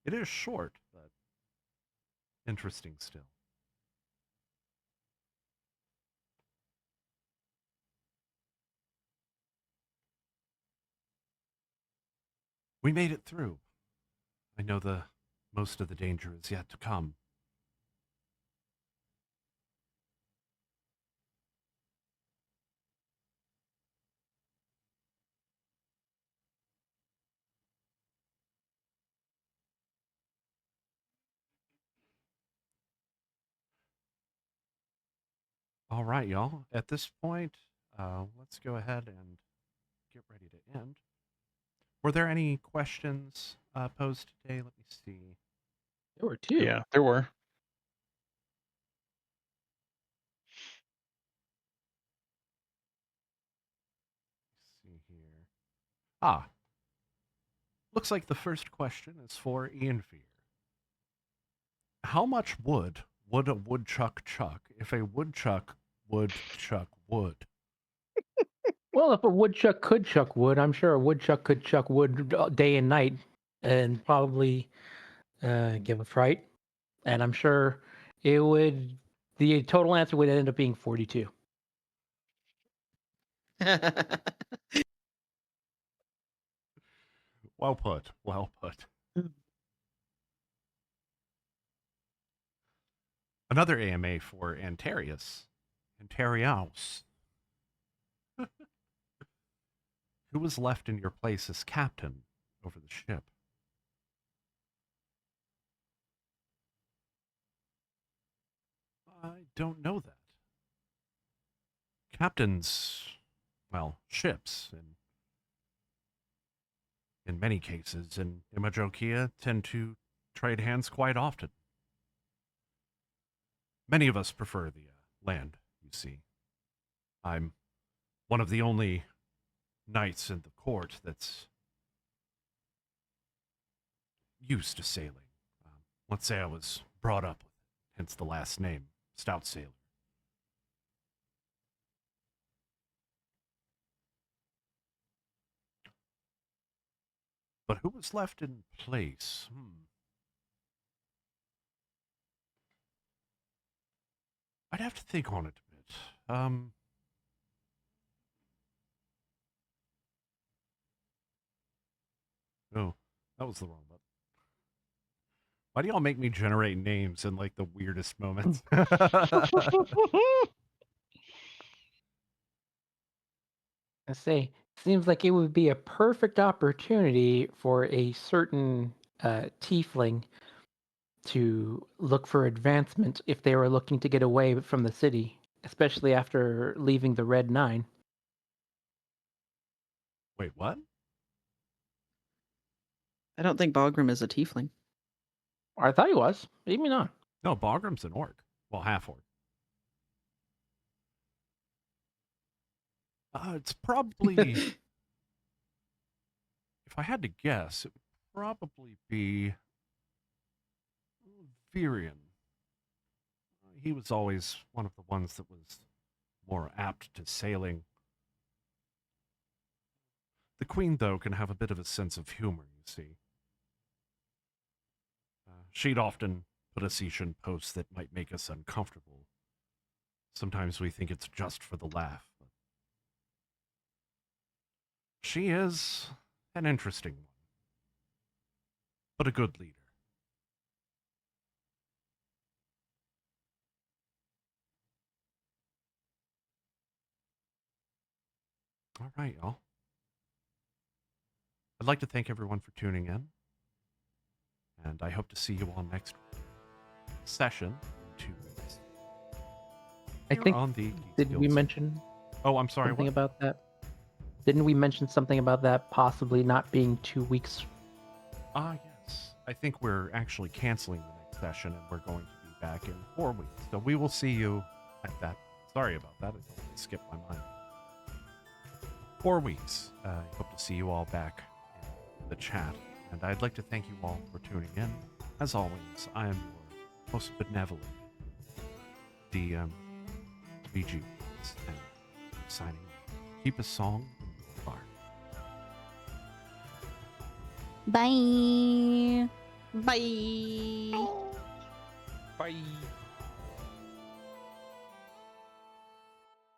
It is short, but interesting still. We made it through. I know the most of the danger is yet to come. All right, y'all. At this point, let's go ahead and get ready to end. Were there any questions posed today? Let me see. There were two. Yeah, there were. Let's see here. Ah, looks like the first question is for Ian Fear. How much wood would a woodchuck chuck if a woodchuck would chuck wood? Well, if a woodchuck could chuck wood, I'm sure a woodchuck could chuck wood day and night and probably give a fright. And I'm sure it would, the total answer would end up being 42. Well put. Well put. Another AMA for Antarius. Antarius. Who was left in your place as captain over the ship? I don't know that. Captains, well, ships, in many cases, in Imajokia, tend to trade hands quite often. Many of us prefer the land, you see. I'm one of the only knights in the court that's used to sailing. Let's say I was brought up with it, hence the last name, Stout Sailor. But who was left in place? I'd have to think on it a bit. Oh, that was the wrong button. Why do y'all make me generate names in like the weirdest moments? I say, seems like it would be a perfect opportunity for a certain tiefling to look for advancement if they were looking to get away from the city, especially after leaving the Red Nine. Wait, what? I don't think Bogrim is a tiefling. I thought he was. Maybe not. No, Bogrim's an orc. Well, half orc. It's probably, if I had to guess, it would probably be Virion. He was always one of the ones that was more apt to sailing. The queen, though, can have a bit of a sense of humor, you see. She'd often put us each in posts that might make us uncomfortable. Sometimes we think it's just for the laugh, but She is an interesting one, but a good leader. All right, y'all. I'd like to thank everyone for tuning in, and I hope to see you all next session in 2 weeks. I Here think, on the did we Guilds. mention Oh, I'm sorry. something What? about that? Didn't we mention something about that possibly not being 2 weeks? Ah, yes. I think we're actually canceling the next session, and we're going to be back in 4 weeks. So we will see you at that. Sorry about that. It totally skipped my mind. 4 weeks. I hope to see you all back in the chat. And I'd like to thank you all for tuning in. As always, I am your most benevolent DM, VGpunx, and signing off. Keep a song in your heart. Bye. Bye. Bye.